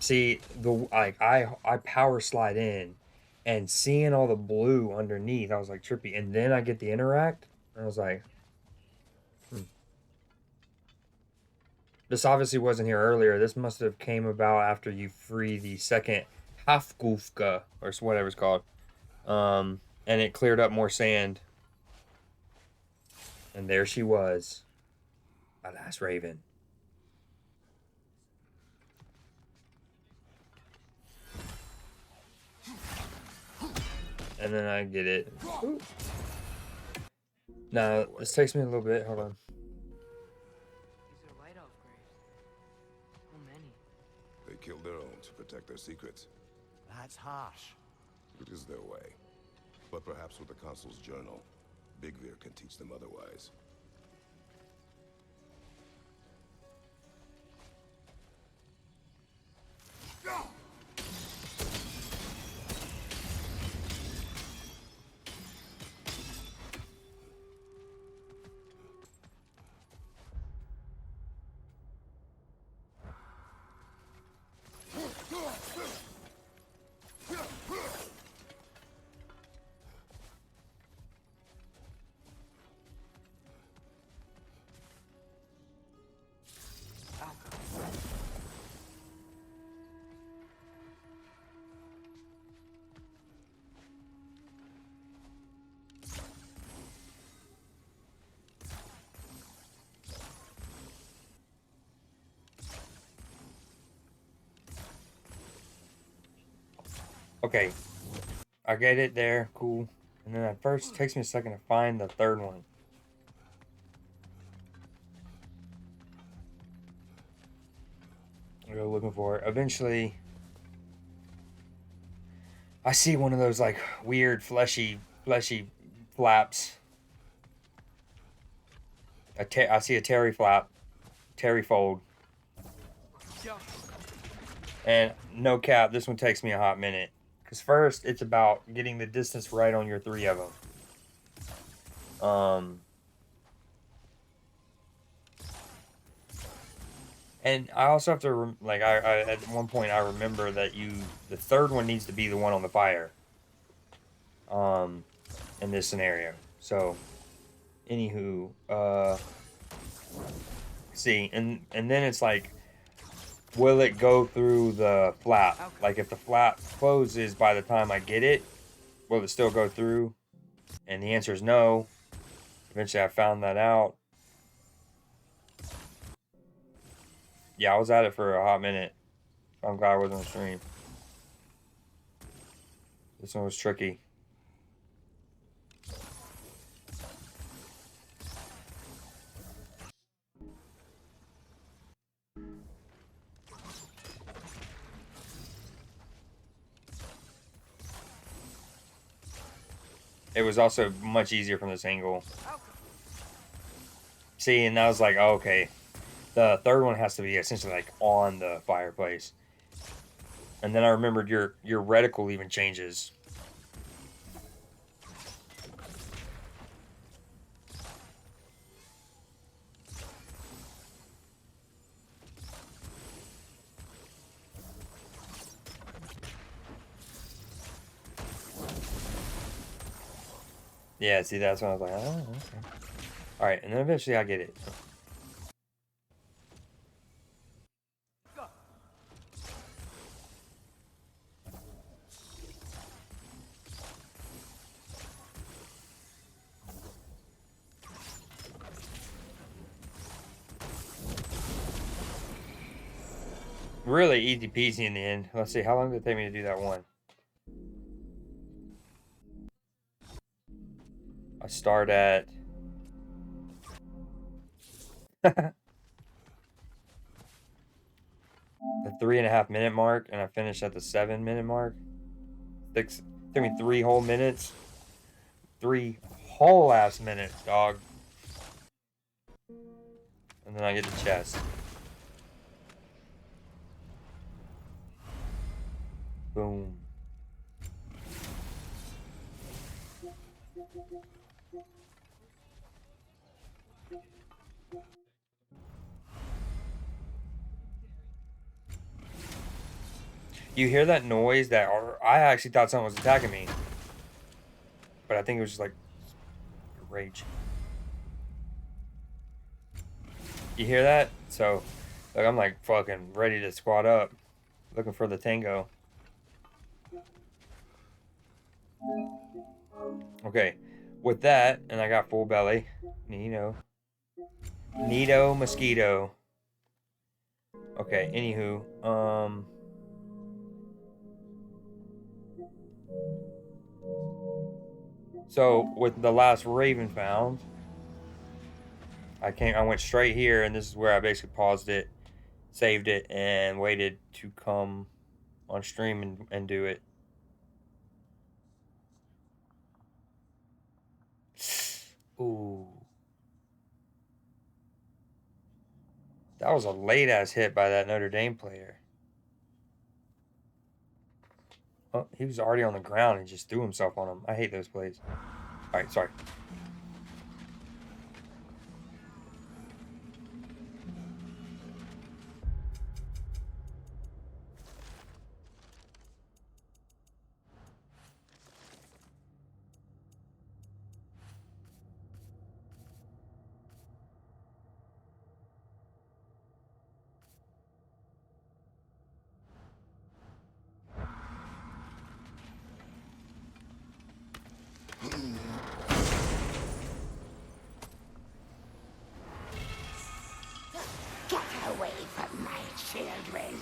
See, I power slide in, and seeing all the blue underneath, I was like trippy. And then I get the interact, and I was like, hmm. This obviously wasn't here earlier. This must have came about after you free the second Hafgufka, or whatever it's called. And it cleared up more sand. And there she was, my last raven. And then I get it. Ooh. Now, this takes me a little bit. Hold on. These are White Elf graves. How many? They killed their own to protect their secrets. That's harsh. It is their way. But perhaps with the Consul's journal, Big Veer can teach them otherwise. Okay, I get it there. Cool. And then at first, it takes me a second to find the third one. I go looking for it. Eventually, I see one of those like weird fleshy flaps. I see a terry flap, terry fold. And no cap, this one takes me a hot minute. Because first, it's about getting the distance right on your three of them. And I also have to, like, I at one point, I remember that the third one needs to be the one on the fire. In this scenario. So, anywho, see, and then it's like, will it go through the flap? Like, if the flap closes by the time I get it, will it still go through? And the answer is no. Eventually, I found that out. Yeah, I was at it for a hot minute. I'm glad I wasn't on stream. This one was tricky. It was also much easier from this angle. See, and I was like, oh, okay. The third one has to be essentially like on the fireplace. And then I remembered your reticle even changes. Yeah, see, that's when I was like, oh, okay. Alright, and then eventually I get it. Really easy peasy in the end. Let's see, how long did it take me to do that one? I start at the 3.5 minute mark, and I finish at the 7 minute mark. Took me 3 whole minutes. 3 whole ass minutes, dog. And then I get the chest. Boom. You hear that noise that I actually thought someone was attacking me. But I think it was just like rage. You hear that? So, like, I'm like fucking ready to squat up. Looking for the tango. Okay. With that, and I got full belly. Neato mosquito. Okay, anywho. So with the last Raven found, I went straight here, and this is where I basically paused it, saved it, and waited to come on stream and do it. Ooh. That was a late ass hit by that Notre Dame player. Oh, he was already on the ground and just threw himself on him. I hate those plays. Alright, sorry. Get away from my children.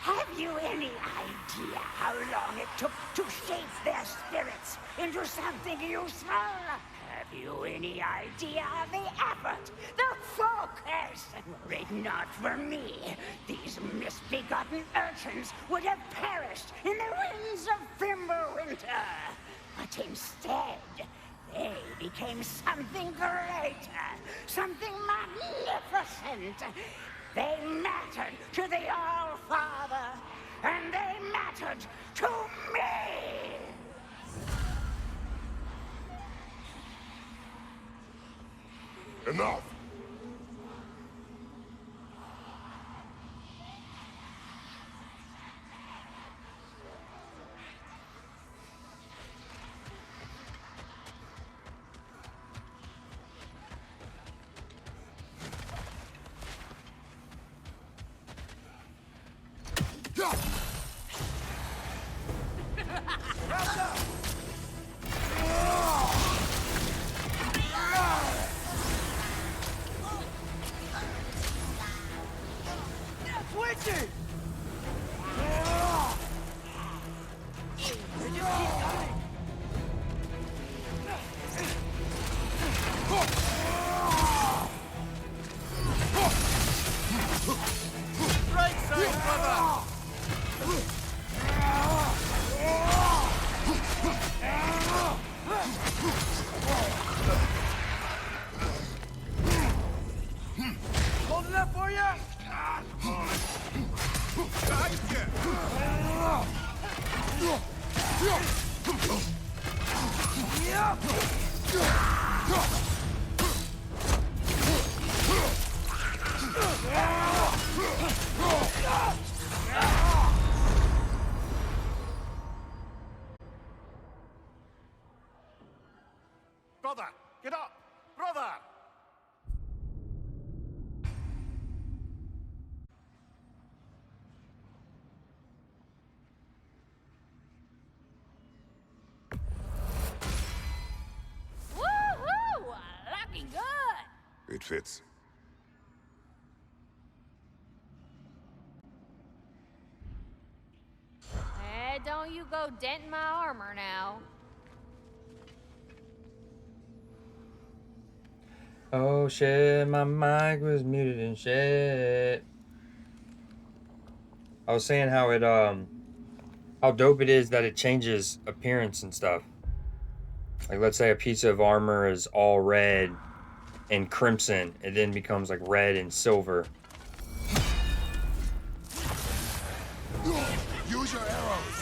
Have you any idea how long it took to shape their spirits into something useful? Have you any idea of the effort, the focus? Were it not for me, these misbegotten urchins would have perished in the winds of Fimbulwinter. But instead, they became something greater, something magnificent. They mattered to the All-Father, and they mattered to me! Enough! Brother, get up! Brother! Woohoo! Looking good! It fits. Don't you go denting my armor now. Oh shit, my mic was muted and shit. I was saying how it how dope it is that it changes appearance and stuff. Like let's say a piece of armor is all red and crimson, it then becomes like red and silver. Use your arrows!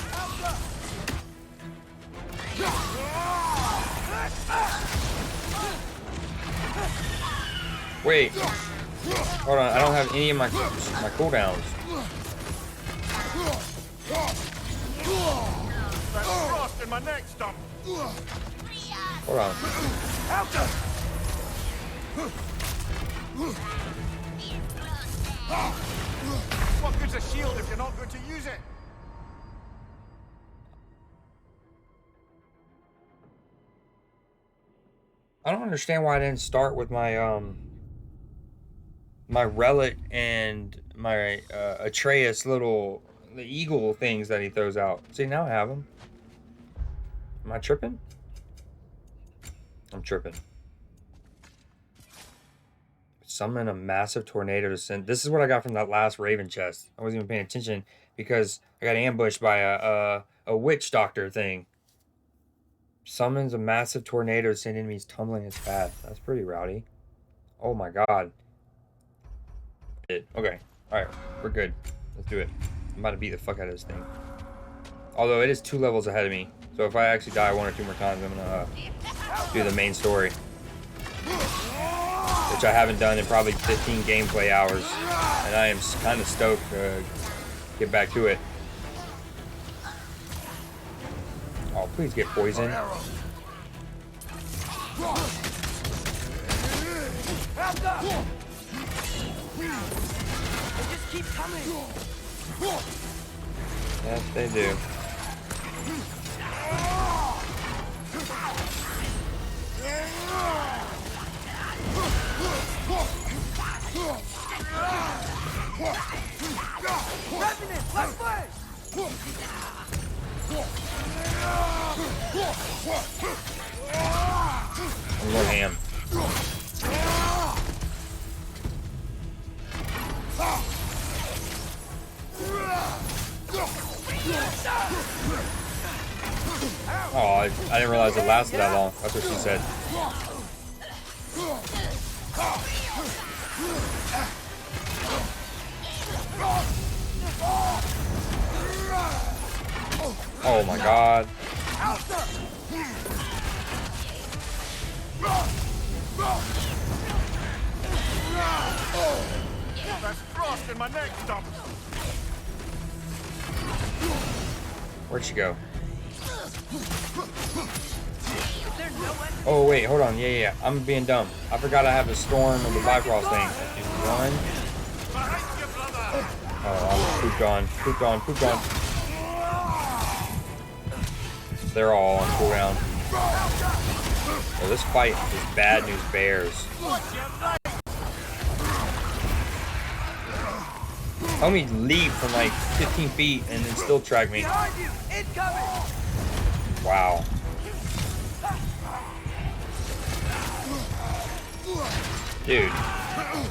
Wait. Hold on, I don't have any of my cooldowns. in my neck stump. Hold on. What good's a shield if you're not going to use it? I don't understand why I didn't start with my my relic and my Atreus little the eagle things that he throws out. See, now I have them. Am I tripping? I'm tripping. Summon a massive tornado to send. This is what I got from that last Raven chest. I wasn't even paying attention because I got ambushed by a witch doctor thing. Summons a massive tornado to send enemies tumbling his path. That's pretty rowdy. Oh my god. Okay. Alright. We're good. Let's do it. I'm about to beat the fuck out of this thing. Although it is 2 levels ahead of me. So if I actually die 1 or 2 more times, I'm gonna do the main story. Which I haven't done in probably 15 gameplay hours. And I am kind of stoked to get back to it. Oh, please get poisoned. They just keep coming. Yes, they do. Revenant, left foot! I'm going ham. Oh, I didn't realize it lasted that long. That's what she said. Oh my god. That's frost in my neck stump. Where'd she go? Oh wait, hold on. Yeah. I'm being dumb. I forgot I have the storm of the Bifrost thing. Just run. Behind you, brother. Oh, I'm pooped on. They're all on cooldown. Oh, this fight is bad news bears. Homie leap from like 15 feet and then still track me. Wow. Dude.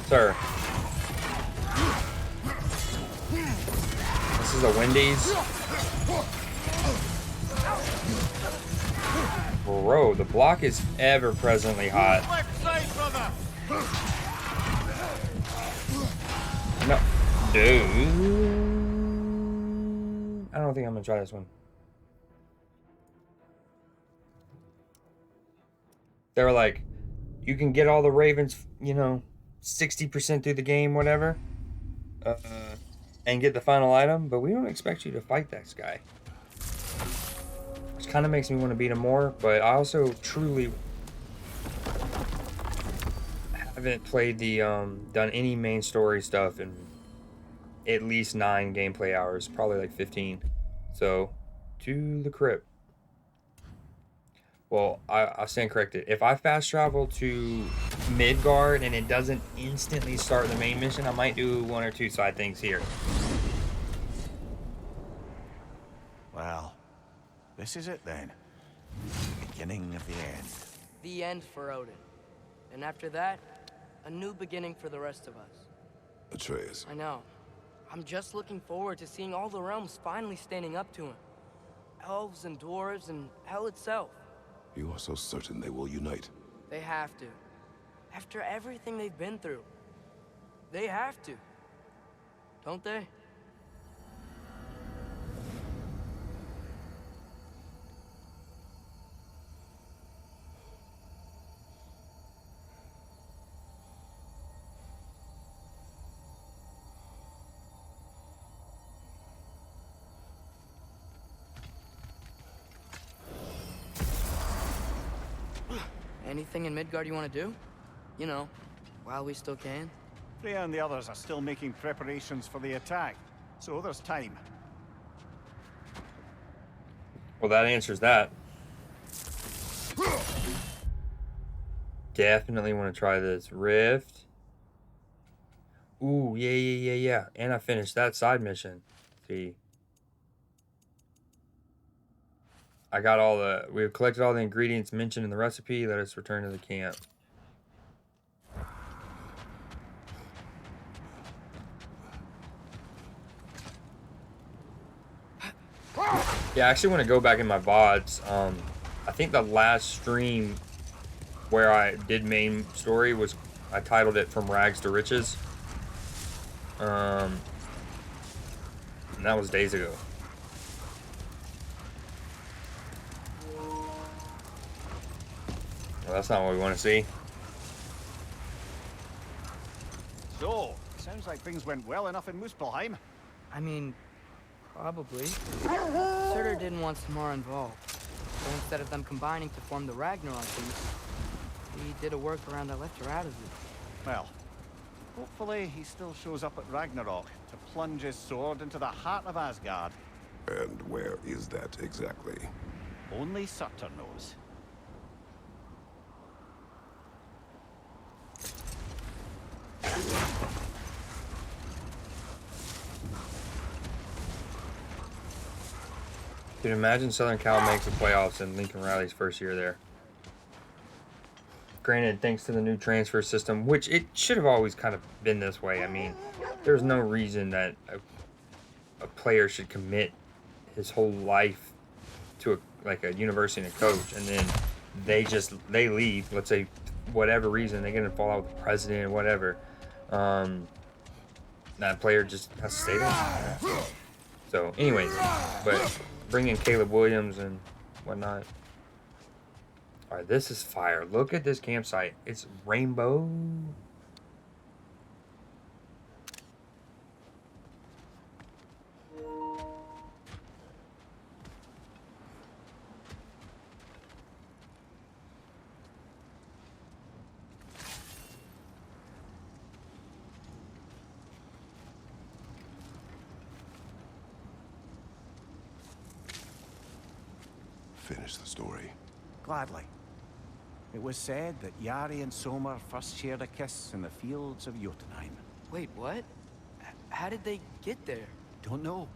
Sir. This is a Wendy's. Bro, the block is ever presently hot. Left side, brother. No. Dude. I don't think I'm gonna try this one. They were like, you can get all the ravens, 60% through the game, whatever, and get the final item, but we don't expect you to fight that guy. Which kind of makes me want to beat him more, but I also truly haven't played the, done any main story stuff in at least 9 gameplay hours, probably like 15. So, to the crypt. Well, I stand corrected. If I fast travel to Midgard and it doesn't instantly start the main mission, I might do 1 or 2 side things here. Well, this is it then. The beginning of the end. The end for Odin. And after that, a new beginning for the rest of us. Atreus. I know. I'm just looking forward to seeing all the realms finally standing up to him. Elves and dwarves and hell itself. You are so certain they will unite. They have to. After everything they've been through. They have to. Don't they? Anything in Midgard you want to do? You know, while we still can. Freya and the others are still making preparations for the attack, so there's time. Well, that answers that. Definitely want to try this rift. Ooh, yeah. And I finished that side mission. See. We've collected all the ingredients mentioned in the recipe. Let us return to the camp. Yeah, I actually want to go back in my VODs. I think the last stream where I did main story was, I titled it From Rags to Riches. And that was days ago. Well, that's not what we want to see. So, sounds like things went well enough in Muspelheim. I mean, probably. Surtur didn't want Samara involved. So instead of them combining to form the Ragnarok piece, he did a workaround that left her out of it. Well, hopefully he still shows up at Ragnarok to plunge his sword into the heart of Asgard. And where is that exactly? Only Surtur knows. Dude, imagine Southern Cal makes the playoffs in Lincoln Riley's first year there. Granted, thanks to the new transfer system, which it should have always kind of been this way. I mean, there's no reason that a player should commit his whole life to a university and a coach, and then they leave. Let's say, whatever reason, they're gonna fall out with the president, whatever. That player just has to stay there. So, anyways, but bring in Caleb Williams and whatnot. All right, this is fire. Look at this campsite. It's rainbow. Finish the story. Gladly. It was said that Yari and Somar first shared a kiss in the fields of Jotunheim. Wait, what? How did they get there? Don't know.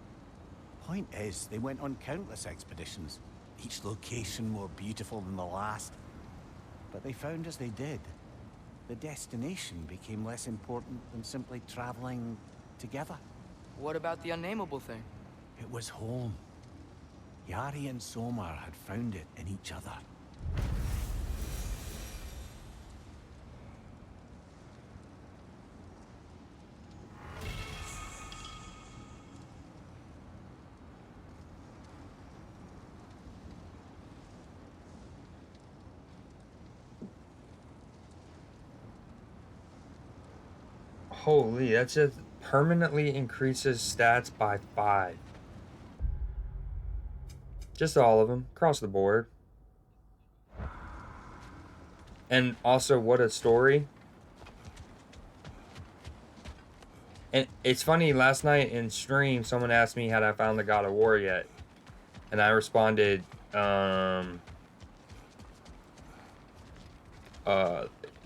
Point is, they went on countless expeditions, each location more beautiful than the last. But they found as they did, the destination became less important than simply traveling together. What about the unnameable thing? It was home. Yari and Somar had found it in each other. Holy, that just permanently increases stats by 5. Just all of them, across the board. And also, what a story. And it's funny, last night in stream, someone asked me had I found the God of War yet. And I responded,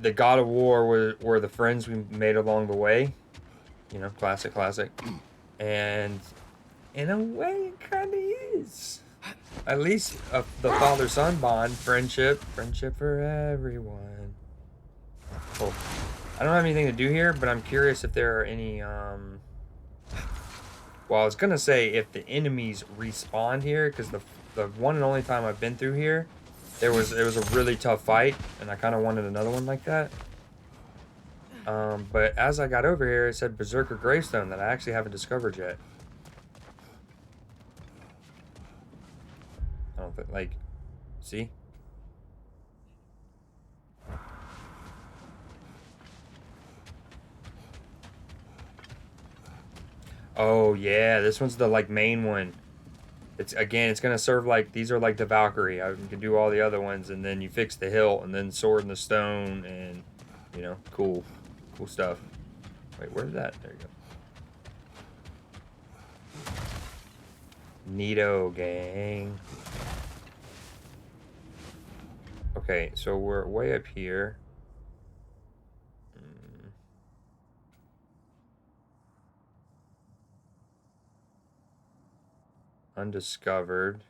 the God of War were the friends we made along the way. You know, classic. And in a way, it kind of is. At least the father-son bond, friendship for everyone. Cool. I don't have anything to do here, but I'm curious if there are any, well, I was gonna say if the enemies respawn here, because the one and only time I've been through here, it was a really tough fight, and I kind of wanted another one like that. But as I got over here, it said Berserker Gravestone that I actually haven't discovered yet. I don't think, like, see? Oh, yeah, this one's the, like, main one. It's again, it's gonna serve like these are like the Valkyrie. You can do all the other ones, and then you fix the hilt, and then sword in the stone, and you know, cool stuff. Wait, where's that? There you go. Neato, gang. Okay, so we're way up here. Undiscovered.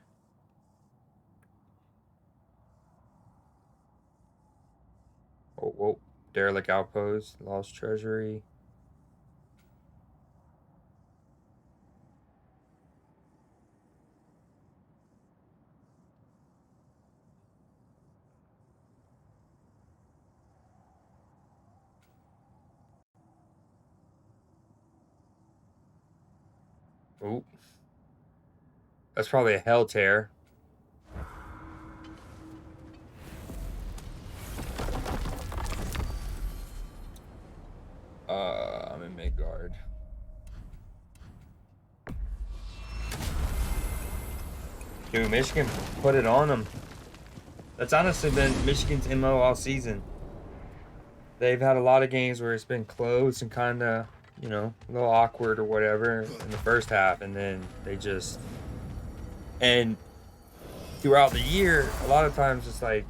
Oh, whoa. Derelict outpost. Lost treasury. Ooh. That's probably a hell tear. I'm in Midgard. Dude, Michigan put it on them. That's honestly been Michigan's MO all season. They've had a lot of games where it's been close and kind of, you know, a little awkward or whatever in the first half, and then they just... And throughout the year, a lot of times it's like...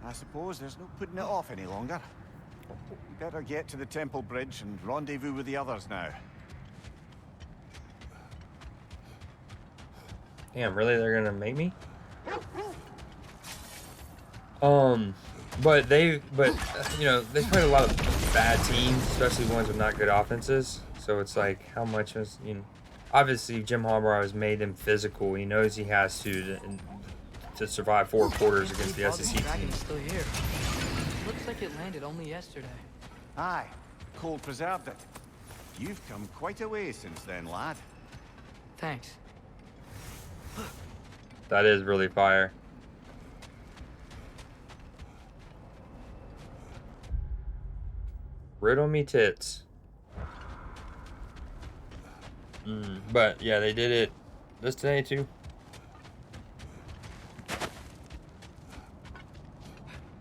I suppose there's no putting it off any longer. We better get to the Temple Bridge and rendezvous with the others now. Damn, really? They're gonna make me? But you know, they played a lot of bad teams, especially ones with not good offenses. So it's like, how much is, you know, obviously Jim Harbaugh has made them physical. He knows he has to survive 4 quarters against the SEC team. Still here. Looks like it landed only yesterday. Aye, Cole preserved it. You've come quite a way since then, lad. Thanks. That is really fire. Riddle me tits. But yeah, they did it this today too.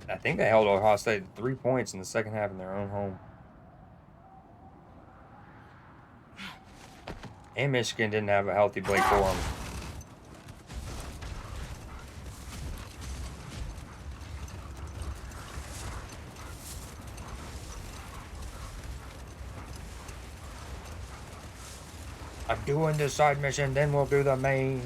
I think they held Ohio State 3 points in the second half in their own home. And Michigan didn't have a healthy Blake Corum. I'm doing the side mission, then we'll do the main.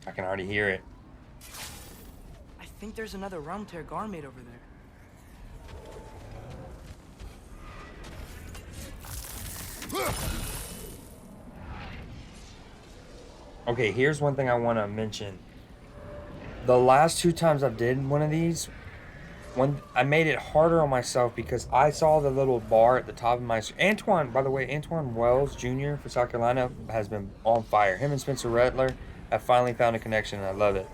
I can already hear it. I think there's another realm tear Garmade over there. Okay, here's one thing I want to mention. The last 2 times I've did one of these, I made it harder on myself because I saw the little bar at the top of my... Antoine, by the way, Antoine Wells Jr. for South Carolina has been on fire. Him and Spencer Rattler have finally found a connection, and I love it.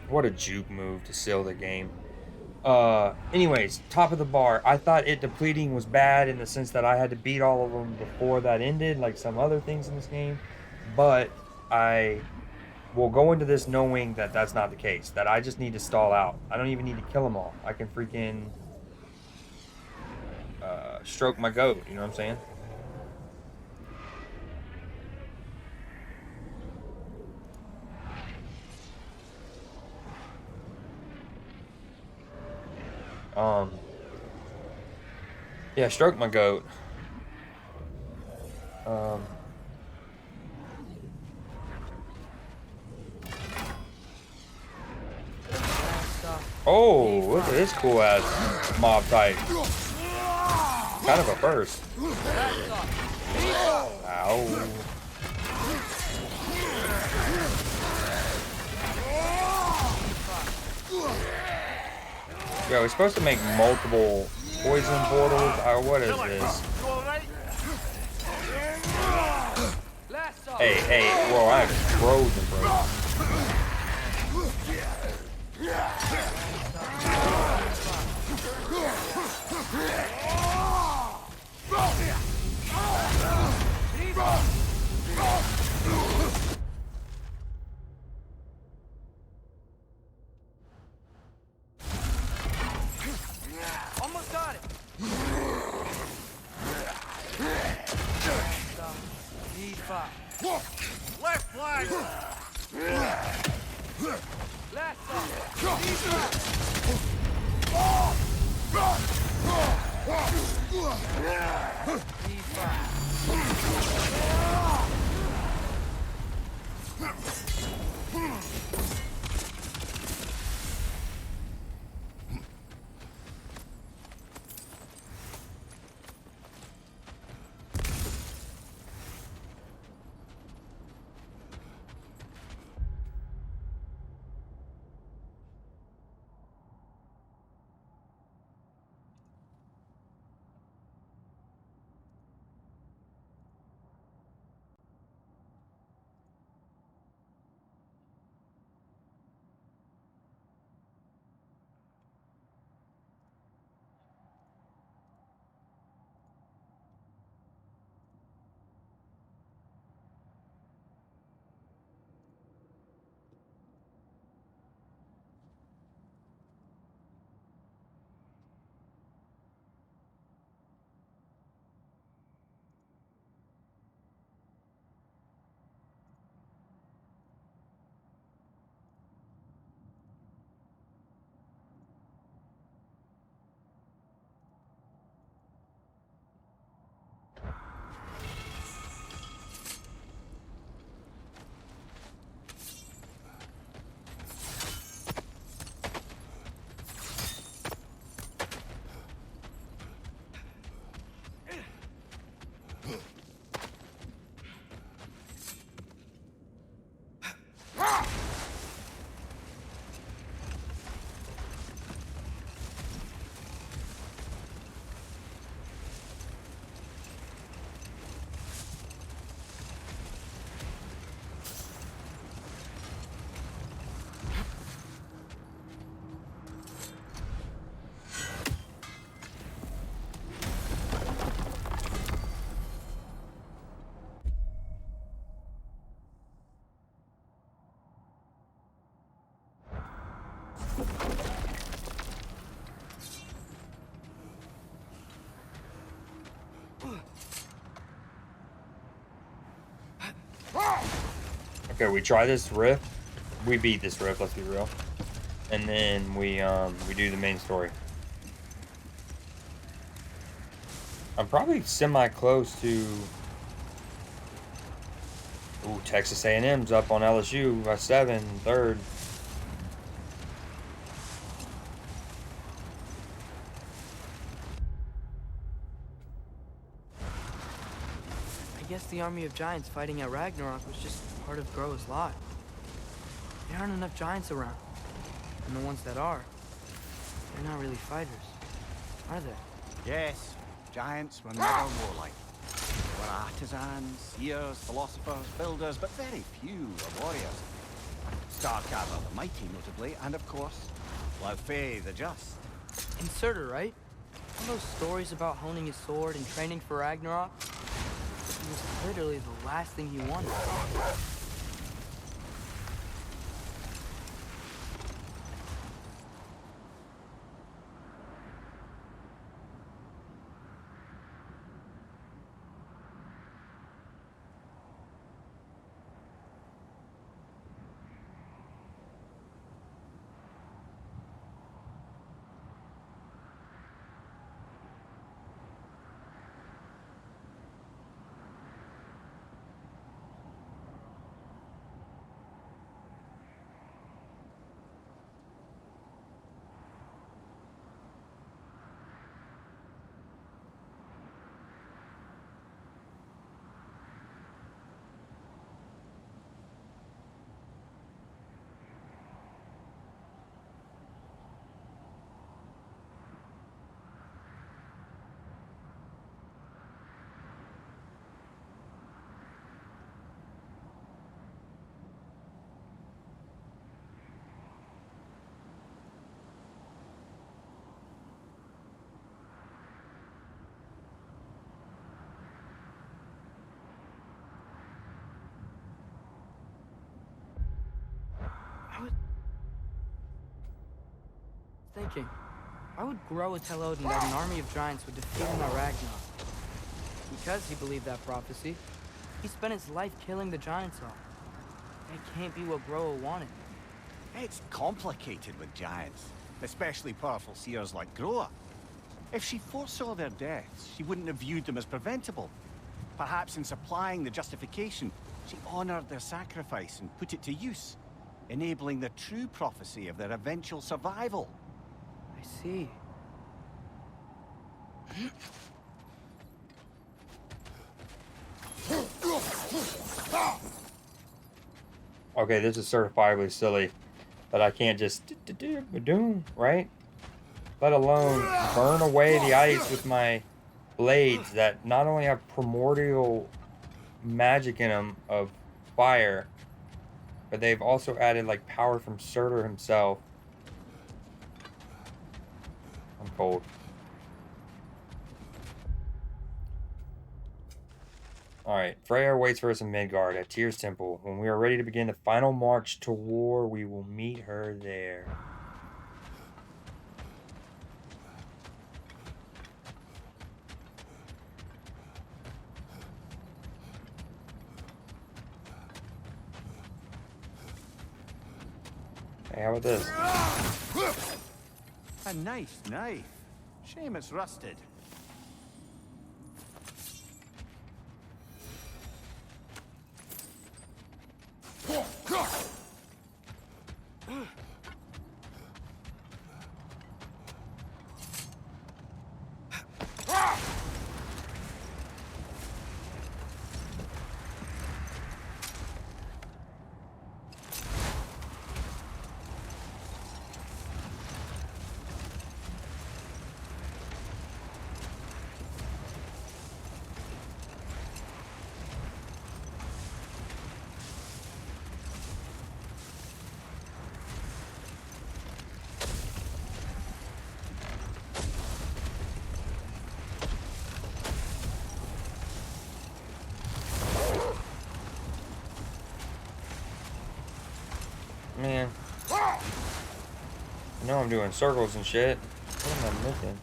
What a juke move to seal the game. Anyways, top of the bar. I thought it depleting was bad in the sense that I had to beat all of them before that ended, like some other things in this game. But I will go into this knowing that that's not the case. That I just need to stall out. I don't even need to kill them all. I can freaking stroke my goat. You know what I'm saying? Yeah, stroke my goat. Oh, look at this cool ass mob type. Kind of a first. Ow. Yo, we're supposed to make multiple poison portals. What is this? Hey, whoa, I'm frozen, bro. Almost got it. Left flank! Last Okay, we try this rift. We beat this rift, let's be real. And then we do the main story. I'm probably semi-close to... Ooh, Texas A&M's up on LSU by 7, third. I guess the army of giants fighting at Ragnarok was just part of Groa's lot. There aren't enough giants around. And the ones that are, they're not really fighters, are they? Yes, giants were never warlike. They were artisans, seers, philosophers, builders, but very few were warriors. Starcarver the Mighty, notably, and of course, Laufey the Just. And Surtur, right? All those stories about honing his sword and training for Ragnarok? It was literally the last thing he wanted. thinking, why would Groa tell Odin that an army of giants would defeat him at Ragnarok? Because he believed that prophecy, he spent his life killing the giants all. That can't be what Groa wanted. It's complicated with giants, especially powerful seers like Groa. If she foresaw their deaths, she wouldn't have viewed them as preventable. Perhaps in supplying the justification, she honored their sacrifice and put it to use, enabling the true prophecy of their eventual survival. I see. Okay, this is certifiably silly, but I can't just right? Let alone burn away the ice with my blades that not only have primordial magic in them of fire, but they've also added like power from Surtur himself. I'm cold. Alright, Freya waits for us in Midgard at Tyr's temple. When we are ready to begin the final march to war, we will meet her there. Hey, how about this? A nice knife. Shame it's rusted. Man. I know I'm doing circles and shit. What am I missing?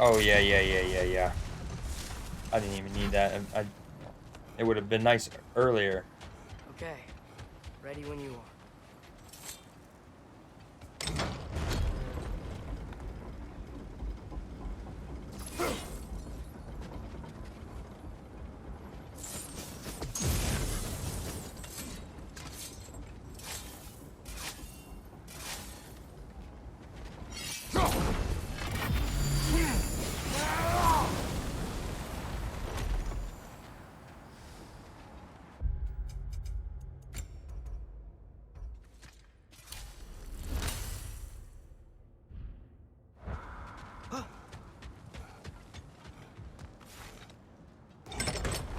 Oh, yeah. I didn't even need that. It would have been nice earlier. Okay, ready when you are.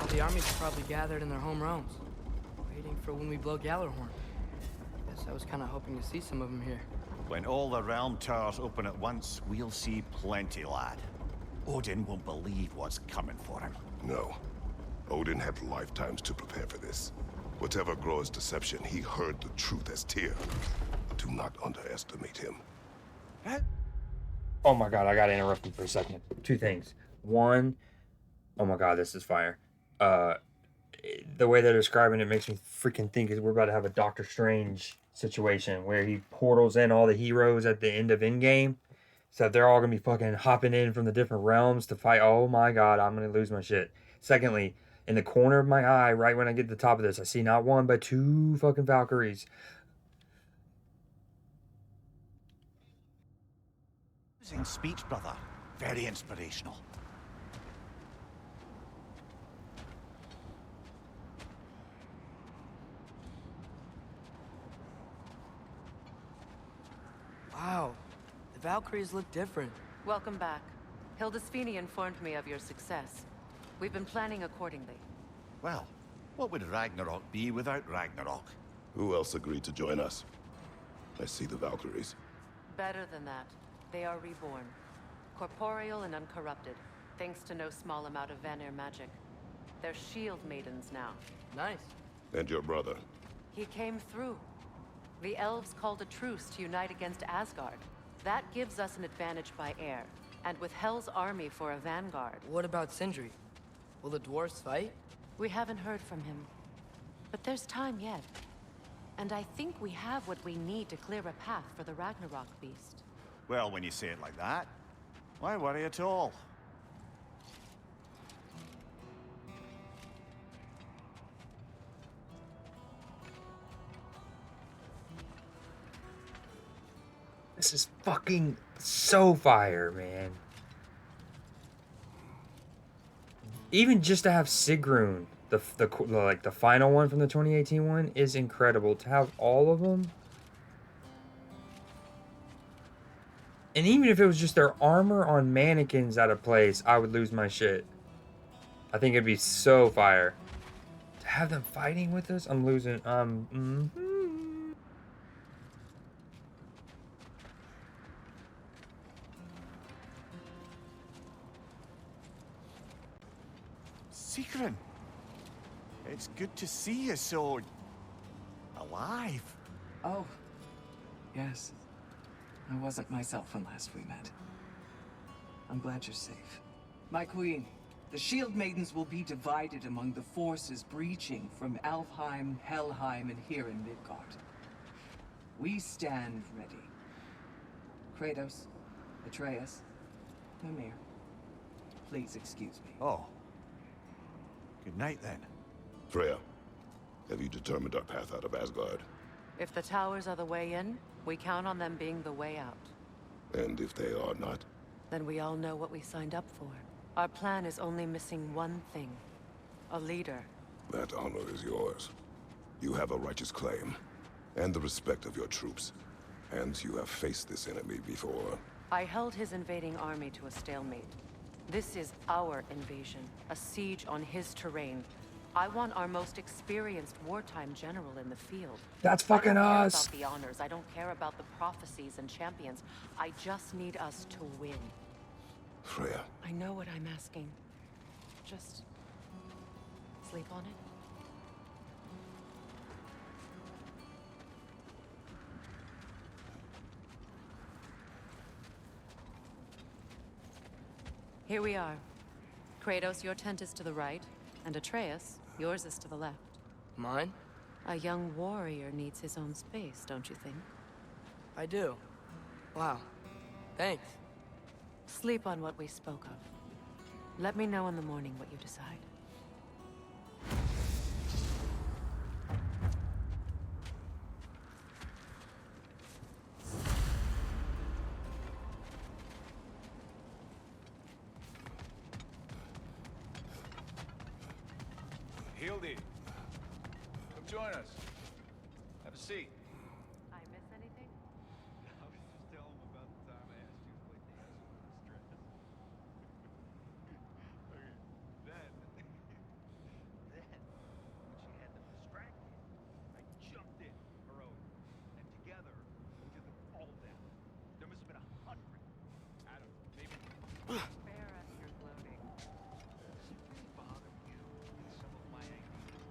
The armies are probably gathered in their home realms, waiting for when we blow Gjallarhorn. Guess I was kind of hoping to see some of them here. When all the realm towers open at once, we'll see plenty, lad. Odin won't believe what's coming for him. No. Odin had lifetimes to prepare for this. Whatever Groa's deception, he heard the truth as Tyr. Do not underestimate him. Oh my god, I got interrupted for a second. Two things. One, oh my god, this is fire. The way they're describing it makes me freaking think we're about to have a Doctor Strange situation where he portals in all the heroes at the end of Endgame. So they're all gonna be fucking hopping in from the different realms to fight. Oh my god, I'm gonna lose my shit. Secondly, in the corner of my eye, right when I get to the top of this, I see not one but two fucking Valkyries. Losing speech, brother. Very inspirational. Wow, the Valkyries look different. Welcome back. Hildesfini informed me of your success. We've been planning accordingly. Well, what would Ragnarok be without Ragnarok? Who else agreed to join us? I see the Valkyries. Better than that. They are reborn. Corporeal and uncorrupted, thanks to no small amount of Vanir magic. They're shield maidens now. Nice. And your brother. He came through. The elves called a truce to unite against Asgard. That gives us an advantage by air, and with Hell's army for a vanguard. What about Sindri? Will the dwarves fight? We haven't heard from him. But there's time yet. And I think we have what we need to clear a path for the Ragnarok beast. Well, when you say it like that, why worry at all? This is fucking so fire, man. Even just to have Sigrun, the final one from the 2018 one, is incredible. To have all of them, and even if it was just their armor on mannequins out of place, I would lose my shit. I think it'd be so fire. To have them fighting with us, I'm losing. Sigrun, it's good to see you so... alive. Oh, yes. I wasn't myself when last we met. I'm glad you're safe. My queen, the Shield Maidens will be divided among the forces breaching from Alfheim, Helheim, and here in Midgard. We stand ready. Kratos, Atreus, Mimir, please excuse me. Oh. Good night, then. Freya, have you determined our path out of Asgard? If the towers are the way in, we count on them being the way out. And if they are not? Then we all know what we signed up for. Our plan is only missing one thing. A leader. That honor is yours. You have a righteous claim, and the respect of your troops. And you have faced this enemy before. I held his invading army to a stalemate. This is our invasion, a siege on his terrain. I want our most experienced wartime general in the field. That's fucking us. I don't care about the honors. I don't care about the prophecies and champions. I just need us to win. Freya. I know what I'm asking. Just sleep on it. Here we are. Kratos, your tent is to the right, and Atreus, yours is to the left. Mine? A young warrior needs his own space, don't you think? I do. Wow. Thanks. Sleep on what we spoke of. Let me know in the morning what you decide. Hildy, come join us. Have a seat. I miss anything? I was just telling him about the time I asked you to play dance with the stress. Okay. Then, when she had them distracted, I jumped in, heroic, and together we took them all down. There must have been 100. I don't know, maybe. Spare us your gloating. Does it really bother you that some of my ideas?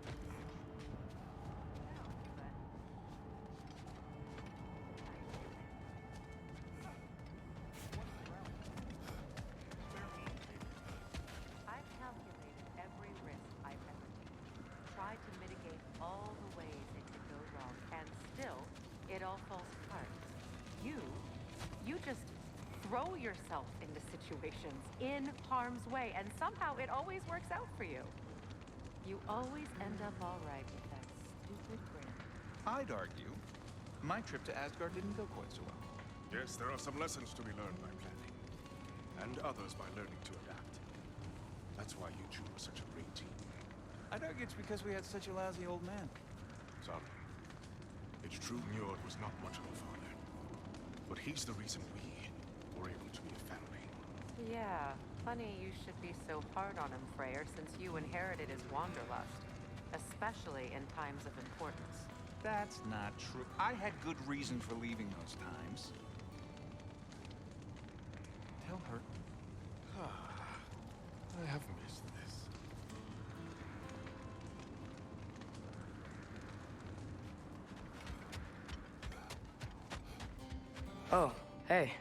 No, but... I've calculated every risk I've ever taken. Tried to mitigate all the ways it could go wrong, and still, it all falls apart. You just throw yourself into situations in harm's way, and somehow it always works out for you. You always end up all right with that stupid grin. I'd argue my trip to Asgard didn't go quite so well. Yes, there are some lessons to be learned by planning. and others by learning to adapt. That's why you two are such a great team. I'd argue it's because we had such a lousy old man. Sorry. It's true Njord was not much of a father. But he's the reason we were able to be a family. Yeah, funny you should be so hard on him, Freyr, since you inherited his wanderlust. Especially in times of importance. That's not true. I had good reason for leaving those times. Tell her. I have missed this. Oh, hey.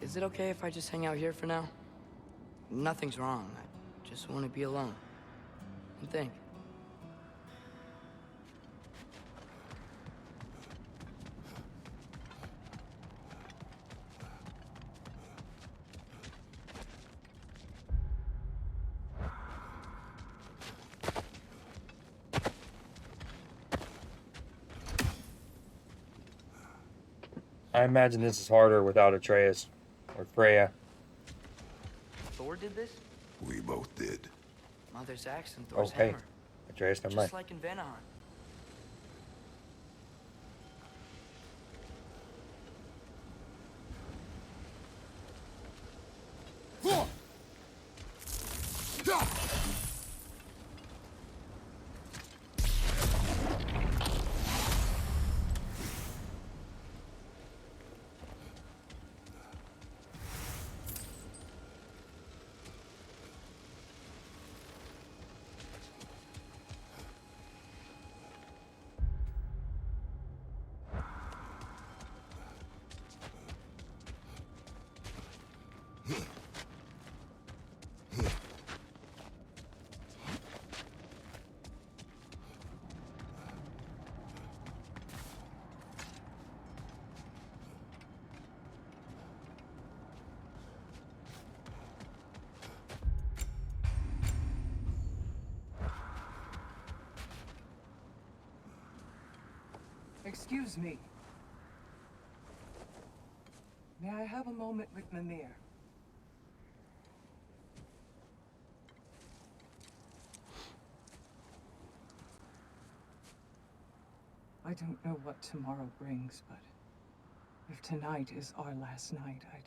Is it okay if I just hang out here for now? Nothing's wrong. I just want to be alone. And think. I imagine this is harder without Atreus or Freya. Thor did this? We both did. Mother's axe and Thor's Okay. hammer. Atreus, never mind. Just like in Vanaheim. Excuse me. May I have a moment with Mimir? I don't know what tomorrow brings, but if tonight is our last night, I'd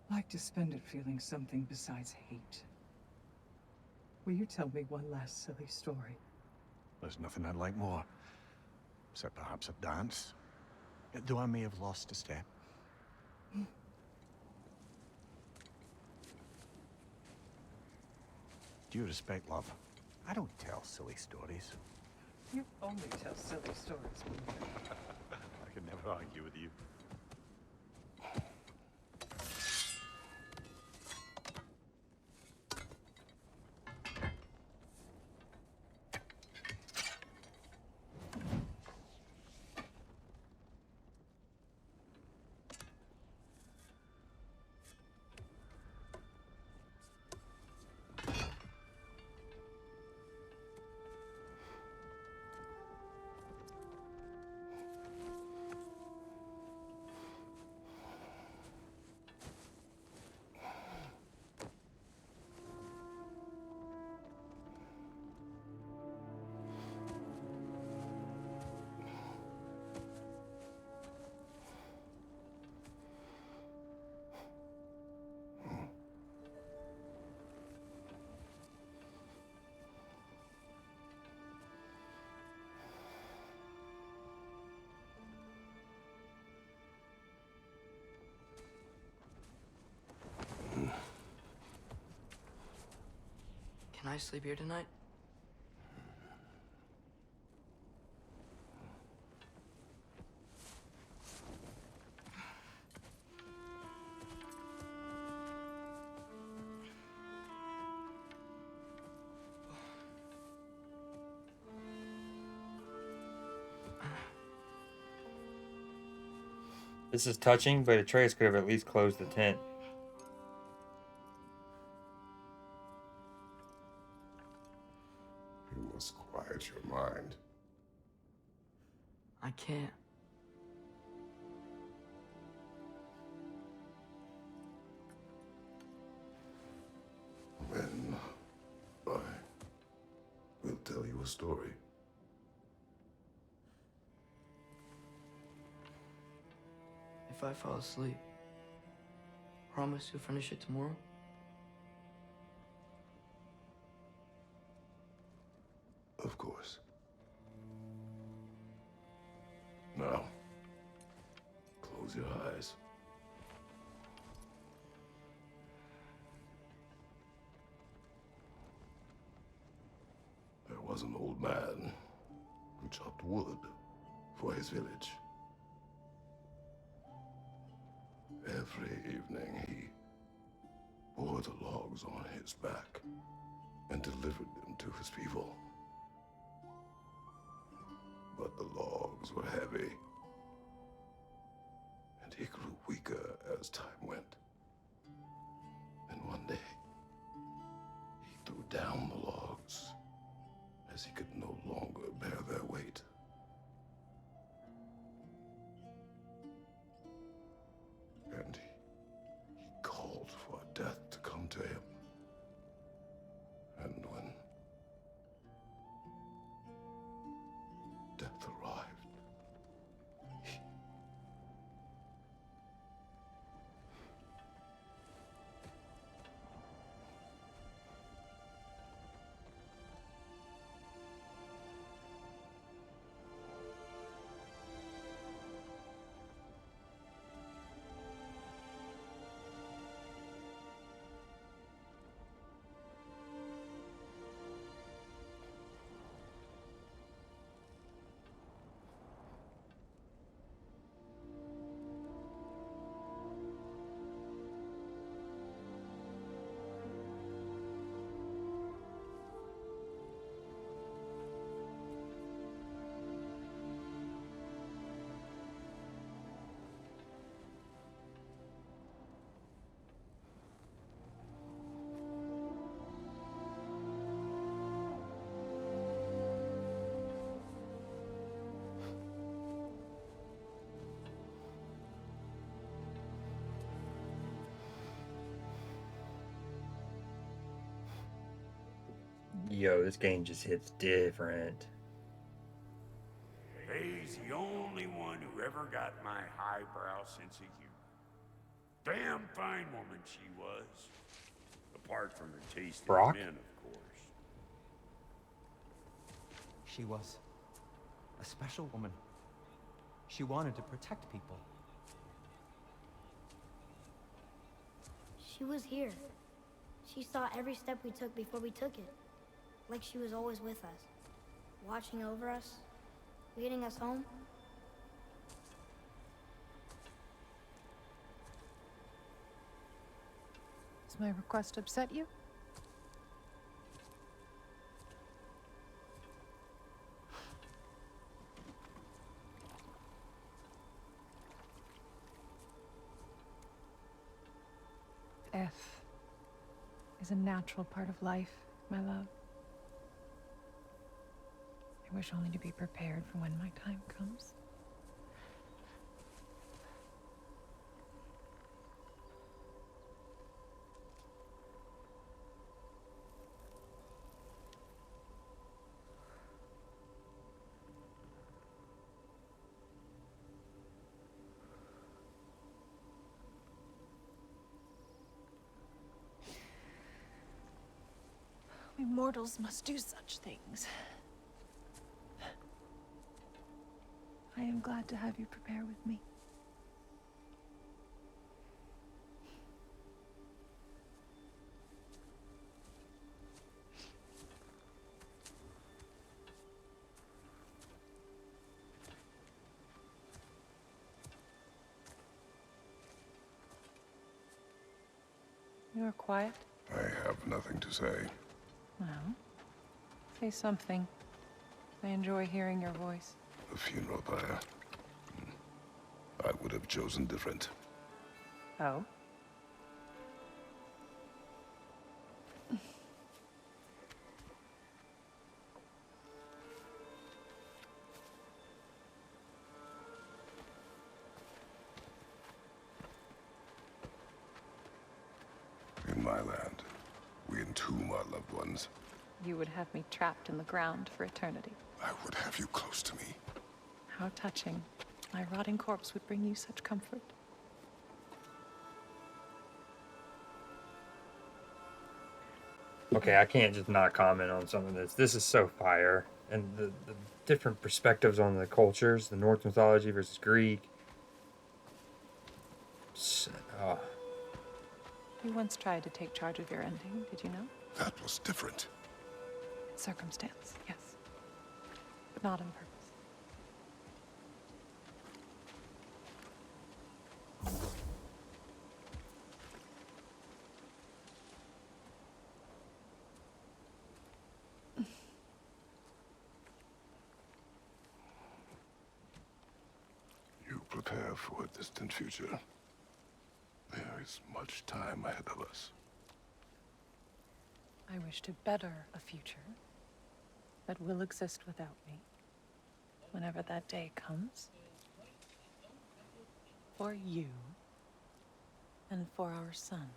like to spend it feeling something besides hate. Will you tell me one last silly story? There's nothing I'd like more. Except perhaps a dance. Though I may have lost a step. Due respect, love, I don't tell silly stories. You only tell silly stories, Mimir. I can never argue with you. Can I sleep here tonight? This is touching, but Atreus could have at least closed the tent. You must quiet your mind. I can't. tell you a story. If I fall asleep, promise you'll finish it tomorrow? Of course. Now, close your eyes. There was an old man who chopped wood for his village. Every evening he bore the logs on his back and delivered them to his people. But the logs were heavy, and he grew weaker as time went. And one day, he threw down the logs as he could no longer bear their weight. And he called for death to come to him. And when death arrived, Yo, this game just hits different. He's the only one who ever got my highbrow sense of humor. Damn fine woman she was. Apart from her taste in Brock? men, of course. She was a special woman. She wanted to protect people. She was here. She saw every step we took before we took it. Like she was always with us. Watching over us. Leading us home. Does my request upset you? Death is a natural part of life, my love. I wish only to be prepared for when my time comes. We mortals must do such things. I am glad to have you prepare with me. You are quiet? I have nothing to say. Well, say something. I enjoy hearing your voice. The funeral pyre. I would have chosen different. Oh? In my land, we entomb our loved ones You would have me trapped in the ground for eternity. I would have you close to me. How touching. My rotting corpse would bring you such comfort. Okay, I can't just not comment on some of this. This is so fire. And the different perspectives on the cultures, the Norse mythology versus Greek. Oh. You once tried to take charge of your ending, did you know? That was different. Circumstance, yes. But not on purpose. You prepare for a distant future. There is much time ahead of us. I wish to better a future that will exist without me, whenever that day comes. For you, and for our son.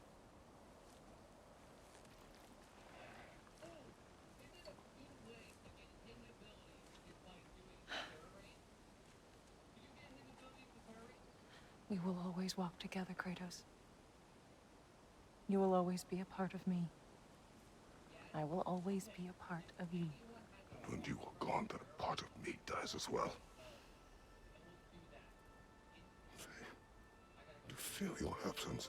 We will always walk together, Kratos. You will always be a part of me. I will always be a part of you. And when you are gone, that part of me dies as well. To feel your absence.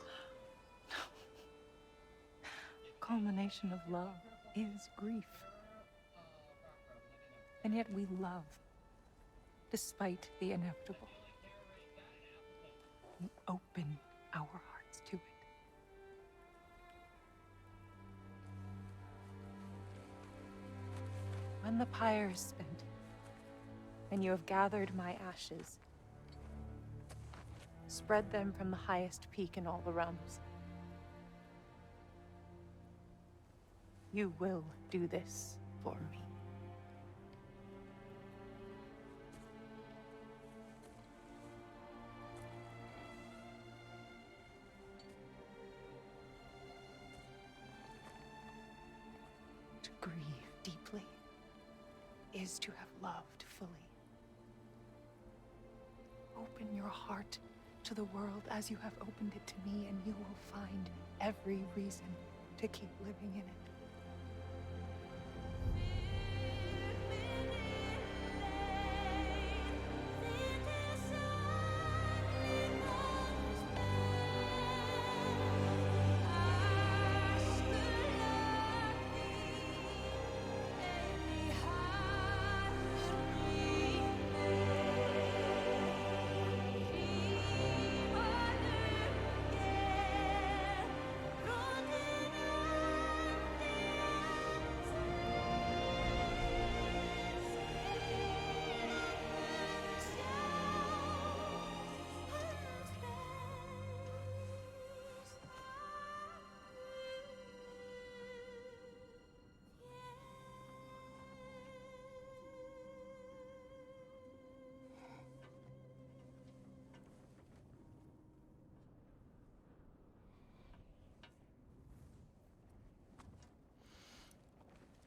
Culmination of love is grief. And yet we love, despite the inevitable. We open our hearts to it. When the pyre is spent, and you have gathered my ashes, spread them from the highest peak in all the realms. You will do this for me. To grieve deeply is to have loved fully. Open your heart to the world as you have opened it to me, and you will find every reason to keep living in it.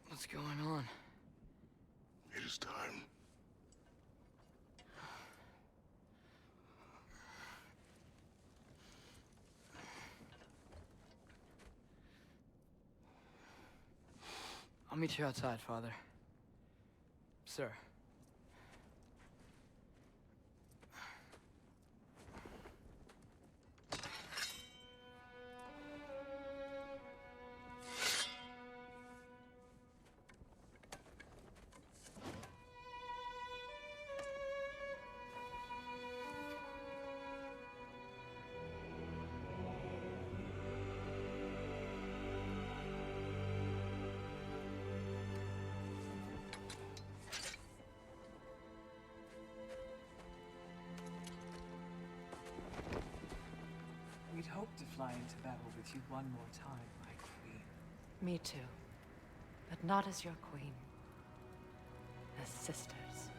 What's going on? It is time. I'll meet you outside, Father. Sir. We'd hoped to fly into battle with you one more time, my queen. Me too. But not as your queen. As sisters.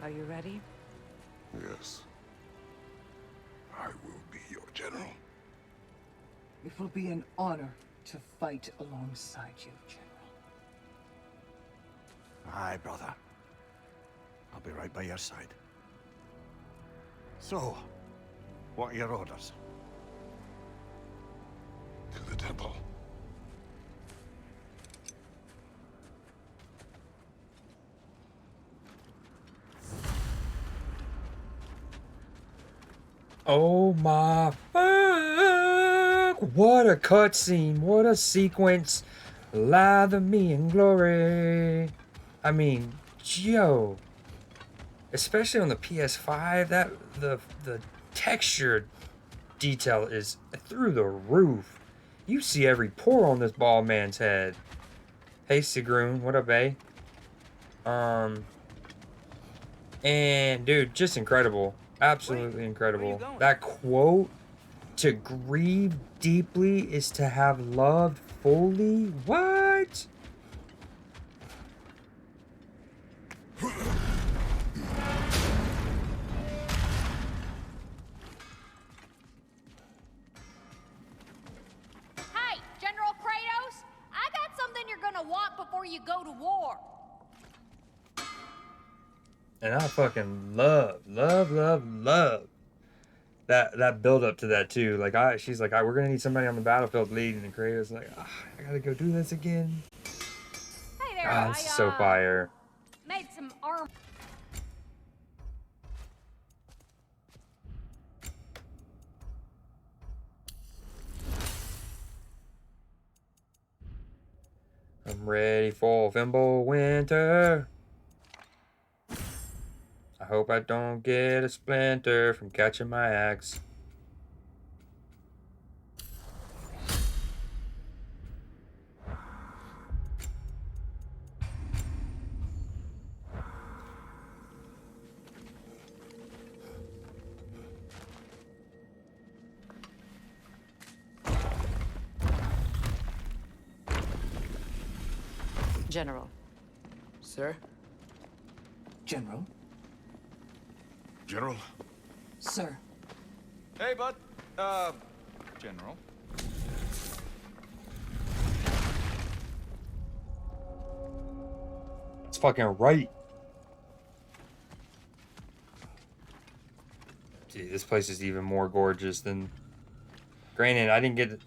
Are you ready? Yes. I will be your general. It will be an honor to fight alongside you, General. Aye, brother. I'll be right by your side. So, what are your orders? To the temple. Oh my fuck! What a cutscene! What a sequence! Lather me in glory. I mean, yo, especially on the PS5, that the texture detail is through the roof. You see every pore on this bald man's head. Hey, Sigrun, what up, eh? And dude, just incredible. Absolutely incredible. That quote, to grieve deeply is to have loved fully. What? Hey, General Kratos, I got something you're gonna want before you go to war. And I fucking love that build up to that too. Like she's like, we're gonna need somebody on the battlefield leading, and Kratos like, I gotta go do this again. Hey there, Ah, this is so fire. Made some armor. I'm ready for Winter. I hope I don't get a splinter from catching my axe. General. Sir? General? General? Sir. Hey, bud. General. It's fucking right. Gee, this place is even more gorgeous than... Granted, I didn't get...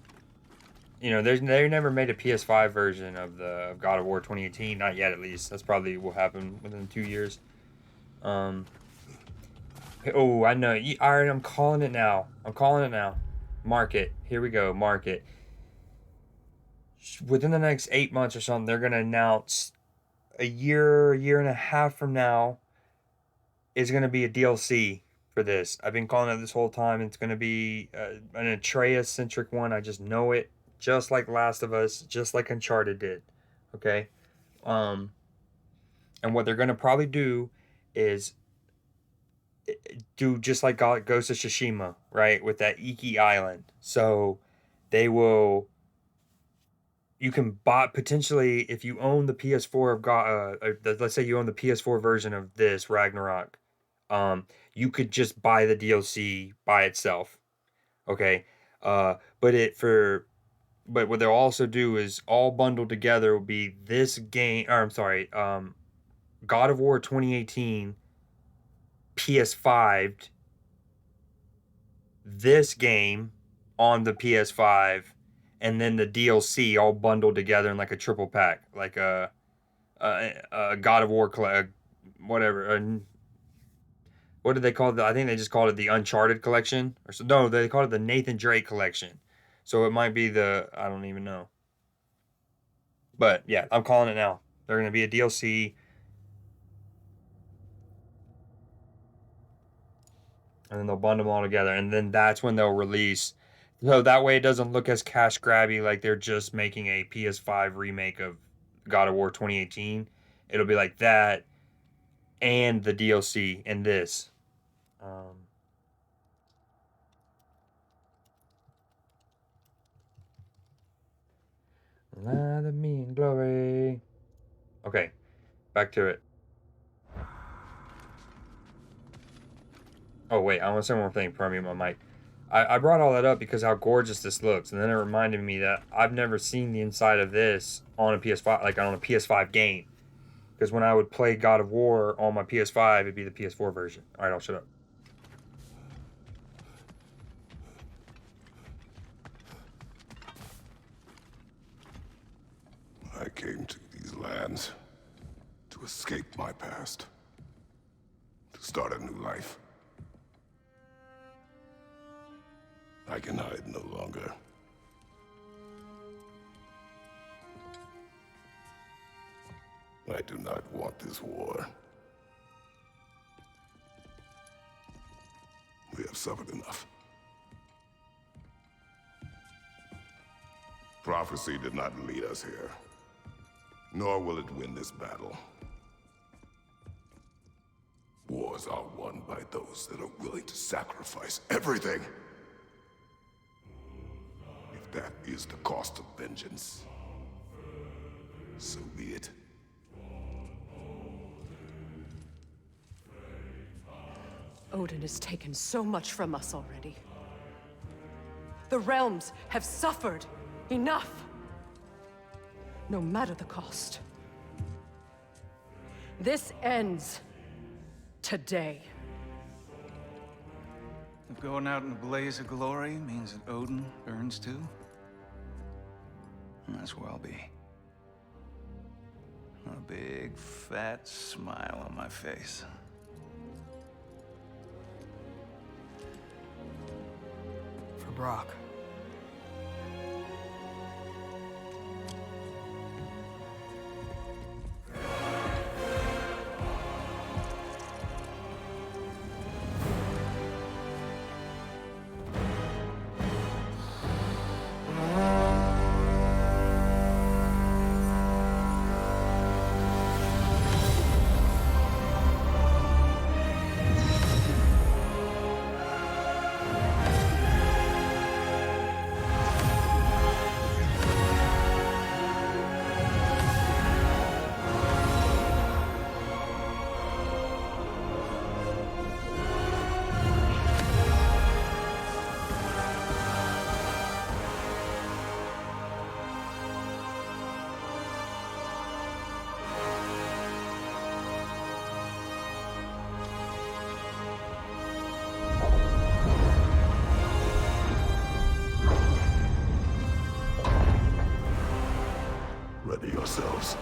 You know, they never made a PS5 version of the God of War 2018. Not yet, at least. That's probably will happen within 2 years. Oh, I know. All right, I'm calling it now. Mark it. Here we go. Mark it. Within the next 8 months or something, they're going to announce a year and a half from now is going to be a DLC for this. I've been calling it this whole time. It's going to be an Atreus-centric one. I just know it. Just like Last of Us, just like Uncharted did. Okay? And what they're going to probably do is do just like Ghost of Tsushima, right? With that Iki Island. So they will... You can buy, potentially, if you own the PS4 of God... let's say you own the PS4 version of this, Ragnarok. You could just buy the DLC by itself. Okay? But what they'll also do is all bundled together will be this game, or I'm sorry, God of War 2018 PS5, this game on the PS5, and then the DLC all bundled together in like a triple pack, like a God of War whatever. What did they call it? I think they just called it the Uncharted collection, or so. No, they called it the Nathan Drake collection. So it might be I don't even know. But yeah, I'm calling it now. They're going to be a DLC. And then they'll bundle them all together. And then that's when they'll release. So that way it doesn't look as cash grabby like they're just making a PS5 remake of God of War 2018. It'll be like that and the DLC and this. Lather me in glory. Okay, back to it. Oh wait, I want to say one more thing before I mute my mic. I brought all that up because how gorgeous this looks, and then it reminded me that I've never seen the inside of this on a PS5, like on a PS5 game. Because when I would play God of War on my PS5, it'd be the PS4 version. All right, I'll shut up. I came to these lands to escape my past, to start a new life. I can hide no longer. I do not want this war. We have suffered enough. Prophecy did not lead us here, nor will it win this battle. Wars are won by those that are willing to sacrifice everything. If that is the cost of vengeance, so be it. Odin has taken so much from us already. The realms have suffered enough. No matter the cost. This ends today. If going out in a blaze of glory means that Odin burns too, that's where I'll be. A big, fat smile on my face. For Brock. Ready yourselves.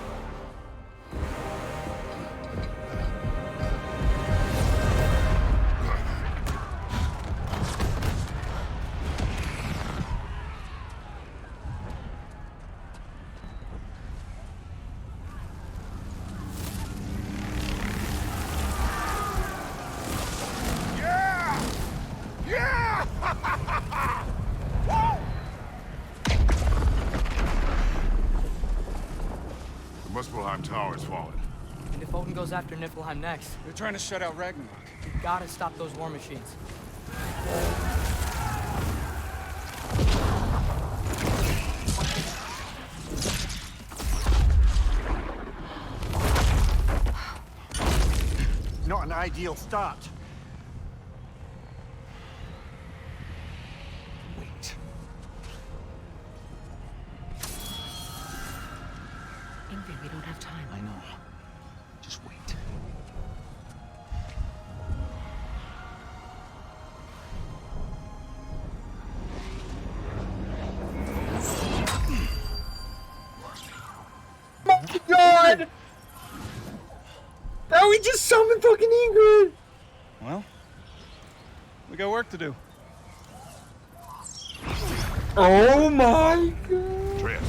Muspelheim Tower has fallen. And if Odin goes after Niflheim next, They're trying to shut out Ragnarök. we gotta stop those war machines. Not an ideal start. Wait. Ingrid, we don't have time. I know. Just wait. God! Now we just summoned fucking Ingrid! Well, we got work to do. Oh my god! Atreus.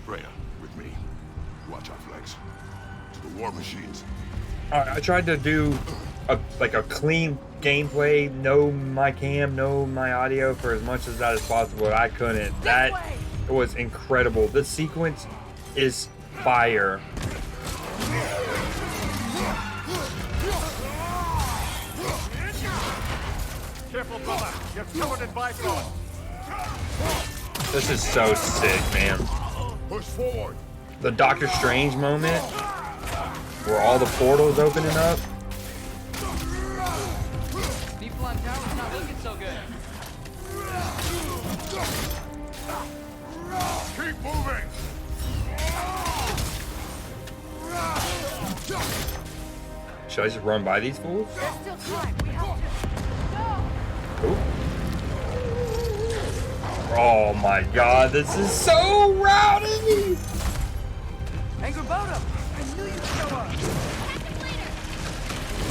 Freya, with me. Watch our flanks. To the war machines. I tried to do a clean gameplay, no my cam, no my audio for as much of that as possible, but I couldn't. That was incredible. This sequence is fire. Careful, brother. You're covered in Bifrost. This is so sick, man. Push forward. The Doctor Strange moment, where all the portals opening up. Niflheim Tower's not looking so good. Should I just run by these fools? There's still time. We have to. Ooh. Oh my god, this is so rowdy! Angry Bottom! I knew you'd show up!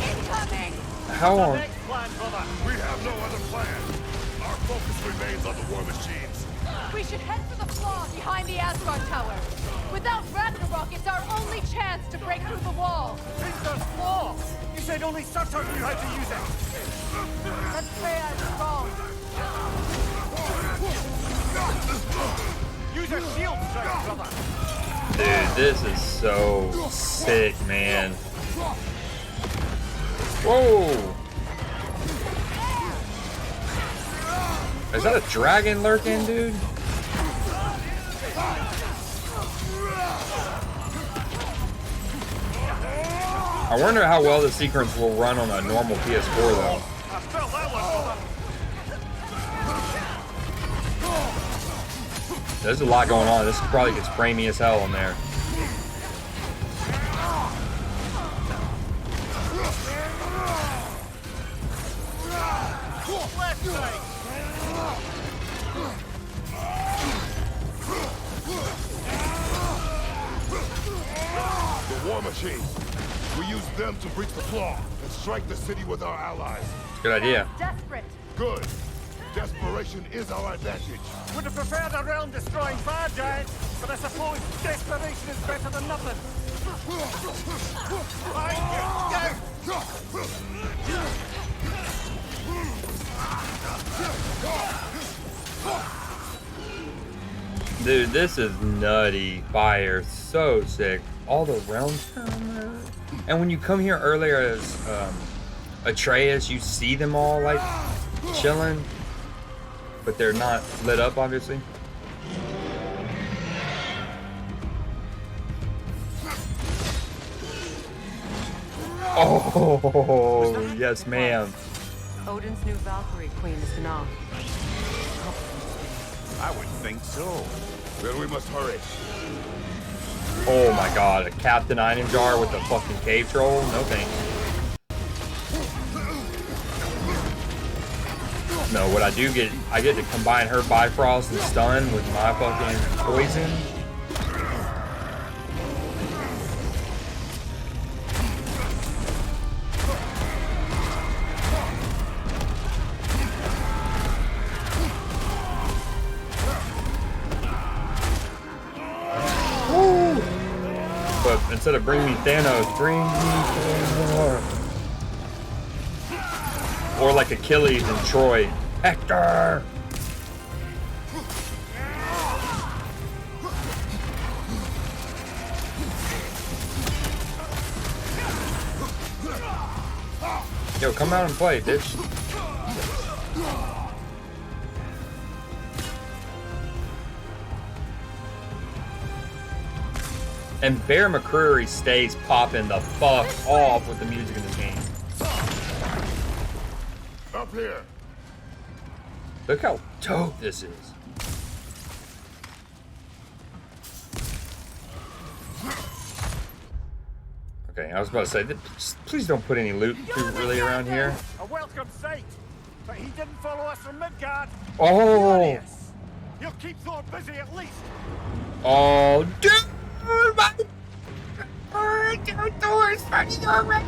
Incoming! How long? We have no other plan. Our focus remains on the war machines. We should head for the flaw behind the Asgard Tower. Without Ragnarok, it's our only chance to break through the wall. It's the flaw! You said only Surtur knew how to use it! Let's pray I was wrong. Use a shield strike, brother! Dude, this is so sick, man. Whoa! Is that a dragon lurking, dude? I wonder how well the sequence will run on a normal PS4 though. There's a lot going on. This probably gets framey as hell in there. The war machines. We use them to breach the flaw and strike the city with our allies. Good idea. Desperate. Good. Desperation is our advantage. Would have preferred a realm-destroying fire giant, but I suppose desperation is better than nothing. Dude, this is nutty. Fire, so sick. All the realms down there. And when you come here earlier as Atreus, you see them all like chilling, but they're not lit up, obviously. Oh, yes, ma'am. Odin's new Valkyrie queen is Gná. I would think so. Then we must hurry. Oh my god, a Captain Item Jar with a fucking cave troll? No thanks. No, what I do get, I get to combine her Bifrost and Stun with my fucking Poison. But instead of bring me Thanos, bring me Thor. Or like Achilles in Troy, Hector! Yo, come out and play, bitch. And Bear McCreary stays popping the fuck off with the music in this game. Up here. Look how dope this is. Okay, I was about to say, please don't put any loot really around here. A welcome sight, but he didn't follow us from Midgard. Oh! Furious. He'll keep Thor busy at least. Oh, dude! My Thor's fighting already.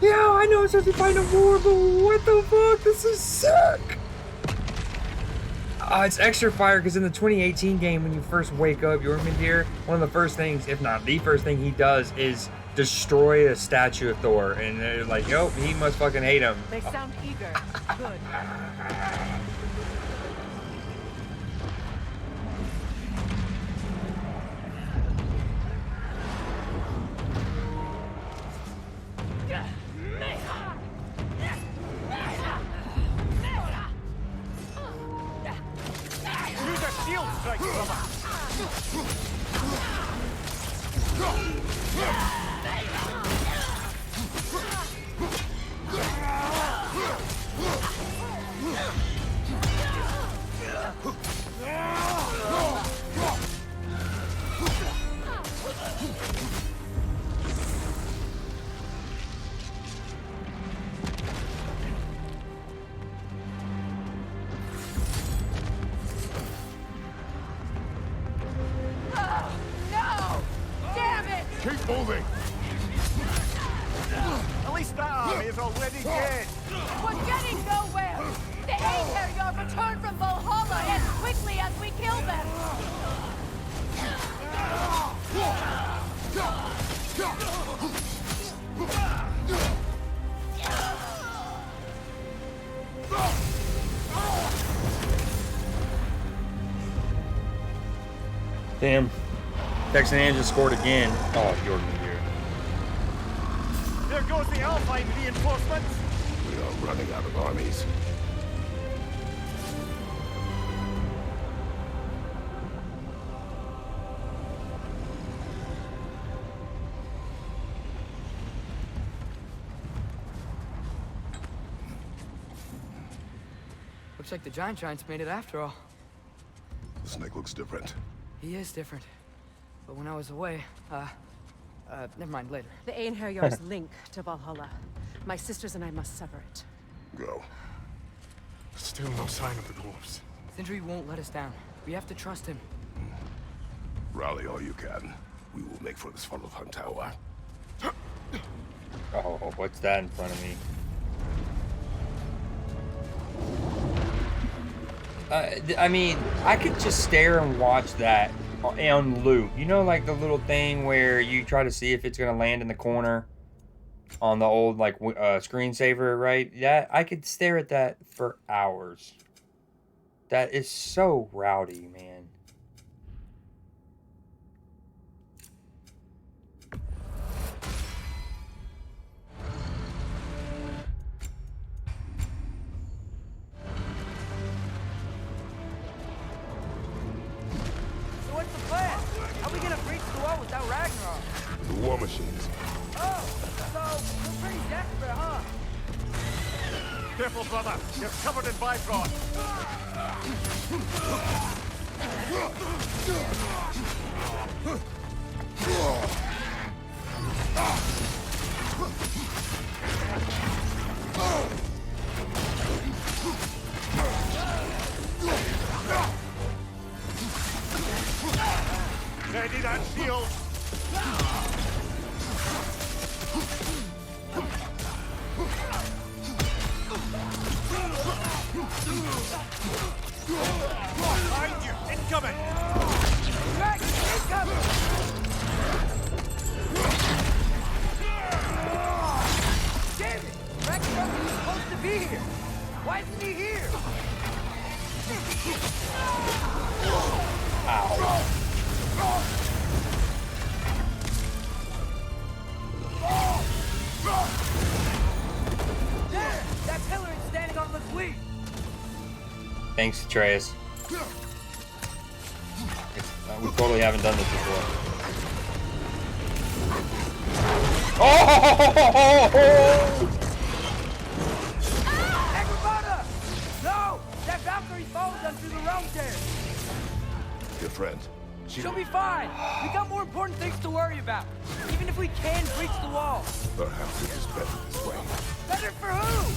Yeah, I know it's supposed to be fighting a war, but what the fuck? This is sick. It's extra fire because in the 2018 game, when you first wake up, you're Mimir, one of the first things, if not the first thing he does, is destroy a statue of Thor. And they're like, yo, he must fucking hate him. They sound eager. Good. Use a shield strike, brother. Damn. Texan just scored again. Oh, Jordan here. There goes the Alpine reinforcements. We are running out of armies. Looks like the Giants made it after all. The snake looks different. He is different. But when I was away, never mind, later. The Einherjar's link to Valhalla. My sisters and I must sever it. Go. Still no sign of the dwarves. Sindri won't let us down. We have to trust him. Rally all you can. We will make for this funnel hunt tower. Oh, what's that in front of me? I mean, I could just stare and watch that on loop. You know, like the little thing where you try to see if it's gonna land in the corner on the old like screensaver, right? Yeah, I could stare at that for hours. That is so rowdy, man. So what's the plan? How are we gonna breach the wall without Ragnarok? The war machines. Oh, so we're pretty desperate, huh? Careful, brother. You're covered in Bifrost. Ready that shield. Behind you! Incoming! Dragon, incoming! Damn it! Ragnarok is supposed to be here! Why isn't he here? There! That pillar is standing on the fleet! Thanks, Atreus. We totally haven't done this before. Oh! Agrabah! No! That Valkyrie followed us through the realm there! Your friend. She'll be fine! We got more important things to worry about! Even if we can breach the wall! Perhaps it is better this way. Better for who?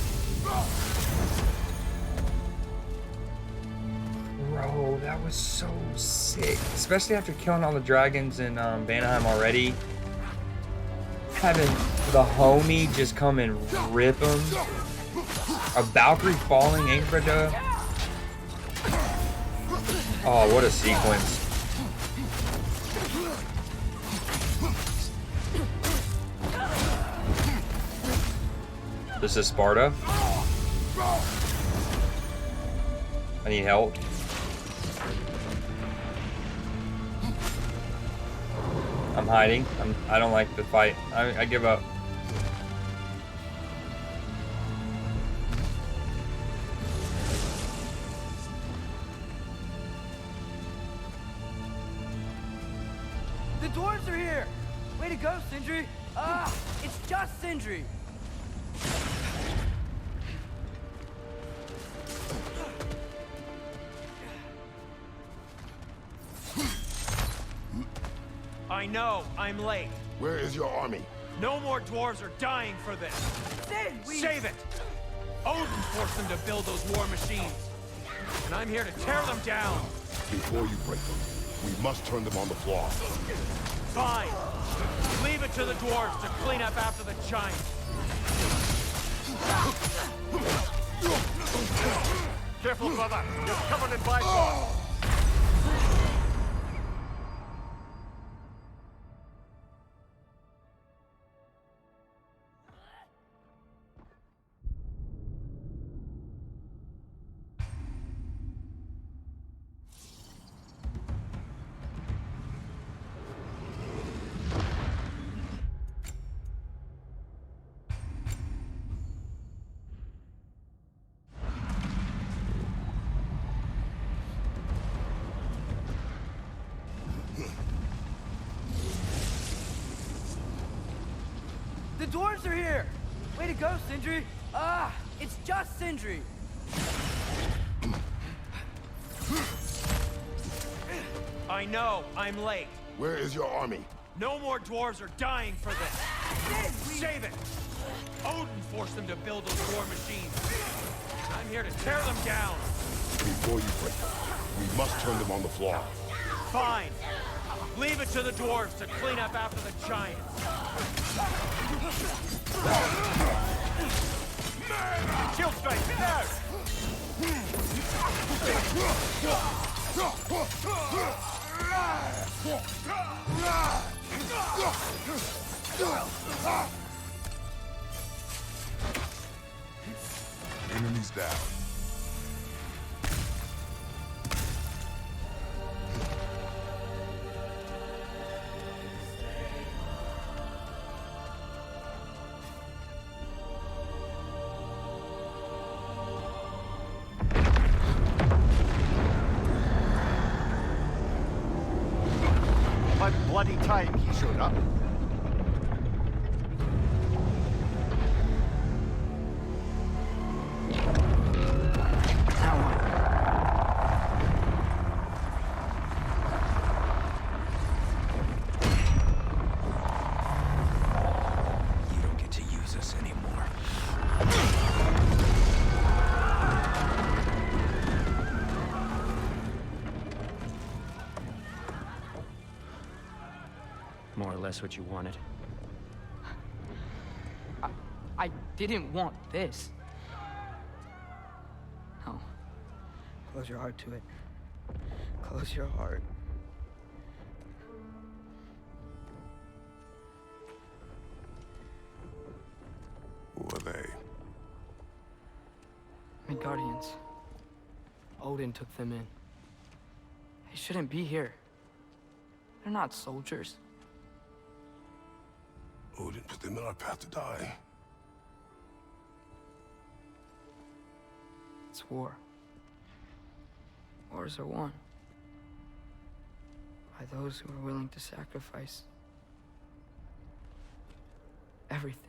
Bro, that was so sick. Especially after killing all the dragons in Vanaheim already. Having the homie just come and rip him. A Valkyrie falling, Agrabah. Oh, what a sequence. This is Sparta. I need help. I'm hiding. I don't like the fight. I give up. The dwarves are here! Way to go, Sindri! It's just Sindri! I know, I'm late. Where is your army? No more dwarves are dying for this. Sin, Save it! Odin forced them to build those war machines. And I'm here to tear them down. Before you break them, we must turn them on the floor. Fine. Leave it to the dwarves to clean up after the giants. Careful, brother. You're covered in Bifrost. dwarves are here! Way to go, Sindri! Ah, it's just Sindri! I know, I'm late. Where is your army? No more dwarves are dying for this. Save it! Odin forced them to build those war machines. I'm here to tear them down. Before you break them, we must turn them on the floor. Fine. Leave it to the dwarves to clean up after the giants. Shield strike, there! Enemies down. About bloody time he showed up. You don't get to use us anymore. More or less what you wanted. I didn't want this. No. Close your heart to it. Close your heart. Who are they? Midgardians. Odin took them in. They shouldn't be here. They're not soldiers. Odin put them in our path to die. It's war. Wars are won by those who are willing to sacrifice everything.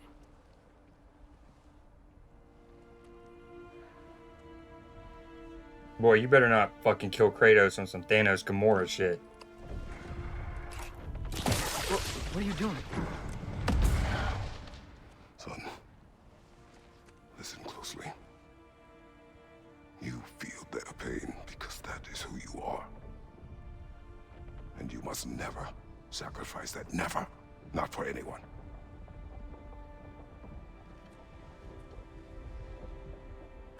Boy, you better not fucking kill Kratos on some Thanos Gamora shit. What are you doing? Son, listen closely. You feel their pain because that is who you are. And you must never sacrifice that. Never. Not for anyone.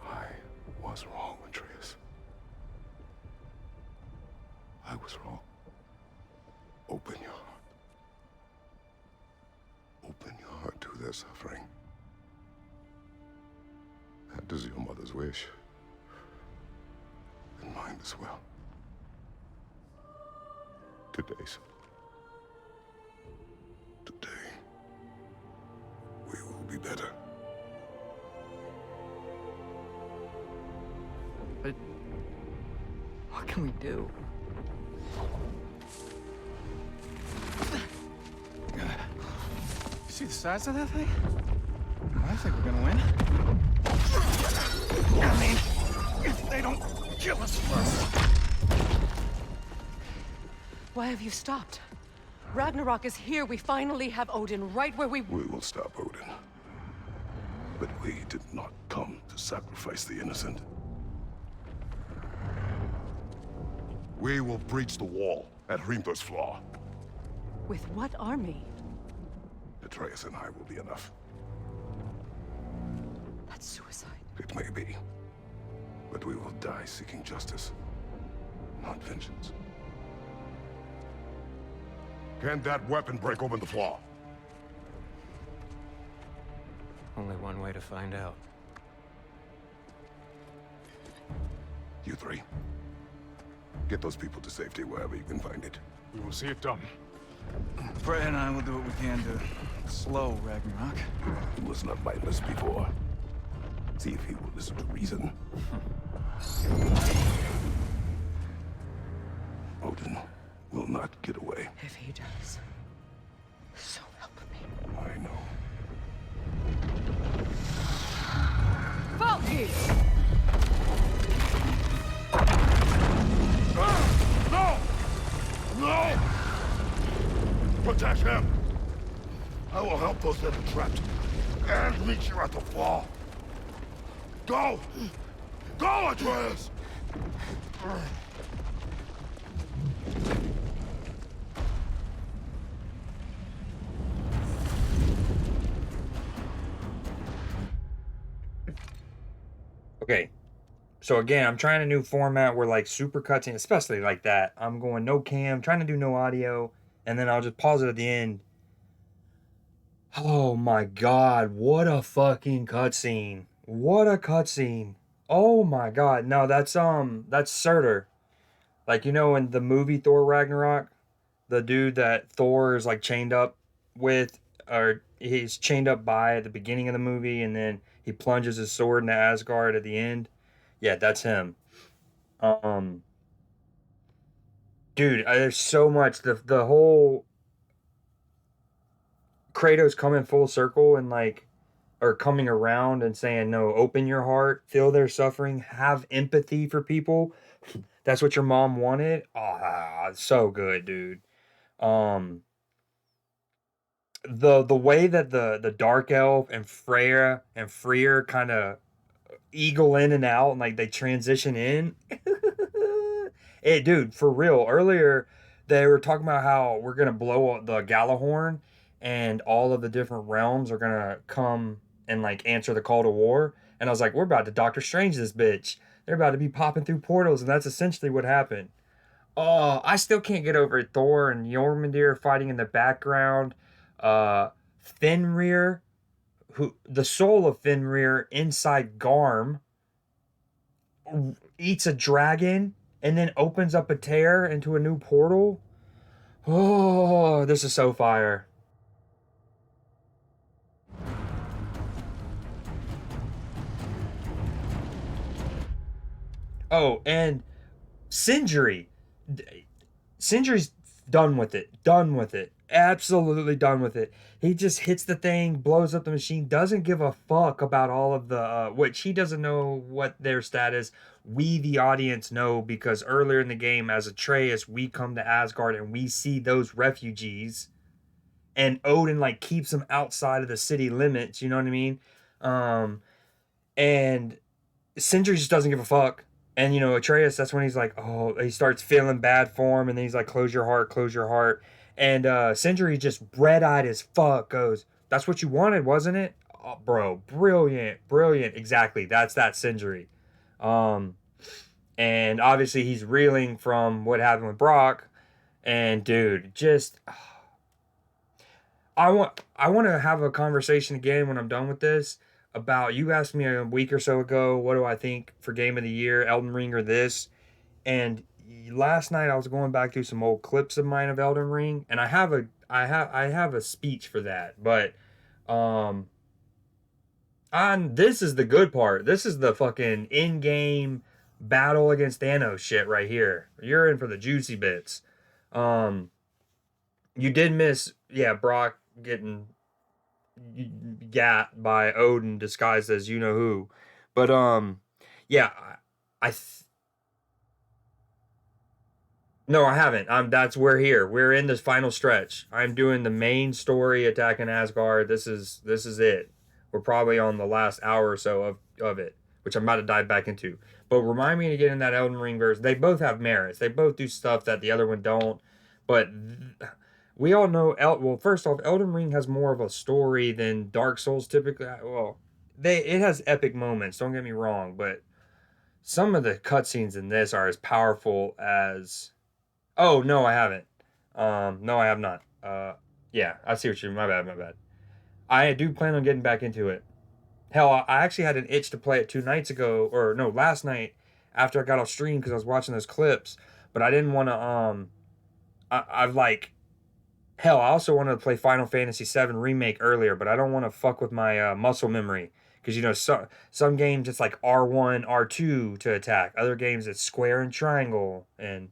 I was wrong, Atreus. I was wrong. Open your heart. Open your heart to their suffering. That is your mother's wish. And mine as well. Today, son. Today, we will be better. But what can we do? See the size of that thing? I think we're gonna win. I mean, if they don't kill us first. Why have you stopped? Ragnarok is here. We finally have Odin right where we... We will stop Odin. But we did not come to sacrifice the innocent. We will breach the wall at Hrimthor's Flaw. With what army? Atreus and I will be enough. That's suicide. It may be. But we will die seeking justice, not vengeance. Can that weapon break open the flaw? Only one way to find out. You three. Get those people to safety wherever you can find it. We will see it done. Brett and I will do what we can to slow Ragnarok. He was not mindless before. See if he will listen to reason. Odin will not get away. If he does, so help me. I know. protect him. I will help those that are trapped and meet you at the fall. Go! Go, Atreus! Okay. So again, I'm trying a new format where like super cutscene, especially like that. I'm going no cam, trying to do no audio, and then I'll just pause it at the end. Oh my god, what a fucking cutscene. What a cutscene. Oh my god. No, that's Surtur. Like, you know, in the movie Thor Ragnarok, the dude that Thor is like chained up with, or he's chained up by at the beginning of the movie, and then he plunges his sword into Asgard at the end. Yeah, that's him. Um, Dude, there's so much. The whole Kratos coming full circle and like, or coming around and saying, no, open your heart, feel their suffering, have empathy for people. That's what your mom wanted. Ah, so good, dude. Um, the way that the dark elf and Freyr kind of eagle in and out and like they transition in. Hey, dude, for real. Earlier, they were talking about how we're gonna blow up the Galahorn, and all of the different realms are gonna come and like answer the call to war. And I was like, we're about to Doctor Strange this bitch. They're about to be popping through portals, and that's essentially what happened. Oh, I still can't get over Thor and Jormundir fighting in the background. Fenrir, who the soul of Fenrir inside Garm eats a dragon and then opens up a tear into a new portal. Oh, this is so fire. Oh, and Sindri. Sindri's done with it. Done with it. Absolutely done with it. He just hits the thing, blows up the machine, doesn't give a fuck about all of the, which he doesn't know what their status. We, the audience, know because earlier in the game, as Atreus, we come to Asgard and we see those refugees. And Odin, like, keeps them outside of the city limits, you know what I mean? And Sindri just doesn't give a fuck. And, you know, Atreus, that's when he's like, oh, he starts feeling bad for him. And then he's like, close your heart, close your heart. And Sindri just red-eyed as fuck goes, that's what you wanted, wasn't it? Oh, bro, brilliant, brilliant. Exactly, that's that Sindri. And obviously he's reeling from what happened with Brock. And, dude, just... I want to have a conversation again when I'm done with this about, you asked me a week or so ago, what do I think for game of the year, Elden Ring or this? And last night I was going back through some old clips of mine of Elden Ring, and I have a speech for that. But this is the good part. This is the fucking in-game battle against Thanos shit right here. You're in for the juicy bits. You did miss, yeah, Brock getting gat by Odin disguised as you know who. But yeah, no, I haven't. That's we're here. We're in this final stretch. I'm doing the main story attacking Asgard. This is it. We're probably on the last hour or so of it, which I'm about to dive back into. But remind me to get in that Elden Ring verse. They both have merits. They both do stuff that the other one don't. But we all know, well, first off, Elden Ring has more of a story than Dark Souls typically. Well, it has epic moments, don't get me wrong, but some of the cutscenes in this are as powerful as... Oh, no, I haven't. No, I have not. Yeah, I see what you mean. My bad. I do plan on getting back into it. Hell, I actually had an itch to play it 2 nights ago, or no, last night, after I got off stream because I was watching those clips, but I didn't want to, I've like... Hell, I also wanted to play Final Fantasy VII Remake earlier, but I don't want to fuck with my muscle memory. Because, you know, some games it's like R1, R2 to attack. Other games it's square and triangle. And,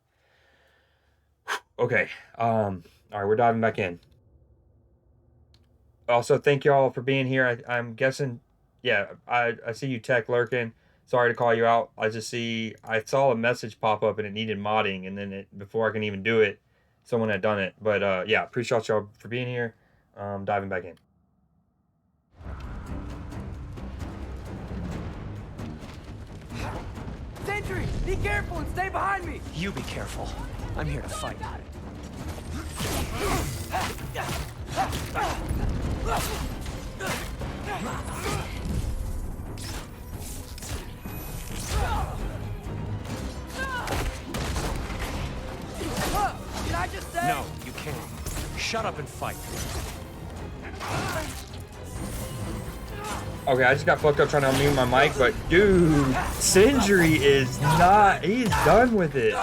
okay. All right, we're diving back in. Also, thank y'all for being here. I'm guessing, yeah, I see you tech lurking. Sorry to call you out. I saw a message pop up and it needed modding. And then before I can even do it, someone had done it. But yeah, appreciate y'all for being here. Diving back in. Sentry, be careful and stay behind me. You be careful. I'm here to fight. Can I just say? No, you can't. Shut up and fight. Okay, I just got fucked up trying to unmute my mic, but dude, Sindri is not, he's done with it.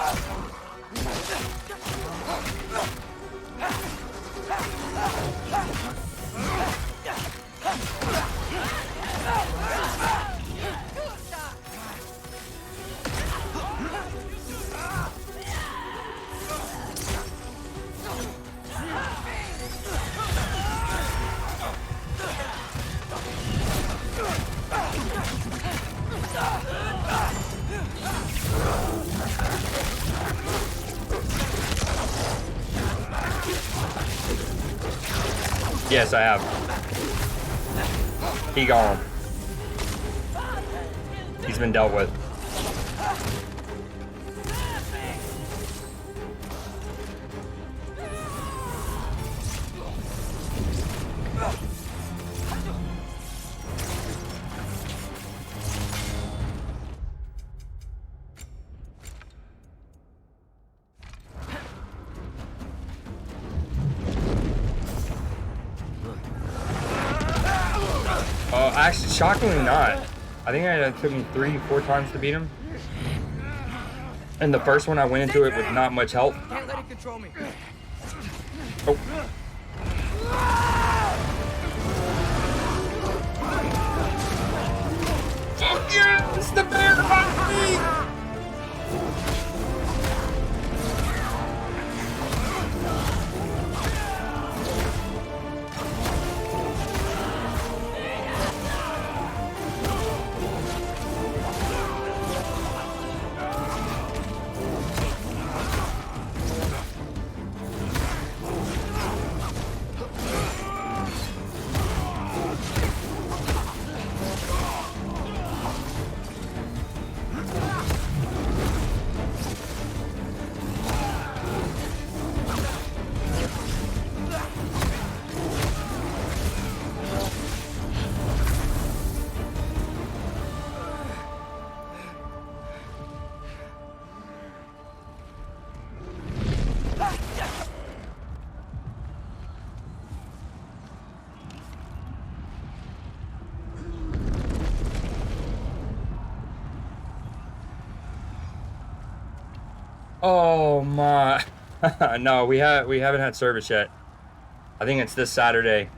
Yes, I have. He gone. He's been dealt with. Actually, shockingly not. I think it took me 3-4 times to beat him. And the first one I went into it with not much help. Can't let it control me. Oh. Fuck yeah! It's the bear behind me! Oh my! No, we haven't had service yet. I think it's this Saturday.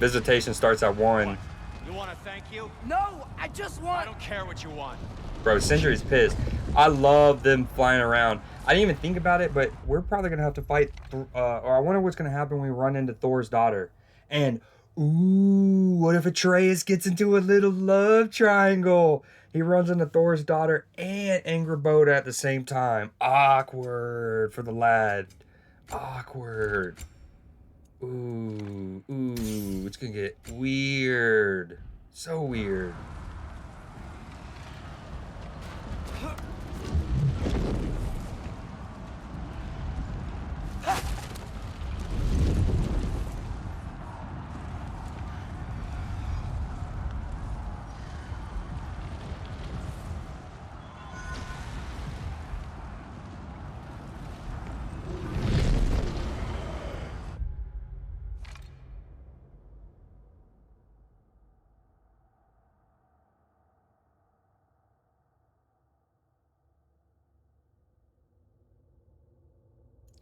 Visitation starts at 1. You want to thank you? No, I just want. I don't care what you want. Bro, Sindri's pissed. I love them flying around. I didn't even think about it, but we're probably gonna have to fight. Or I wonder what's gonna happen when we run into Thor's daughter. And ooh, what if Atreus gets into a little love triangle? He runs into Thor's daughter and Angrboda at the same time. Awkward for the lad. Awkward. Ooh, it's gonna get weird. So weird.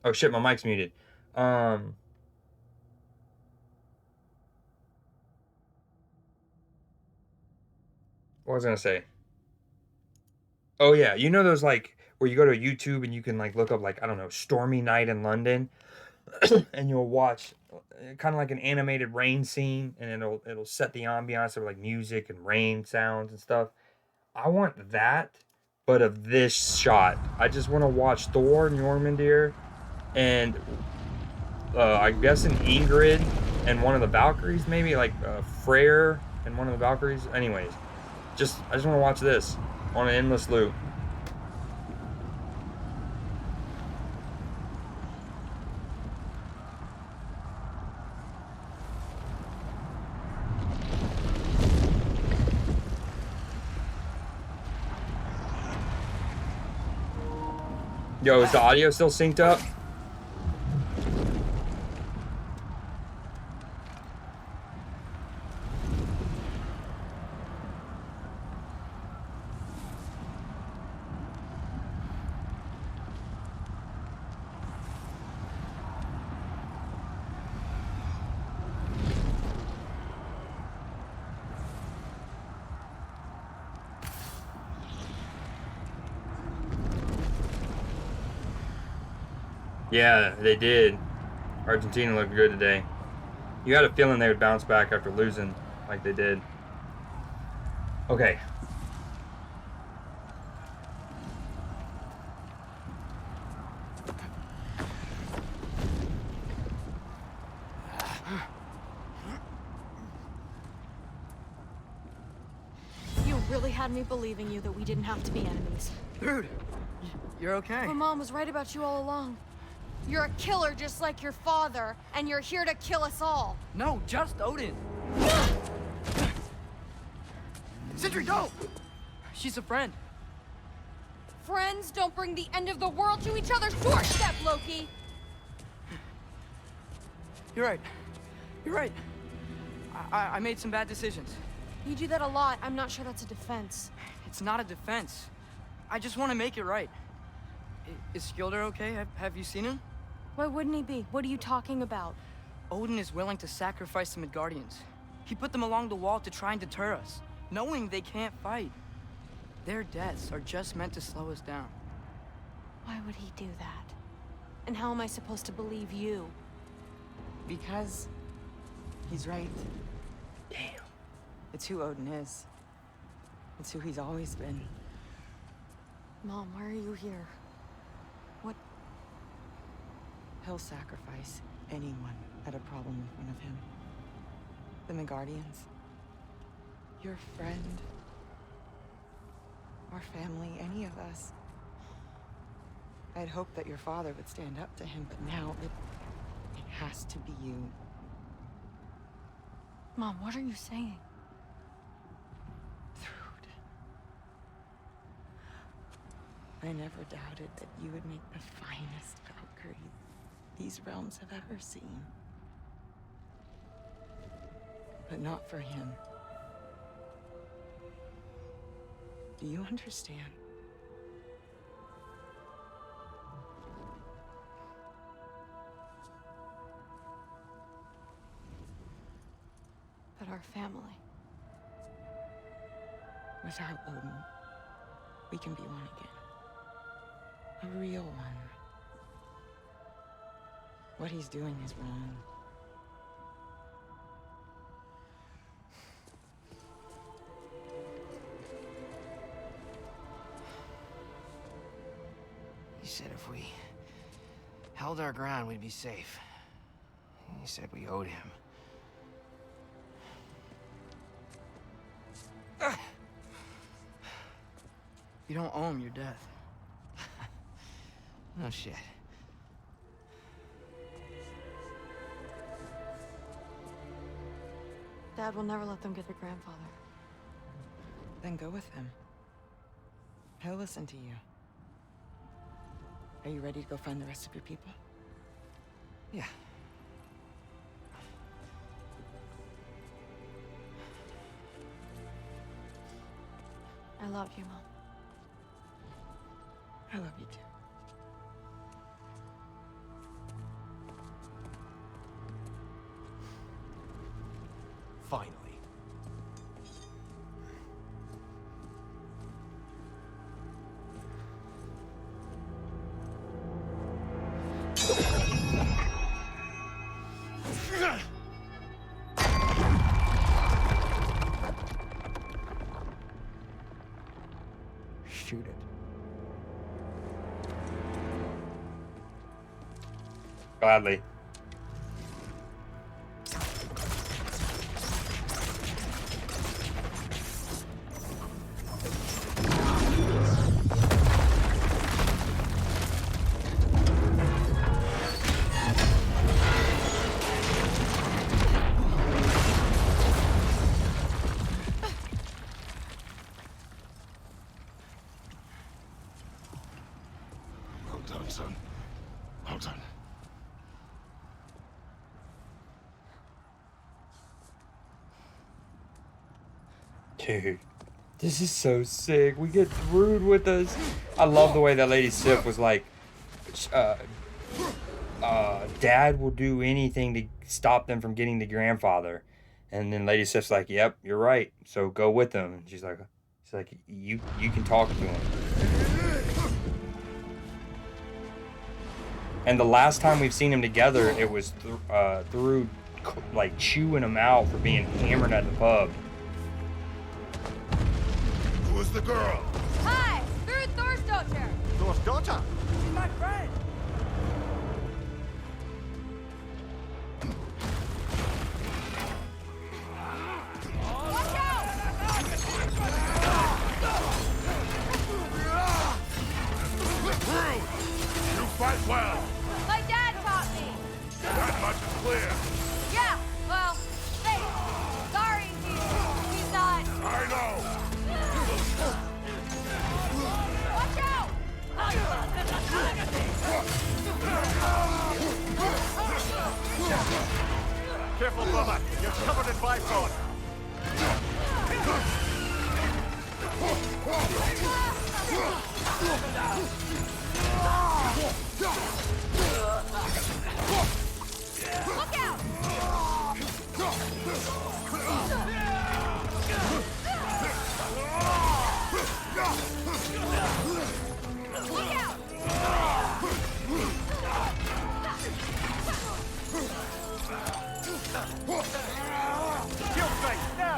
Oh shit, my mic's muted. What was I gonna say? Oh yeah, you know those like where you go to YouTube and you can like look up like, I don't know, stormy night in London and you'll watch kind of like an animated rain scene and it'll set the ambiance of like music and rain sounds and stuff. I want that, but of this shot. I just want to watch Thor and Jormundir and I'm guessing Ingrid and one of the Valkyries, maybe like Freyr and one of the Valkyries. Anyways, I just want to watch this on an endless loop. Yo, is the audio still synced up? Yeah, they did. Argentina looked good today. You had a feeling they would bounce back after losing like they did. Okay. You really had me believing you that we didn't have to be enemies. Dude, you're okay. My mom was right about you all along. You're a killer just like your father, and you're here to kill us all. No, just Odin. Sentry, go! She's a friend. Friends don't bring the end of the world to each other's doorstep, Loki! You're right. You're right. I made some bad decisions. You do that a lot. I'm not sure that's a defense. It's not a defense. I just want to make it right. Is Skilder okay? Have you seen him? Why wouldn't he be? What are you talking about? Odin is willing to sacrifice the Midgardians. He put them along the wall to try and deter us, knowing they can't fight. Their deaths are just meant to slow us down. Why would he do that? And how am I supposed to believe you? Because he's right. Damn. It's who Odin is. It's who he's always been. Mom, why are you here? What? He'll sacrifice anyone at a problem in front of him. The Midgardians. Your friend. Our family, any of us. I'd hoped that your father would stand up to him, but now it has to be you. Mom, what are you saying? I never doubted that you would make the finest Valkyrie these realms have ever seen. But not for him. Do you understand? But our family. Without Odin, we can be one again. A real one. What he's doing is wrong. He said if we held our ground, we'd be safe. He said we owed him. You don't owe him your death. No shit. Dad will never let them get their grandfather. Then go with him. He'll listen to you. Are you ready to go find the rest of your people? Yeah. I love you, Mom. I love you too. Finally. Shoot it. Gladly. Well done, son. Well done. Dude, this is so sick. We get Thrud with us. I love the way that Lady Sif was like, Dad will do anything to stop them from getting the grandfather. And then Lady Sif's like, yep, you're right. So go with them. And she's like, you can talk to him. And the last time we've seen him together, it was through like chewing him out for being hammered at the pub. Who is the girl? Hi! Through Thor's daughter! Thor's daughter? She's my friend! Watch out! You fight well. My dad taught me! That much is clear. Yeah, well, thanks. Sorry, he's not... I know. Watch out! Careful, brother. You're covered in bifrost. Look out! Look out! Kill straight, now!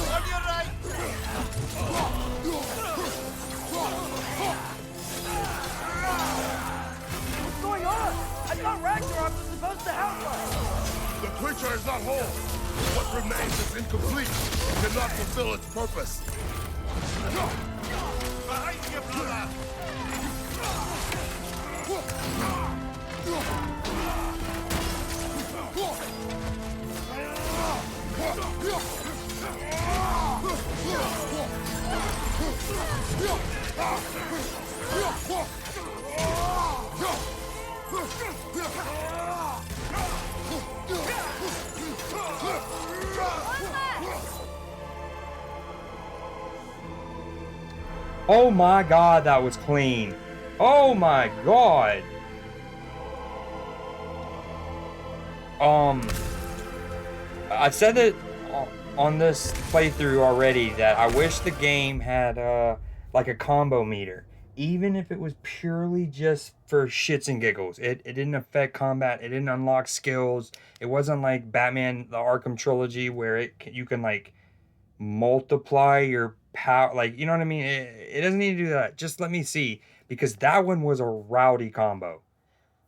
On your right! What's going on? I thought Ragnarök was supposed to help us! The creature is not whole. What remains is incomplete. It cannot fulfill its purpose. Behind you, brother! Oh my god, that was clean. Oh my god. I said it on this playthrough already that I wish the game had like a combo meter. Even if it was purely just for shits and giggles. It didn't affect combat. It didn't unlock skills. It wasn't like Batman, the Arkham trilogy, where you can like multiply your power. Like, you know what I mean? It doesn't need to do that. Just let me see. Because that one was a rowdy combo.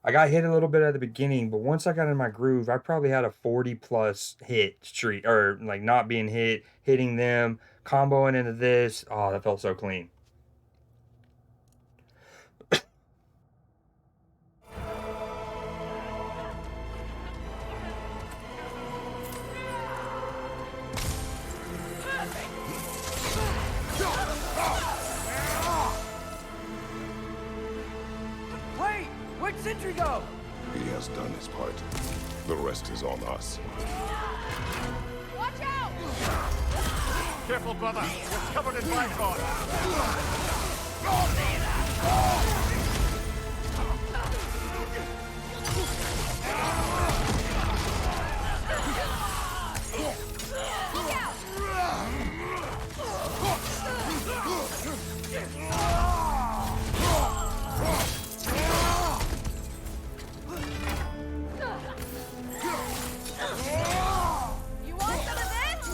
I got hit a little bit at the beginning, but once I got in my groove, I probably had a 40+ hit streak. Or like not being hit, hitting them, comboing into this. Oh, that felt so clean. Wait! Where'd Sentry go? He has done his part. The rest is on us. Watch out! Careful, brother. You're covered in bifrost. Look out! You want some of this?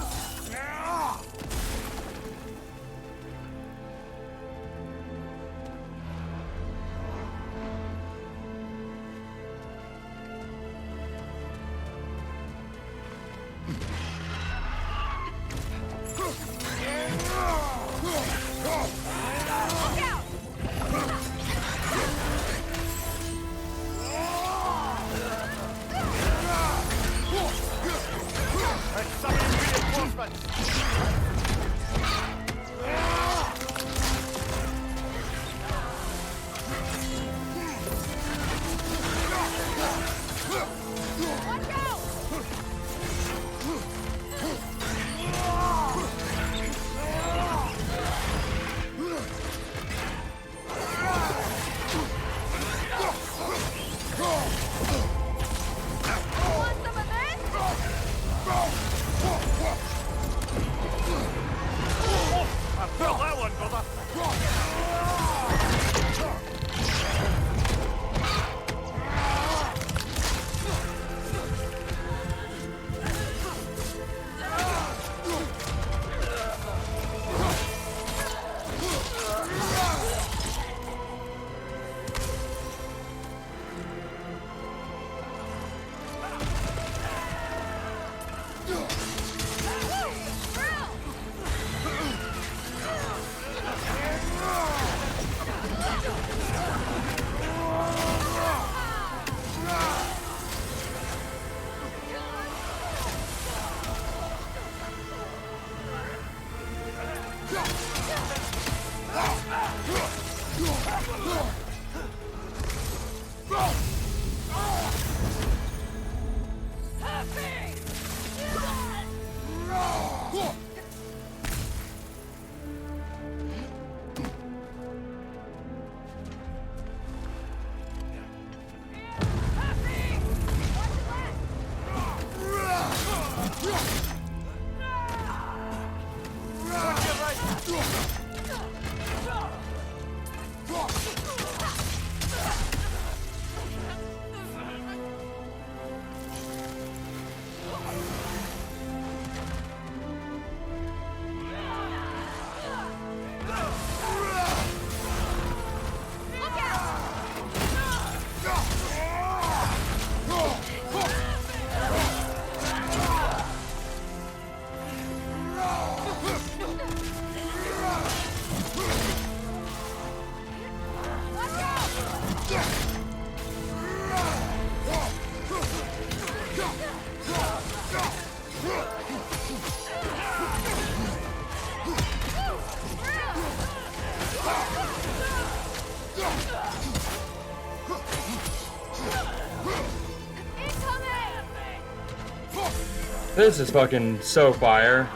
This is fucking so fire.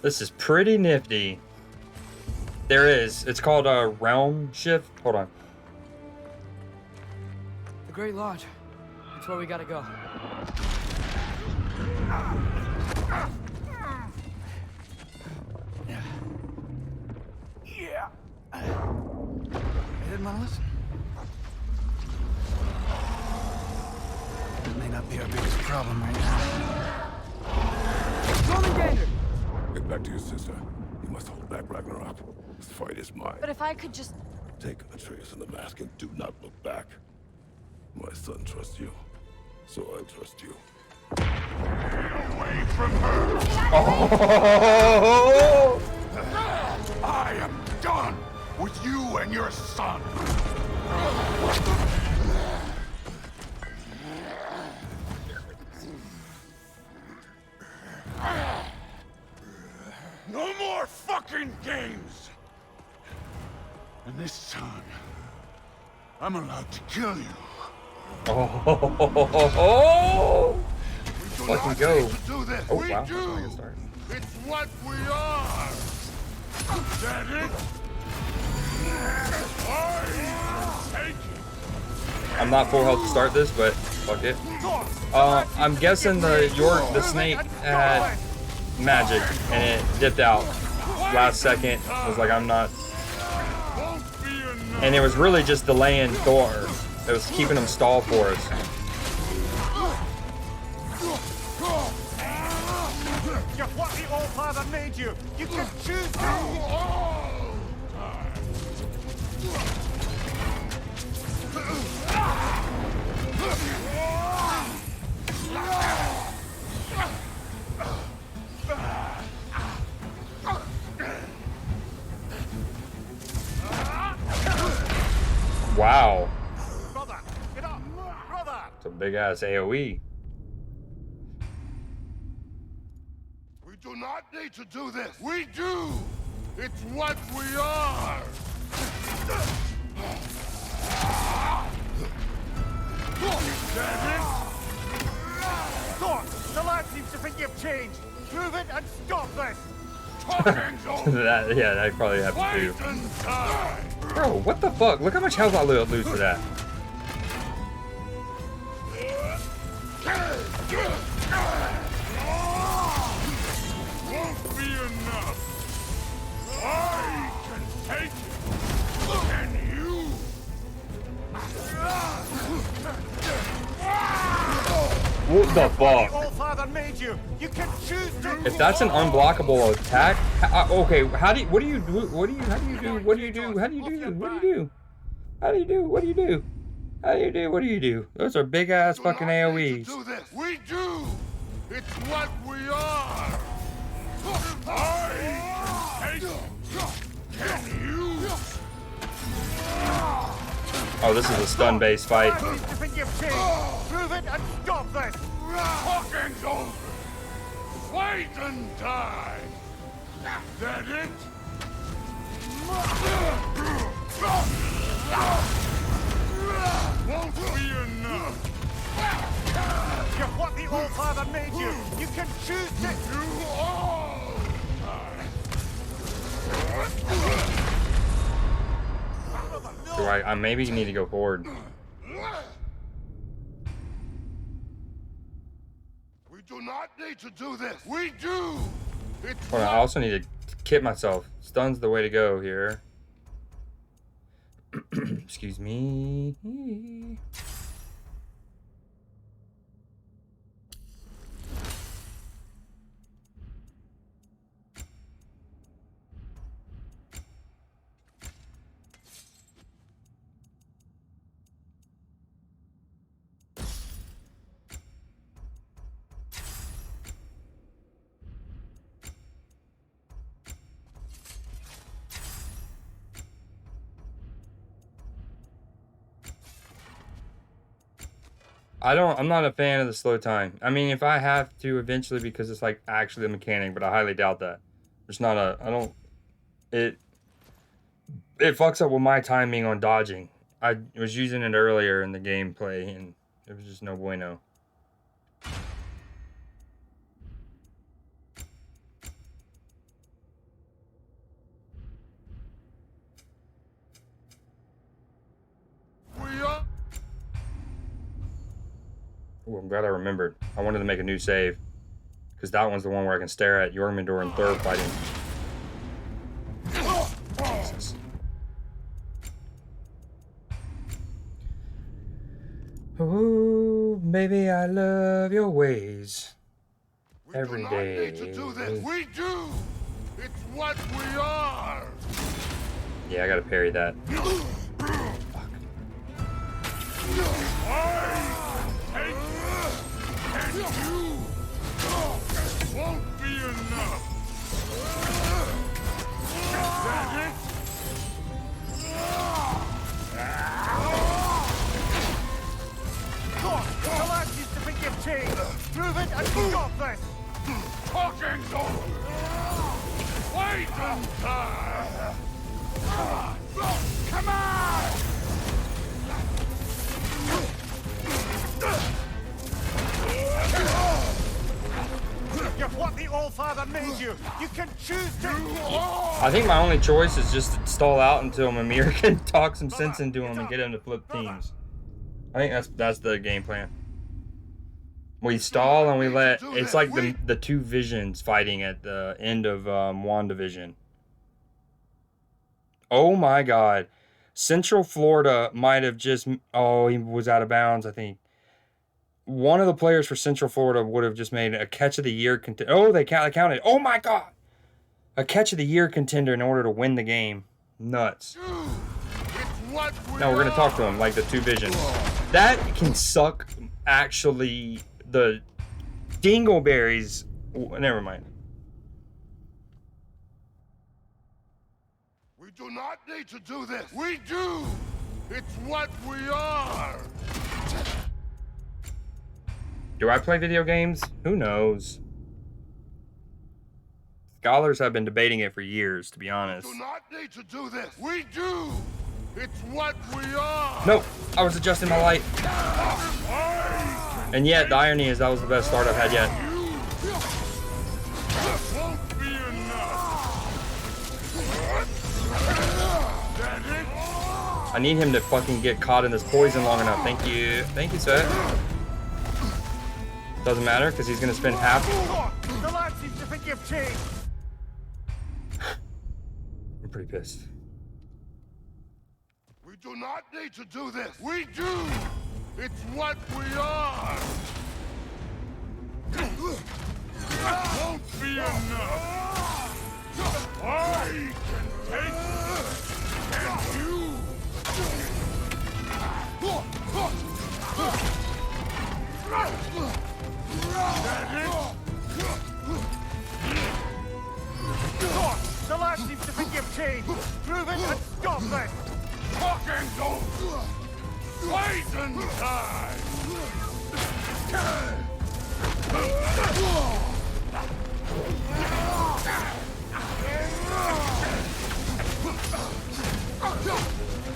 This is pretty nifty. There is. It's called a realm shift. Hold on. The Great Lodge. That's where we gotta go. Yeah. You didn't want to listen? It may not be our biggest problem right now. Jormungandr! Get back to your sister. You must hold back Ragnarok. This fight is mine. But if I could just... Take Atreus and the mask and do not look back. My son trusts you, so I trust you. Away from her! Oh! I am done with you and your son! No more fucking games! And this time, I'm allowed to kill you. Oh! Fucking go. Oh, We wow. do. It's what we are. That it? I take it. I'm not full health to start this, but fuck it. I'm guessing the snake had magic and it dipped out last second. I was like, I'm not. And it was really just delaying Thor. It was keeping him stalled for us. You're what the All-Father made you. You can choose to. Wow. Brother, get up, brother. It's a big ass AoE. We do not need to do this. We do. It's what we are. Thor, the lad seems to think you've changed. Prove it and stop this. Yeah, I probably have to do. Bro, what the fuck? Look how much health I lose for that. Won't be enough. I can take it. And you. What the fuck? All-Father made you. You can choose to. If that's an unblockable attack, okay. How do you? What do you do? What do you? How do you do? What do you do? How do you do? What do you do? How do you do? What do you do? How do you do? What do you do? Those are big ass fucking AoEs. Do this. We do. It's what we are. I can take it. Can you? Oh, this is a stun-based fight. Prove it and stop this. Talking's over. Fight and die. That it? Won't be enough. You're what the All-Father made you. You can choose to. You all. Do I maybe need to go forward. We do not need to do this. We do. It's Hold on, I also need to kit myself. Stun's the way to go here. Excuse me. I'm not a fan of the slow time. I mean, if I have to eventually because it's like actually a mechanic, but I highly doubt that. It's not a, I don't, it fucks up with my timing on dodging. I was using it earlier in the gameplay and it was just no bueno. Ooh, I'm glad I remembered. I wanted to make a new save. Because that one's the one where I can stare at Jormungandr and Thor fighting. Jesus. Oh, baby, I love your ways. Every day. Need to do this. We do. It's what we are. Yeah, I gotta parry that. Won't be enough. Is that it? The lads used to forgive change. Prove it and stop this. Talking's over. Wait some time. Come on! You're what the All-Father made you. You can choose to. I think my only choice is just to stall out until Mimir can talk some sense into him and get him to flip teams. I think that's the game plan. We stall and we let, it's like the two visions fighting at the end of WandaVision. Oh my god. Central Florida might have just, oh, he was out of bounds, I think. One of the players for Central Florida would have just made a catch of the year contender. Oh, they counted. Oh my god. A catch of the year contender in order to win the game. Nuts. No, we're going to talk to him like the two visions. That can suck, actually, the dingleberries. Never mind. We do not need to do this. We do. It's what we are. Do I play video games? Who knows? Scholars have been debating it for years, to be honest. We do not need to do this. We do. It's what we are. Nope, I was adjusting my light. And yet, the irony is that was the best start I've had yet. Won't be enough. I need him to fucking get caught in this poison long enough. Thank you. Thank you, sir. Doesn't matter, because he's going to spend half. The lad seems to forgive change. I'm pretty pissed. We do not need to do this. We do. It's what we are. Won't be enough. I can take it. And you. The lad seems to forgive change. Prove it and stop this. Talking's over. Poison time.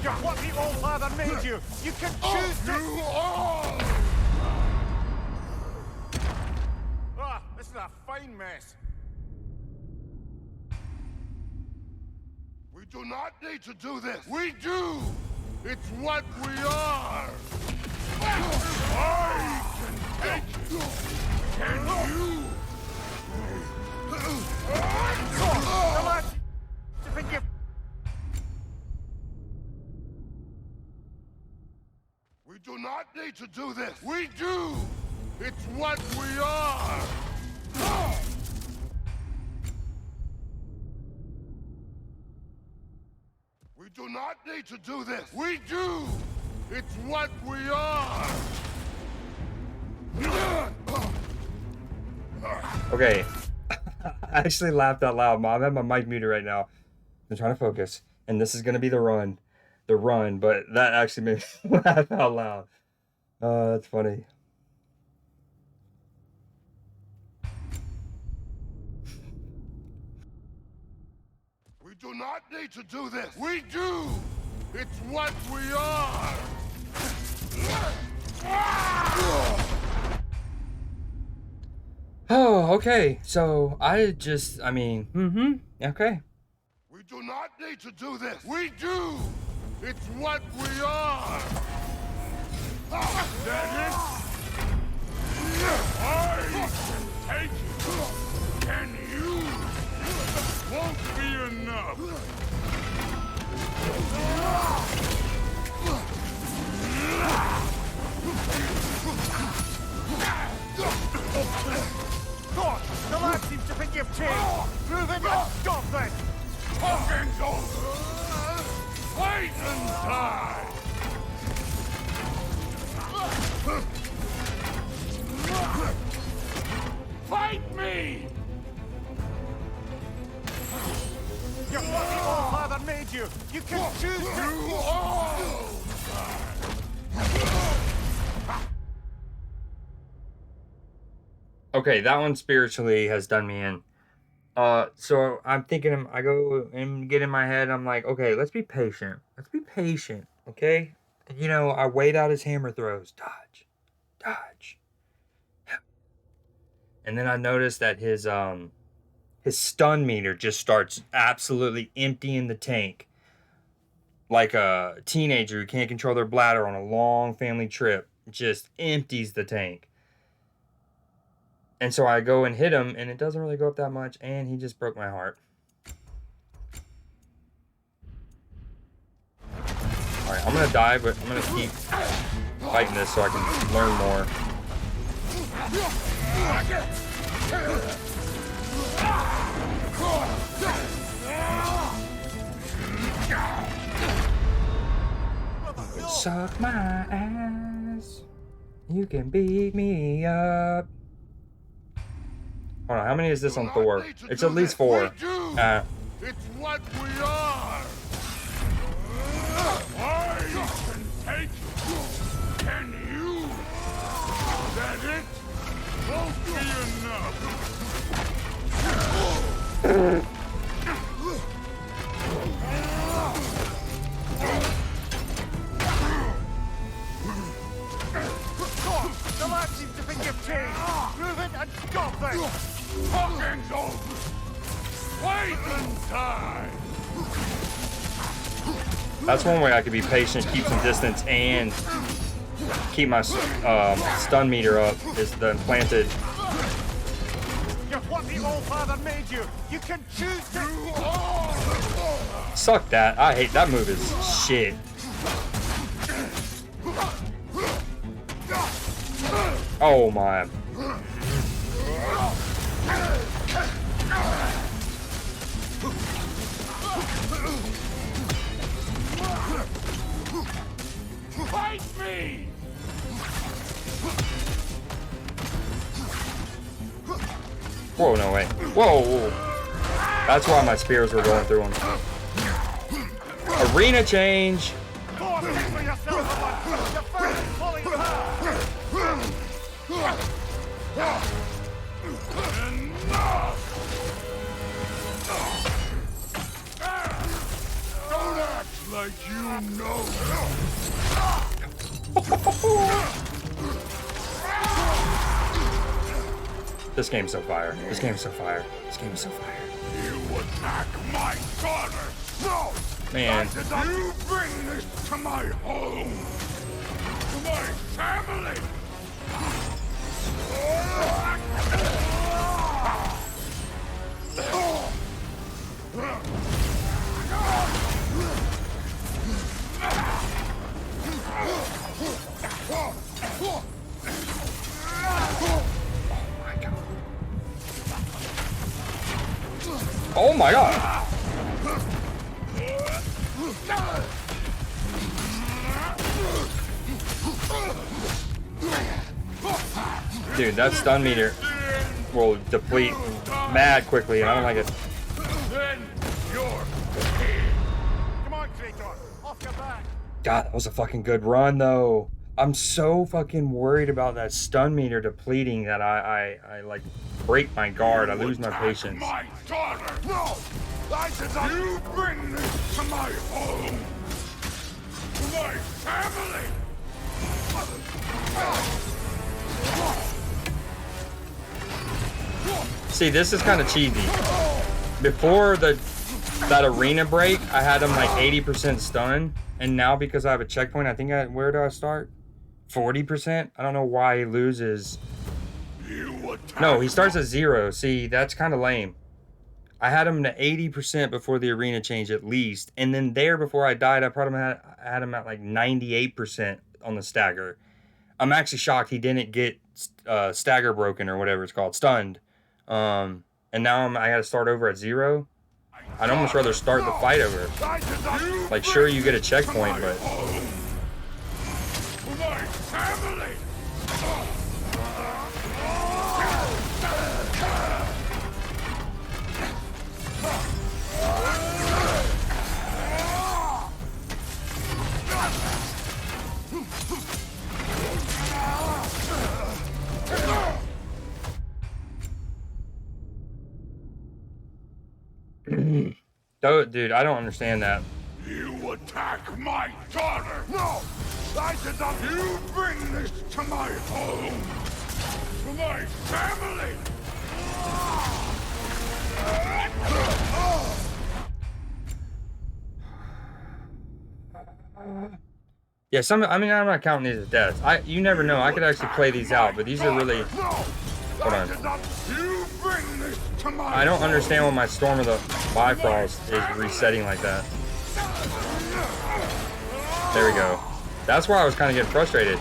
You're what the All-Father made you. You can choose to. You all. Ah, this is a fine mess. We do not need to do this. We do. It's what we are. I can take it. Can you? The lad to forgive. We do not need to do this. We do. It's what we are. We do not need to do this. We do. It's what we are. Okay. I actually laughed out loud. Mom, I have my mic muted right now. I'm trying to focus. And this is going to be the run. But that actually made me laugh out loud. That's funny. do not need to do this. We do. It's what we are. Oh, okay. So I mean, okay. We do not need to do this. We do. It's what we are. That it? I can take it. And you won't be enough. Thor, the lad seems to think you've changed. Prove it and stop this. Talking's over. Wait and die. Fight me! You're what the All-Father made you. You can choose to... Okay, that one spiritually has done me in. So I'm thinking, I go and get in my head, I'm like, okay, let's be patient. Let's be patient, okay? You know, I wait out his hammer throws. Dodge. Dodge. And then I notice that his stun meter just starts absolutely emptying the tank. Like a teenager who can't control their bladder on a long family trip. Just empties the tank. And so I go and hit him, and it doesn't really go up that much, and he just broke my heart. Alright, I'm gonna die, but I'm gonna keep fighting this so I can learn more. Suck my ass. You can beat me up. Hold on, how many is this on Thor? It's at least 4. It's what we are. I can take it. Can you? That it won't be enough. The lad seems to think you've changed. Prove it and stop this. Talking's over. Wait and die. That's one way I could be patient, keep some distance, and keep my stun meter up, is the implanted. You're what the All-Father made you. You can choose to... Suck that. I hate that move is shit. Oh my. Fight me! Whoa, no way. Whoa, whoa. That's why my spears were going through him. Arena change. Don't act like you know. This game's so fire. This game's so fire. This game is so fire. You attack my daughter. No. Man. You bring this to my home. To my family. Oh my god. Dude, that stun meter will deplete mad quickly, and I don't like it. Come on, Kratos. Off your back. God, that was a fucking good run, though. I'm so fucking worried about that stun meter depleting that I like break my guard. I lose my patience. My daughter. No. You bring this to my home! To my family! See, this is kind of cheesy. Before that arena break, I had him like 80% stun, and now because I have a checkpoint, I think where do I start? 40%? I don't know why he loses. No, he starts at 0. See, that's kind of lame. I had him to 80% before the arena change at least, and then there before I died, I probably had him at like 98% on the stagger. I'm actually shocked he didn't get stagger broken or whatever it's called, stunned. And now I got to start over at 0. I'd almost rather start the fight over. Like, sure, you get a checkpoint, but... My family! Dude, I don't understand that. You attack my daughter! No! I did not! You bring this to my home! To my family! Yeah, I mean, I'm not counting these as deaths. You never know. I could actually play these out, but these are really... Hold on. I don't understand why my Storm of the Bifrost is resetting like that. There we go. That's why I was kind of getting frustrated.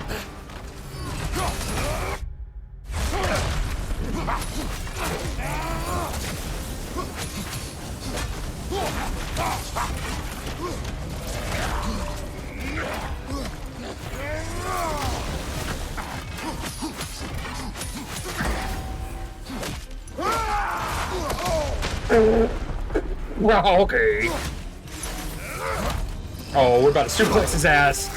Well, okay. Oh, we're about to suplex his ass.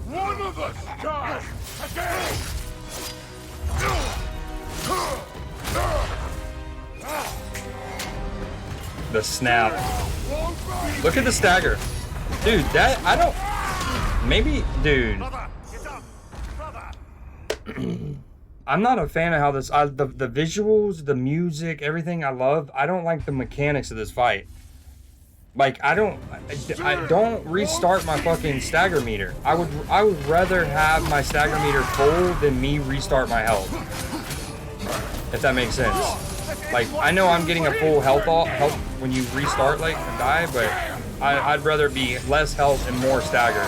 One of us dies again! The snap. Look at the stagger. Dude, I don't... Maybe... Dude. I'm not a fan of how this... the visuals, the music, everything I love. I don't like the mechanics of this fight. Like, I don't restart my fucking stagger meter. I would rather have my stagger meter full than me restart my health. If that makes sense. Like, I know I'm getting a full health when you restart, like, and die, but I'd rather be less health and more stagger.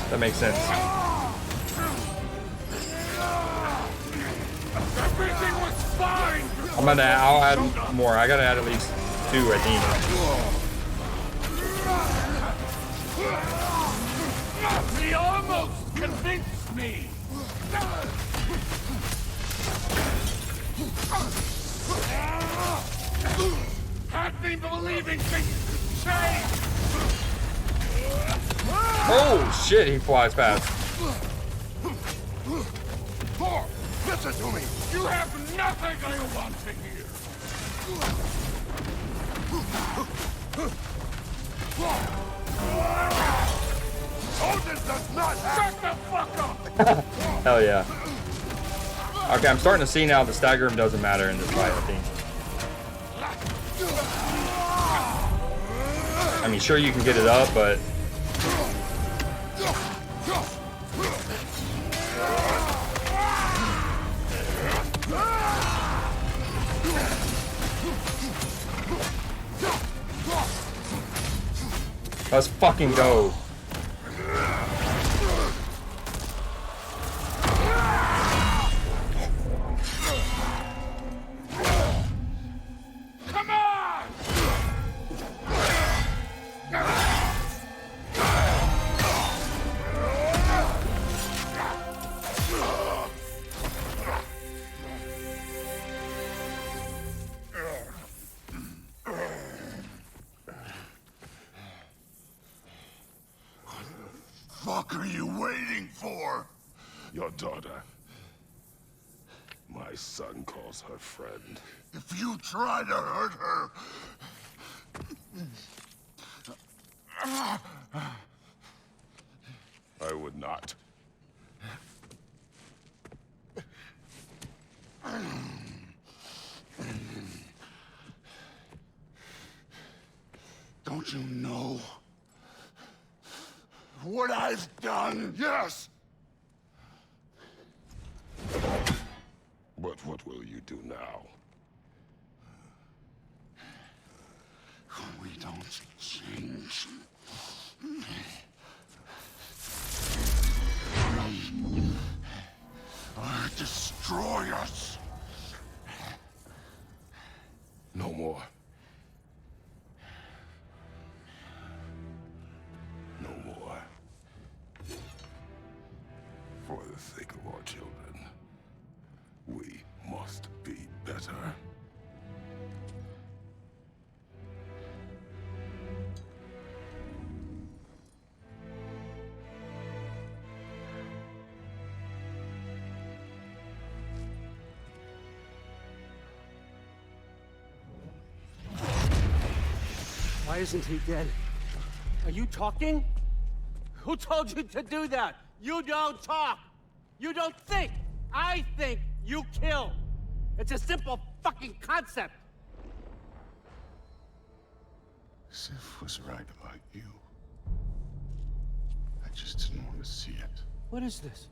If that makes sense. I'll add more. I gotta add at least 2, I think. He almost convinced me! Had me believing things change! Oh shit, he flies past. Thor, listen to me! You have nothing I want to hear! Odin does not shut the fuck up! Hell yeah. Okay, I'm starting to see now the stagger room doesn't matter in this fight, I think. I mean, sure you can get it up, but... Let's fucking go. Come on! What the fuck are you waiting for? Your daughter. my son calls her friend. If you try to hurt her... I would not. Don't you know what I've done? Yes! But what will you do now? We don't change. Or destroy us. No more. No more. For the sake of our children, we must be better. Why isn't he dead? Are you talking? Who told you to do that? You don't talk. You don't think. I think, you kill. It's a simple fucking concept. Sif was right about you. I just didn't want to see it. What is this?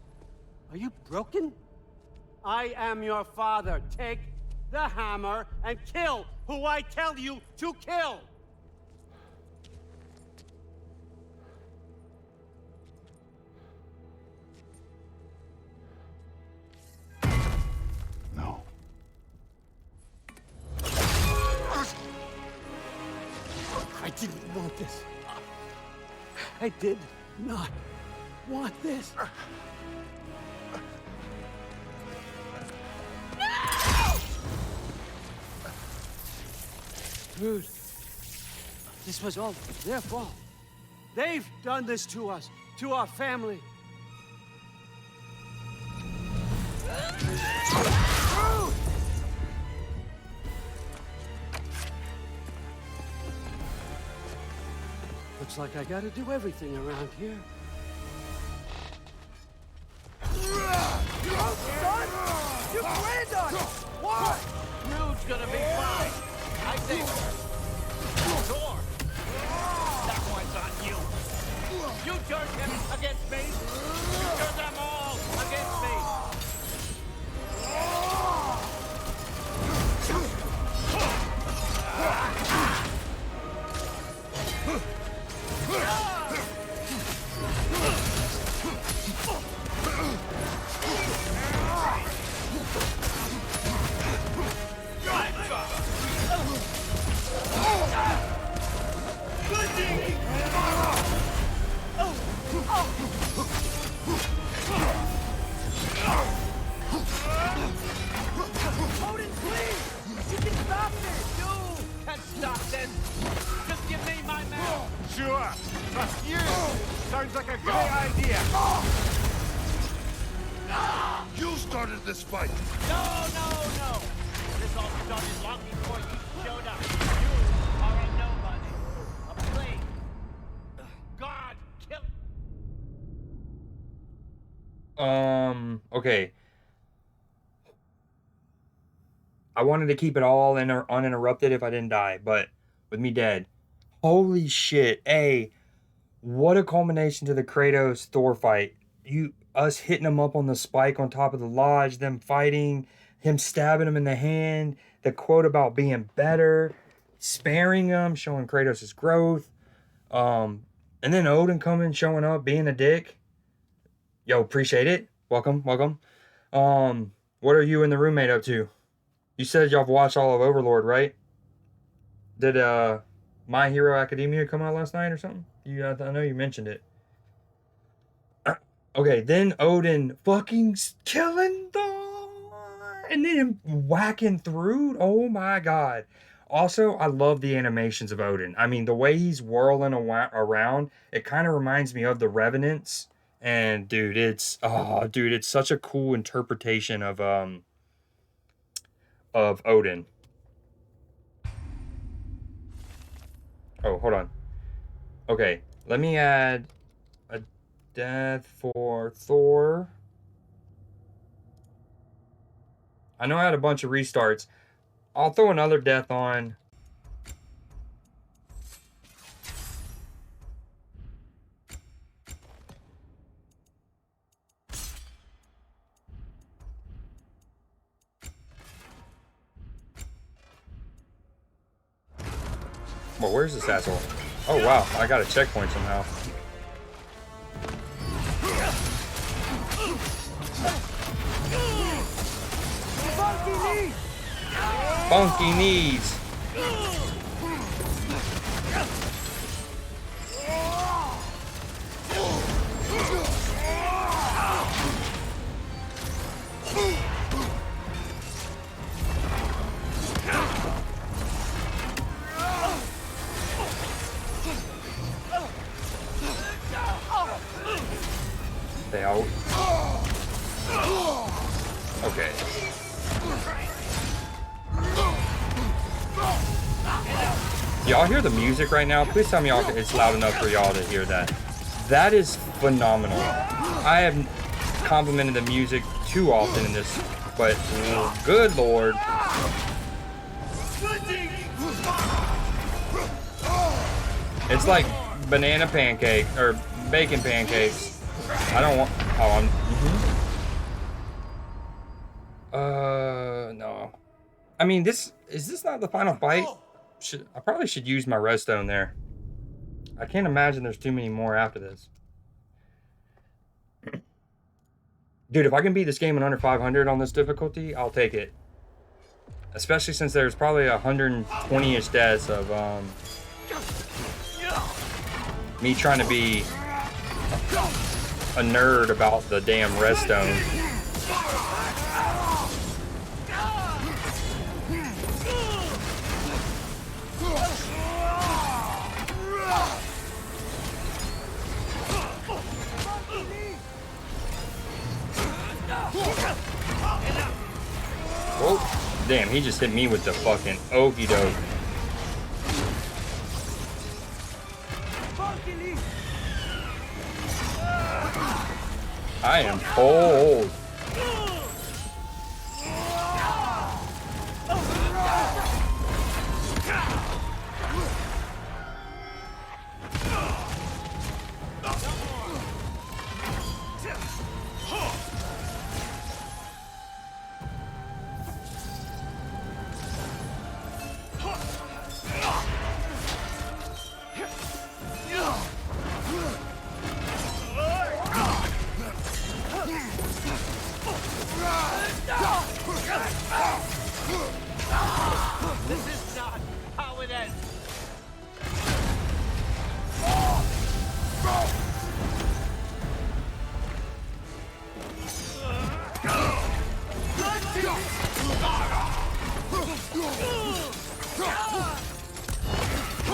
Are you broken? I am your father. Take the hammer and kill who I tell you to kill. No. I didn't want this. I did not want this. Dude, this was all their fault. They've done this to us, to our family. Looks like I gotta do everything around here. Son! You planned on it! What? Rude's gonna be fine. I think. Thor! That one's on you. You turned him against me. You turned them all against me. Odin, please! You can stop this! You can stop this! Just give me my mouth! Sure. Trust you. Sounds like a great idea. You started this fight! No! This all started long before you showed up. You are a nobody. A plague. God kill... Okay. I wanted to keep it all uninterrupted if I didn't die, but with me dead. Holy shit. What a culmination to the Kratos Thor fight. Us hitting him up on the spike on top of the lodge, them fighting, him stabbing him in the hand, the quote about being better, sparing him, showing Kratos' growth. And then Odin coming, showing up, being a dick. Yo, appreciate it. Welcome. What are you and the roommate up to? You said y'all have watched all of Overlord, right? Did My Hero Academia come out last night or something? I know you mentioned it. Okay, then Odin fucking killing Thor, and then him whacking through. Oh my god. Also, I love the animations of Odin. I mean, the way he's whirling around, it kind of reminds me of the Revenants. And dude, it's such a cool interpretation of of Odin. Oh, hold on. Okay, let me add a death for Thor. I know I had a bunch of restarts. I'll throw another death on. Well, where's this asshole? Oh, wow. I got a checkpoint somehow. Funky knees. They out. Okay. Y'all hear the music right now? Please tell me y'all it's loud enough for y'all to hear that. That is phenomenal. I have complimented the music too often in this, but good lord. It's like banana pancake or bacon pancakes. I don't want. Oh, I'm. No. I mean, is this not the final fight? I probably should use my redstone there. I can't imagine there's too many more after this. Dude, if I can beat this game in under 500 on this difficulty, I'll take it. Especially since there's probably 120-ish deaths of me trying to be a nerd about the damn redstone. Oh, damn, he just hit me with the fucking okie doke. I am cold. This is not how it ends.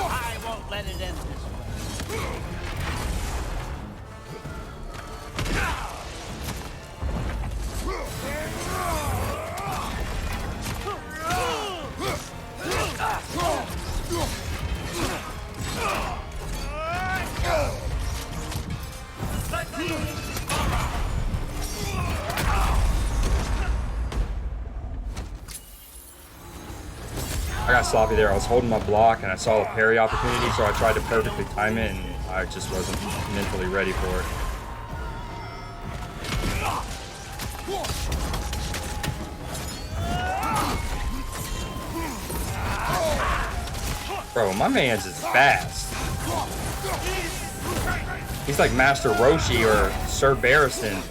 I won't let it end this way. I got sloppy there. I was holding my block and I saw a parry opportunity, so I tried to perfectly time it, and I just wasn't mentally ready for it. Bro, my man's is fast. He's like Master Roshi or Sir Barristan.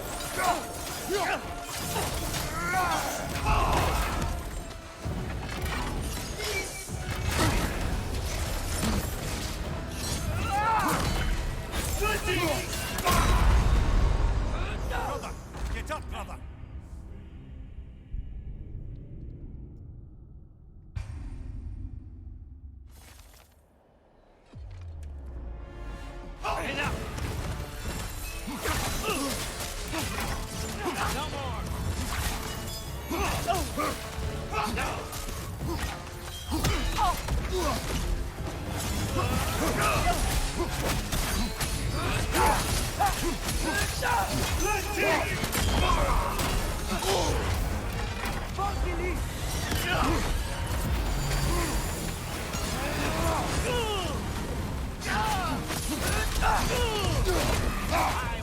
Brother, get up, brother. Enough. No more. I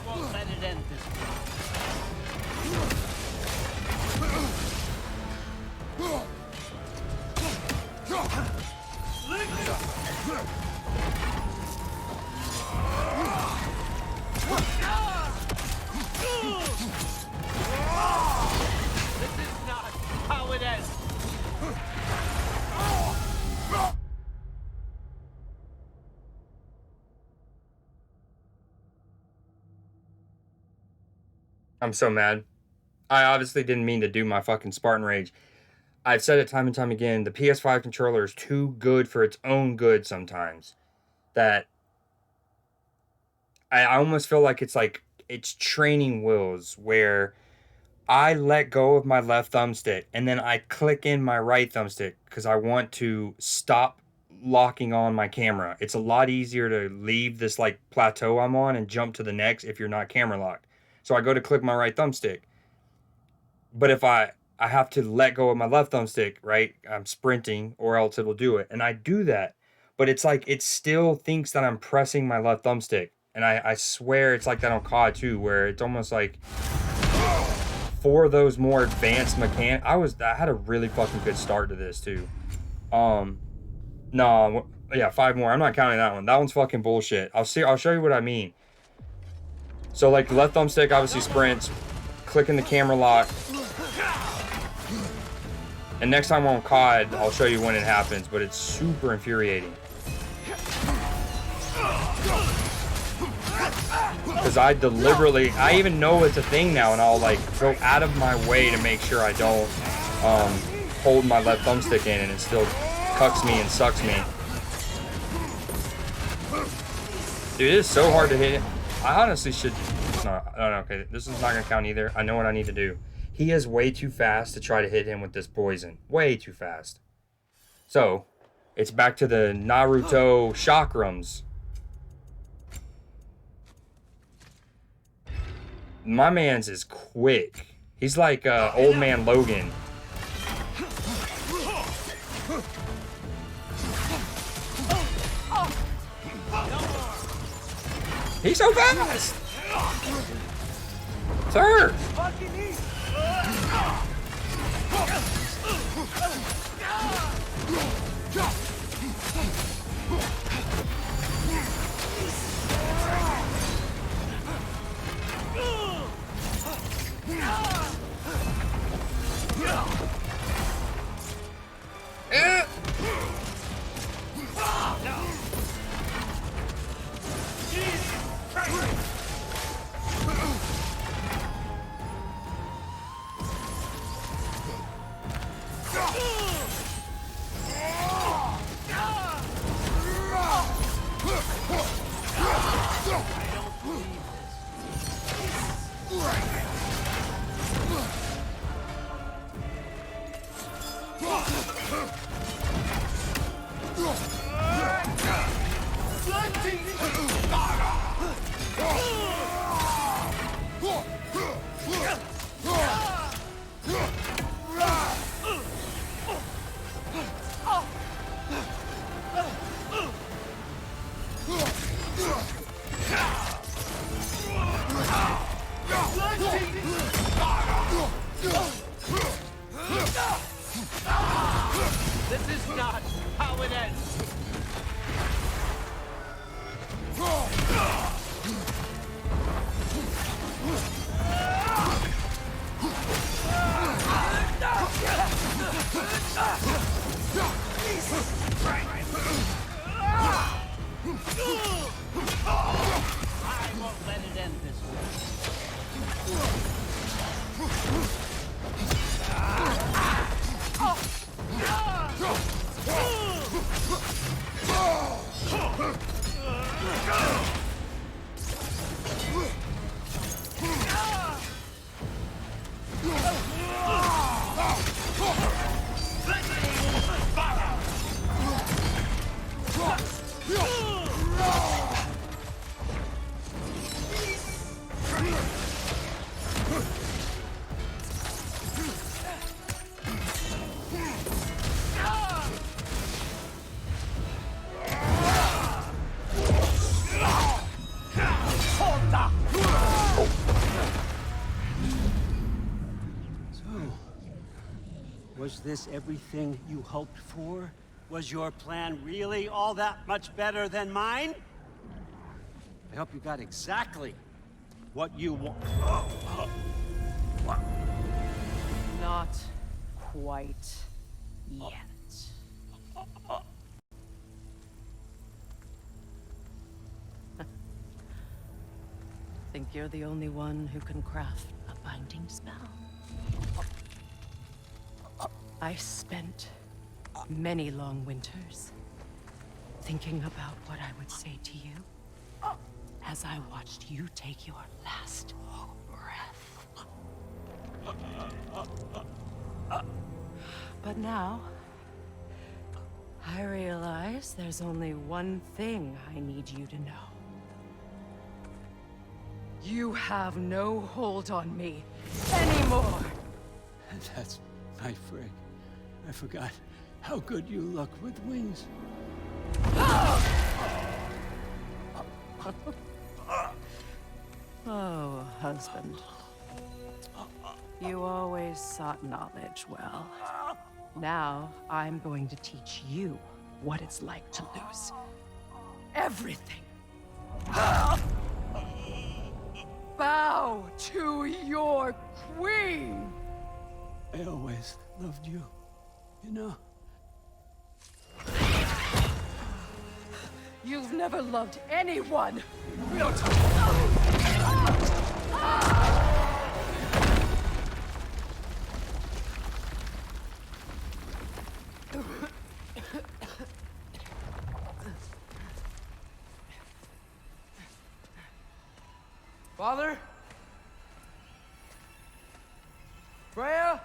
won't let it end this way. This is not how it ends. I'm so mad. I obviously didn't mean to do my fucking Spartan Rage. I've said it time and time again, the PS5 controller is too good for its own good sometimes. That I almost feel like it's training wheels where I let go of my left thumbstick and then I click in my right thumbstick because I want to stop locking on my camera. It's a lot easier to leave this like plateau I'm on and jump to the next if you're not camera locked. So I go to click my right thumbstick. But if I have to let go of my left thumbstick, right? I'm sprinting or else it'll do it. And I do that. But it's like it still thinks that I'm pressing my left thumbstick. And I swear it's like that on COD too, where it's almost like for those more advanced mechanics. I had a really fucking good start to this too. No, yeah, 5 more. I'm not counting that one. That one's fucking bullshit. I'll show you what I mean. So like the left thumbstick obviously sprints, clicking the camera lock. And next time we're on COD, I'll show you when it happens, but it's super infuriating. Because I even know it's a thing now, and I'll like go out of my way to make sure I don't hold my left thumbstick in, and it still cucks me and sucks me. Dude, it is so hard to hit. I honestly should. No, okay, this is not gonna count either. I know what I need to do. He is way too fast to try to hit him with this poison. Way too fast. So, it's back to the Naruto chakrams. My man's is quick. He's like old man Logan. He's so fast! Sir! This is not how it ends. I won't let it end this way. Was this everything you hoped for? Was your plan really all that much better than mine? I hope you got exactly what you want. Not quite yet. Think you're the only one who can craft a binding spell? I spent many long winters thinking about what I would say to you as I watched you take your last breath. But now, I realize there's only one thing I need you to know. You have no hold on me anymore. That's my frig. I forgot how good you look with wings. Oh, husband. You always sought knowledge well. Now, I'm going to teach you what it's like to lose everything. Bow to your queen! I always loved you, you know. You've never loved anyone! We don't Father? Freya?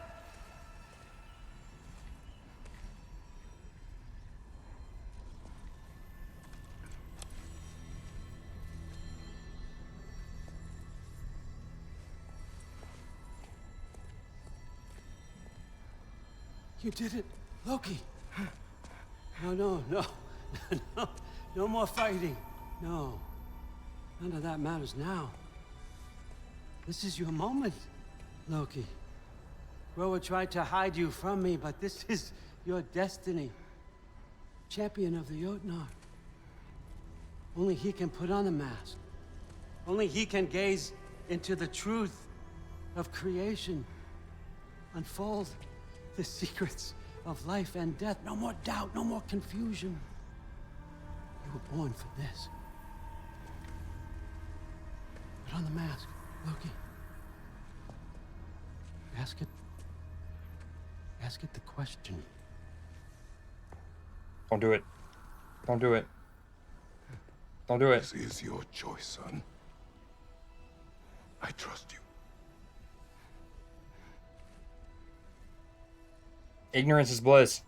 You did it, Loki. No, no more fighting. No, none of that matters now. This is your moment, Loki. Groa tried to hide you from me, but this is your destiny. Champion of the Jotnar. Only he can put on the mask. Only he can gaze into the truth of creation. Unfold the secrets of life and death. No more doubt, no more confusion. You were born for this. Put on the mask, Loki. Ask it the question. Don't do it. Don't do it. Don't do it. This is your choice, son. I trust you. Ignorance is bliss.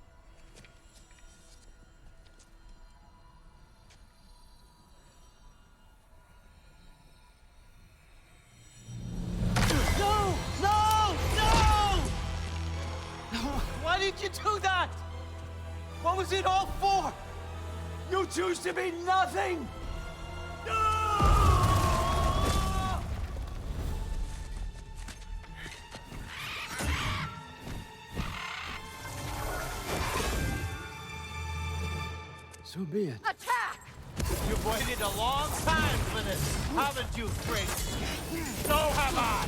No! Why did you do that? What was it all for? You choose to be nothing! So be it. Attack! You've waited a long time for this, haven't you, Frigg? So have I!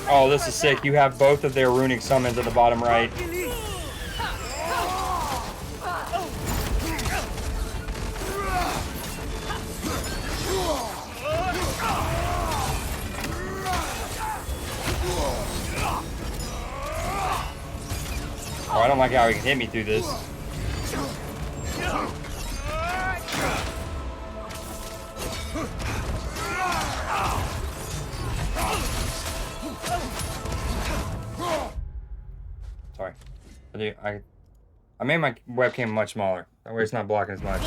Oh, this is sick. You have both of their runic summons at the bottom right. Oh, I don't like how he can hit me through this. Sorry. I made my webcam much smaller. That way it's not blocking as much.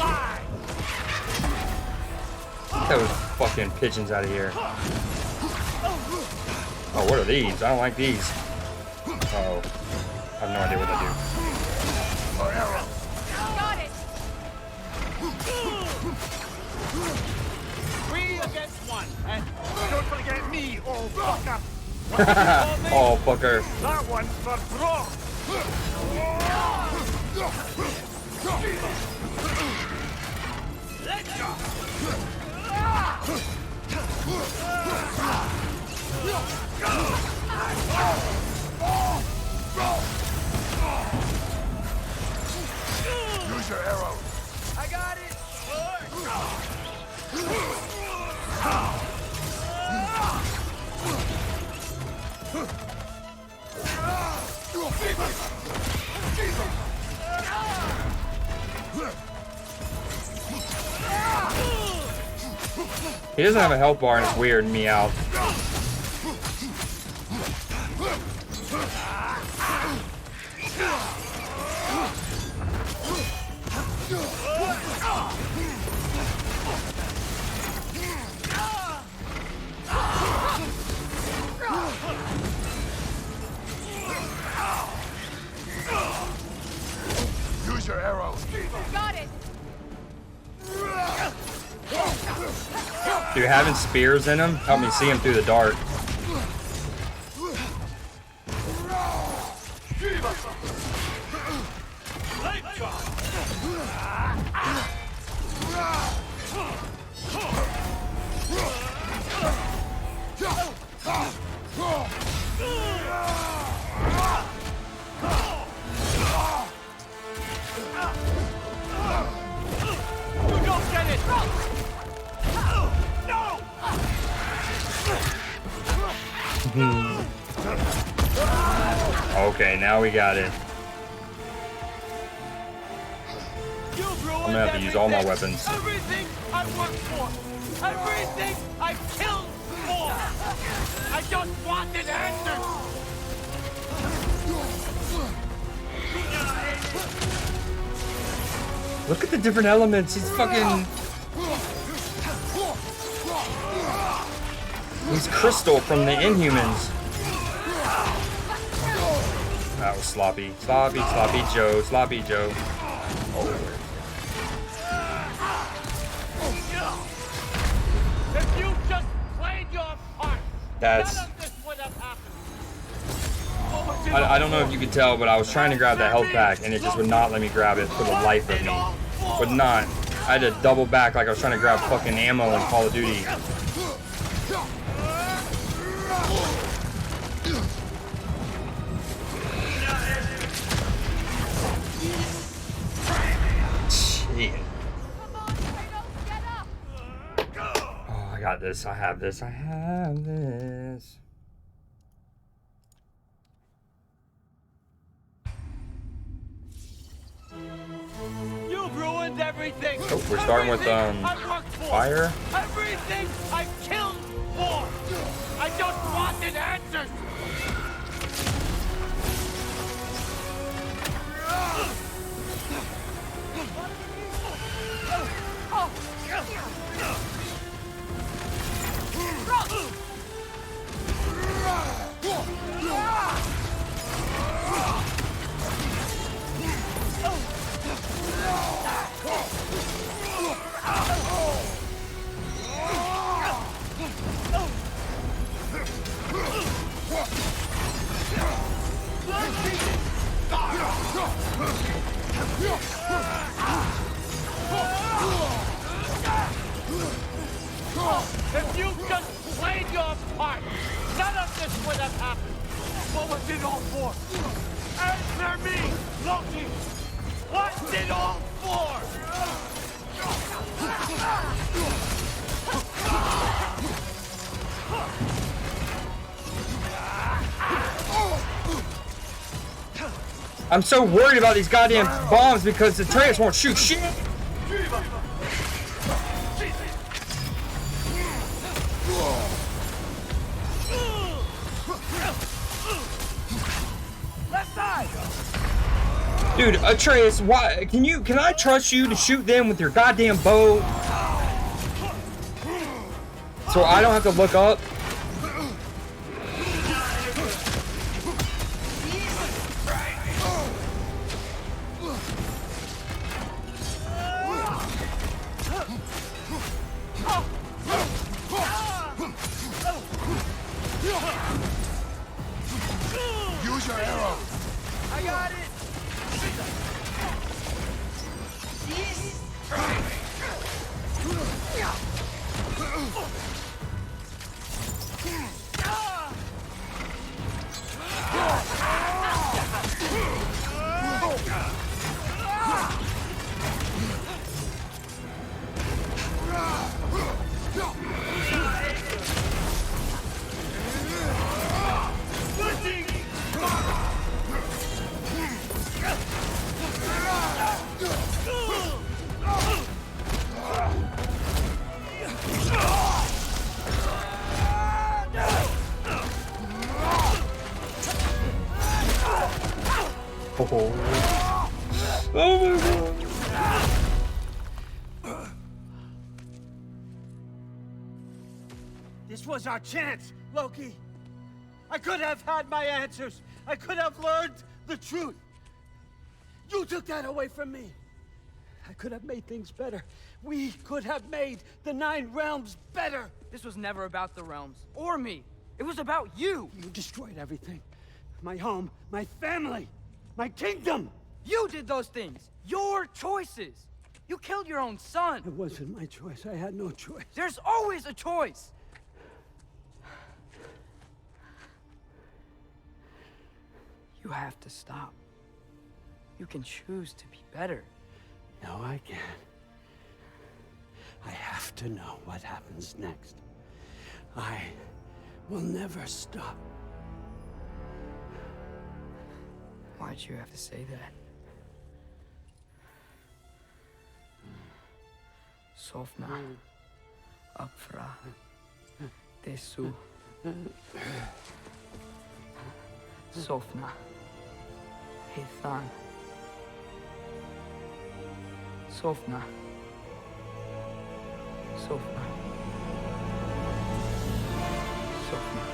Get those fucking pigeons out of here. Oh, what are these? I don't like these. Uh-oh. I have no idea what they do. Got it. 3 against 1, and don't forget me, old fucker. Oh, fucker. That one's for Thor. Let's go. Use your arrow. I got it. He doesn't have a health bar and it's weird me out. Use your arrow. Got it. Dude, having spears in them help me see him through the dark. Okay, now we got it. I'm gonna have to use all my weapons. Everything I worked for, everything I killed for. I just wanted answers. Look at the different elements. He's fucking... He's Crystal from the Inhumans. That was sloppy. Sloppy Joe. Sloppy Joe. If you just played your part, That's... none of this would have happened. I don't know if you could tell, but I was trying to grab that health pack and it just would not let me grab it for the life of me. Would not. I had to double back like I was trying to grab fucking ammo in Call of Duty. Shit. Oh, I got this. I have this. I have this. You've ruined everything. Oh, we're starting with fire. Everything I killed for. I just wanted answers. If you just played your part, none of this would have happened. What was it all for? Answer me, Loki! What's it all for? I'm so worried about these goddamn bombs because the Atreus won't shoot shit. Dude, Atreus, why can I trust you to shoot them with your goddamn bow? So I don't have to look up? Oh my god. This was our chance, Loki. I could have had my answers. I could have learned the truth. You took that away from me. I could have made things better. We could have made the 9 realms better. This was never about the realms, or me. It was about you. You destroyed everything. My home, my family, my kingdom. You did those things. Your choices. You killed your own son. It wasn't my choice. I had no choice. There's always a choice. You have to stop. You can choose to be better. No, I can't. I have to know what happens next. I will never stop. Why'd you have to say that? Sofna. Apfra. Desu. Sofna. Hithan. Sofna. Sofna. Sofna.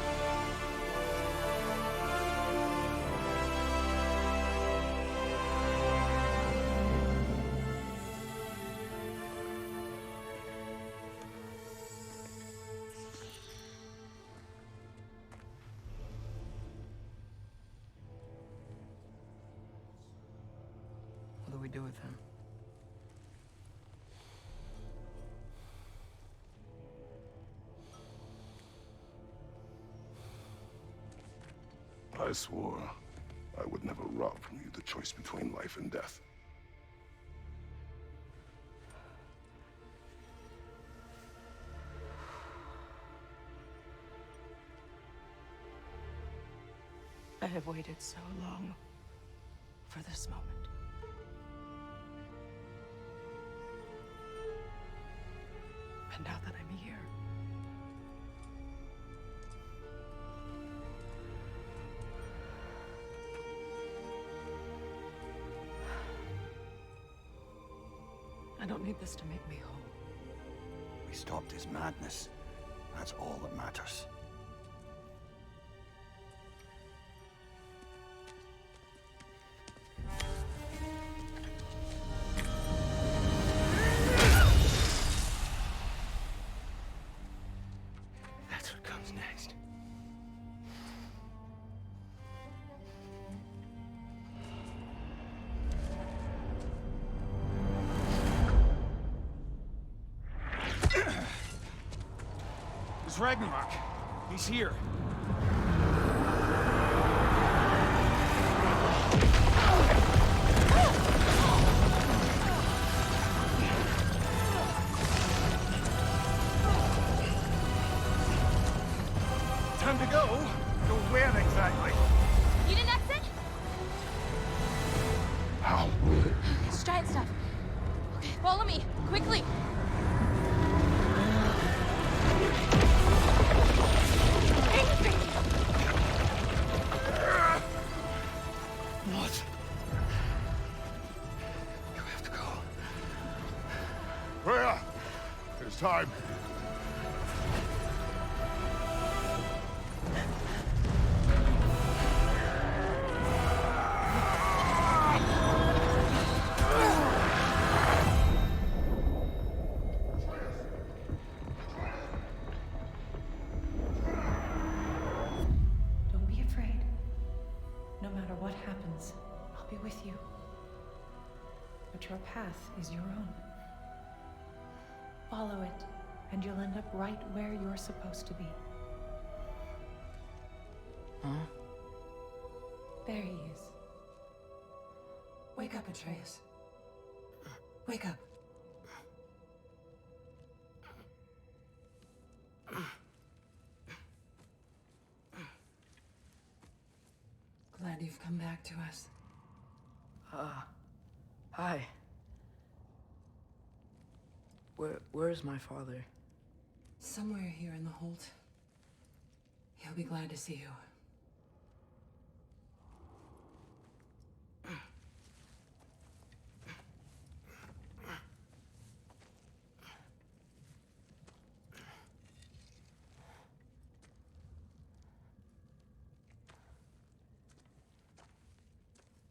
What do we do with him? I swore I would never rob from you the choice between life and death. I have waited so long for this moment. And now that I'm here, I don't need this to make me whole. We stopped his madness. That's all that matters. That's what comes next. It's Ragnarok. He's here. Time to go. Go where exactly? Need an exit? How? It's giant stuff. Okay, follow me, quickly. What? You have to go. Freya! It's time. don't be afraid. No matter what happens, I'll be with you. But your path is your own. Follow it, and you'll end up right where you're supposed to be. Huh? There he is. Wake up, Atreus. Wake up. Glad you've come back to us. Hi. Where's my father? Somewhere here in the Holt. He'll be glad to see you.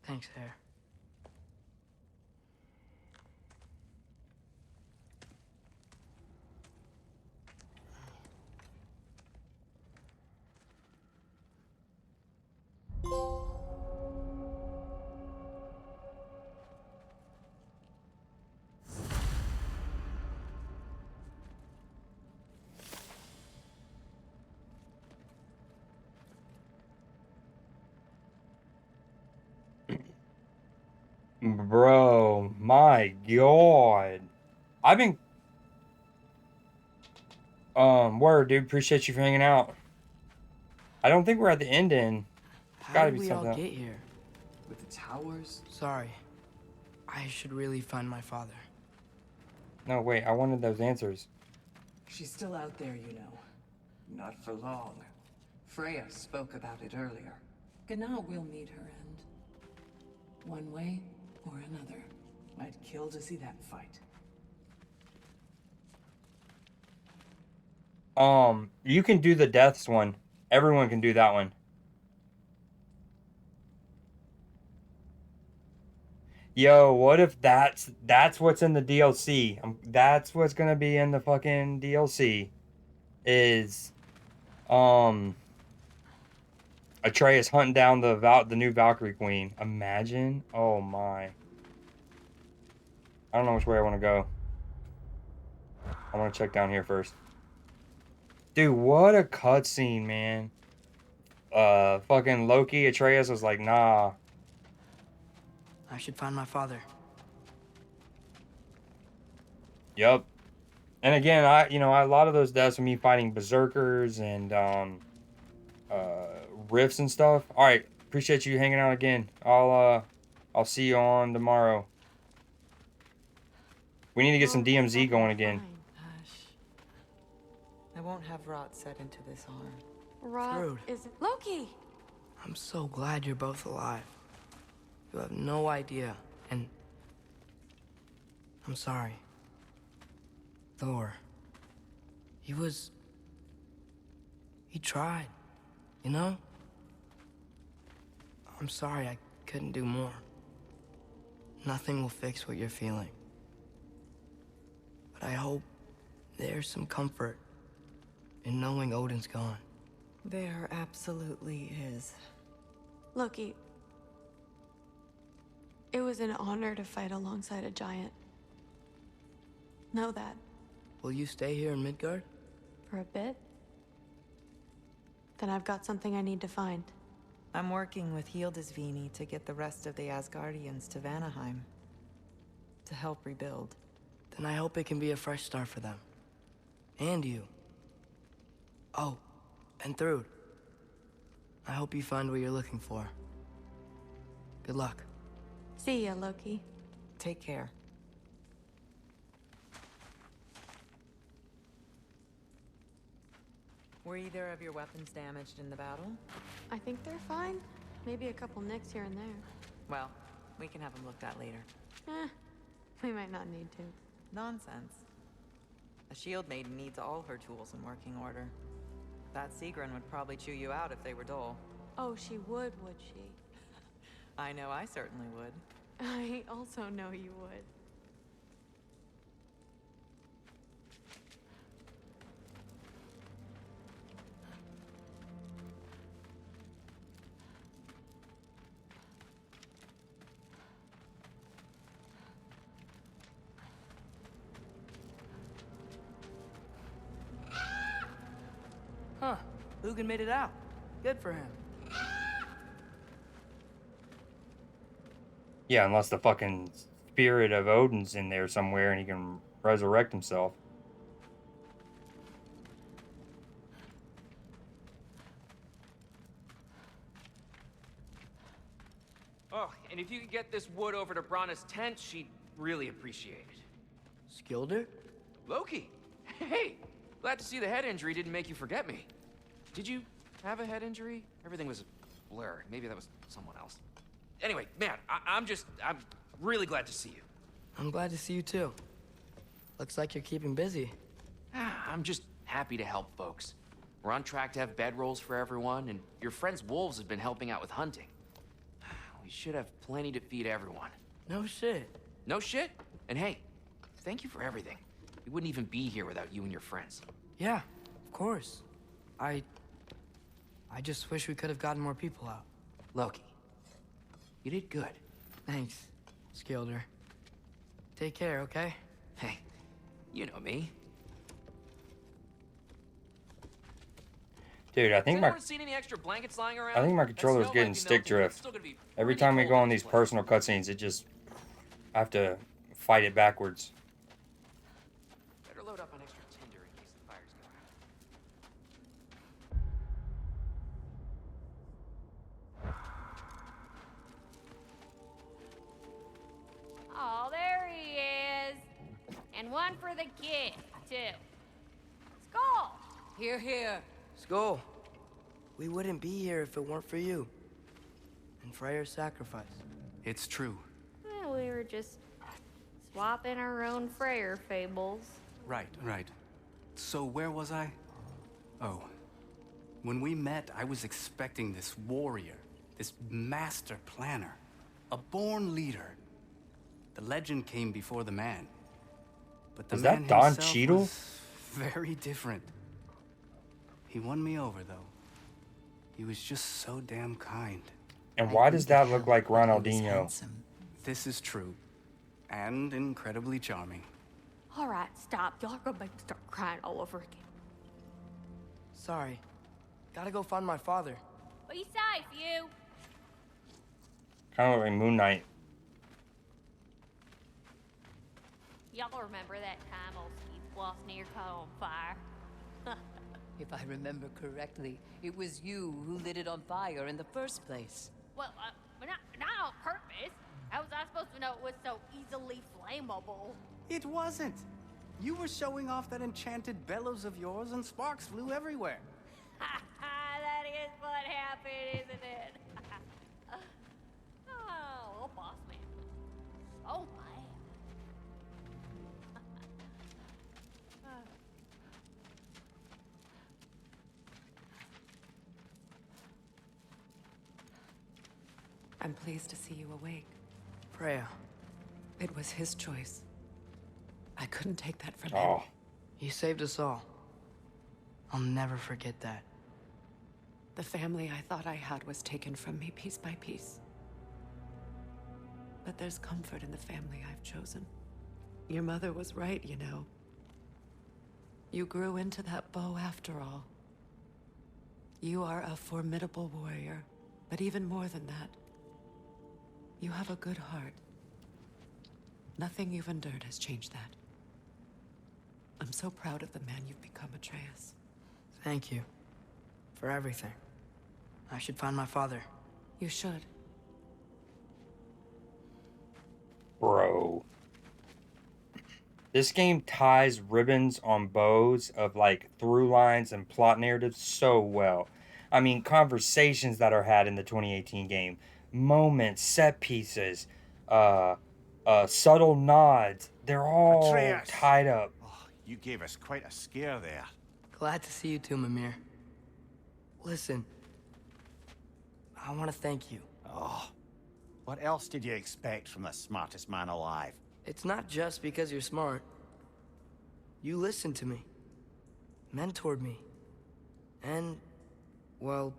Thanks, Hare. Bro, my God. I've been word, dude, appreciate you for hanging out. I don't think we're at the ending. There's How gotta did be we all something. get here? With the towers? Sorry. I should really find my father. No, wait, I wanted those answers. She's still out there, you know. Not for long. Freya spoke about it earlier. Gna will meet her end. One way or another. I'd kill to see that fight. You can do the deaths one. Everyone can do that one. Yo, what if that's what's in the DLC? That's what's gonna be in the fucking DLC. Is Atreus hunting down the new Valkyrie Queen. Imagine. Oh my. I don't know which way I want to go. I want to check down here first. Dude, what a cutscene, man. Fucking Loki, Atreus was like, nah. I should find my father. Yup. And again, a lot of those deaths with me fighting berserkers and rifts and stuff. All right, appreciate you hanging out again. I'll see you on tomorrow. We need to get some DMZ going again. Hush. I won't have rot set into this arm. Rot Screwed. isn't Loki. I'm so glad you're both alive. You have no idea, and I'm sorry. Thor. He tried, you know? I'm sorry I couldn't do more. Nothing will fix what you're feeling. But I hope there's some comfort in knowing Odin's gone. There absolutely is. Loki, it was an honor to fight alongside a giant. Know that. Will you stay here in Midgard? For a bit? Then I've got something I need to find. I'm working with Hildisvini to get the rest of the Asgardians to Vanaheim. To help rebuild. Then I hope it can be a fresh start for them. And you. Oh, and Thrud. I hope you find what you're looking for. Good luck. See ya, Loki. Take care. Were either of your weapons damaged in the battle? I think they're fine. Maybe a couple nicks here and there. Well, we can have them looked at later. We might not need to. Nonsense. A shield maiden needs all her tools in working order. That Sigrun would probably chew you out if they were dull. Oh, she would she? I know I certainly would. I also know you would. Huh. Hugin made it out. Good for him. Yeah, unless the fucking spirit of Odin's in there somewhere and he can resurrect himself. Oh, and if you could get this wood over to Brana's tent, she'd really appreciate it. Skilder? Loki! Hey! Glad to see the head injury didn't make you forget me. Did you have a head injury? Everything was a blur. Maybe that was someone else. Anyway, man, I'm really glad to see you. I'm glad to see you too. Looks like you're keeping busy. I'm just happy to help folks. We're on track to have bedrolls for everyone, and your friend's wolves have been helping out with hunting. We should have plenty to feed everyone. No shit. No shit? And hey, thank you for everything. We wouldn't even be here without you and your friends. Yeah, of course. I just wish we could have gotten more people out. Loki, you did good. Thanks, Skilder. Take care, okay? Hey, you know me. Dude, I think my Seen any extra blankets lying around? I think my controller's getting stick drift. Every time we go on these personal cutscenes, it just I have to fight it backwards. Better load up on extra tinder in case the fires go out. Oh, there he is. And one for the kid, too. Skull! Here, here. Skull, we wouldn't be here if it weren't for you. And Freyr's sacrifice. It's true. We were just swapping our own Freyr fables. Right. So where was I? Oh. When we met, I was expecting this warrior, this master planner, a born leader. The legend came before the man. But the Is man that Don himself Cheadle? was very different. He won me over, though. He was just so damn kind. And why does that look like Ronaldinho? This is true. And incredibly charming. All right, stop. Y'all are gonna make me start crying all over again. Sorry. Gotta go find my father. Be safe, you. Kind of like Moon Knight. Y'all remember that time old Steve Floss near caught on fire? If I remember correctly, it was you who lit it on fire in the first place. Well, but not on purpose. How was I supposed to know it was so easily flammable? It wasn't. You were showing off that enchanted bellows of yours and sparks flew everywhere. That is what happened, isn't it? Oh, boss man. Oh, my. I'm pleased to see you awake. Freya. It was his choice. I couldn't take that from him. Oh. He saved us all. I'll never forget that. The family I thought I had was taken from me piece by piece. But there's comfort in the family I've chosen. Your mother was right, you know. You grew into that bow after all. You are a formidable warrior, but even more than that, you have a good heart. Nothing you've endured has changed that. I'm so proud of the man you've become, Atreus. Thank you. For everything. I should find my father. You should. Bro. This game ties ribbons on bows of like through lines and plot narratives so well. I mean, conversations that are had in the 2018 game, moments, set pieces, subtle nods, they're all Atreus! tied up. Oh, you gave us quite a scare there. Glad to see you too, Mimir. Listen, I want to thank you. Oh, what else did you expect from the smartest man alive? It's not just because you're smart. You listened to me, mentored me, and, well,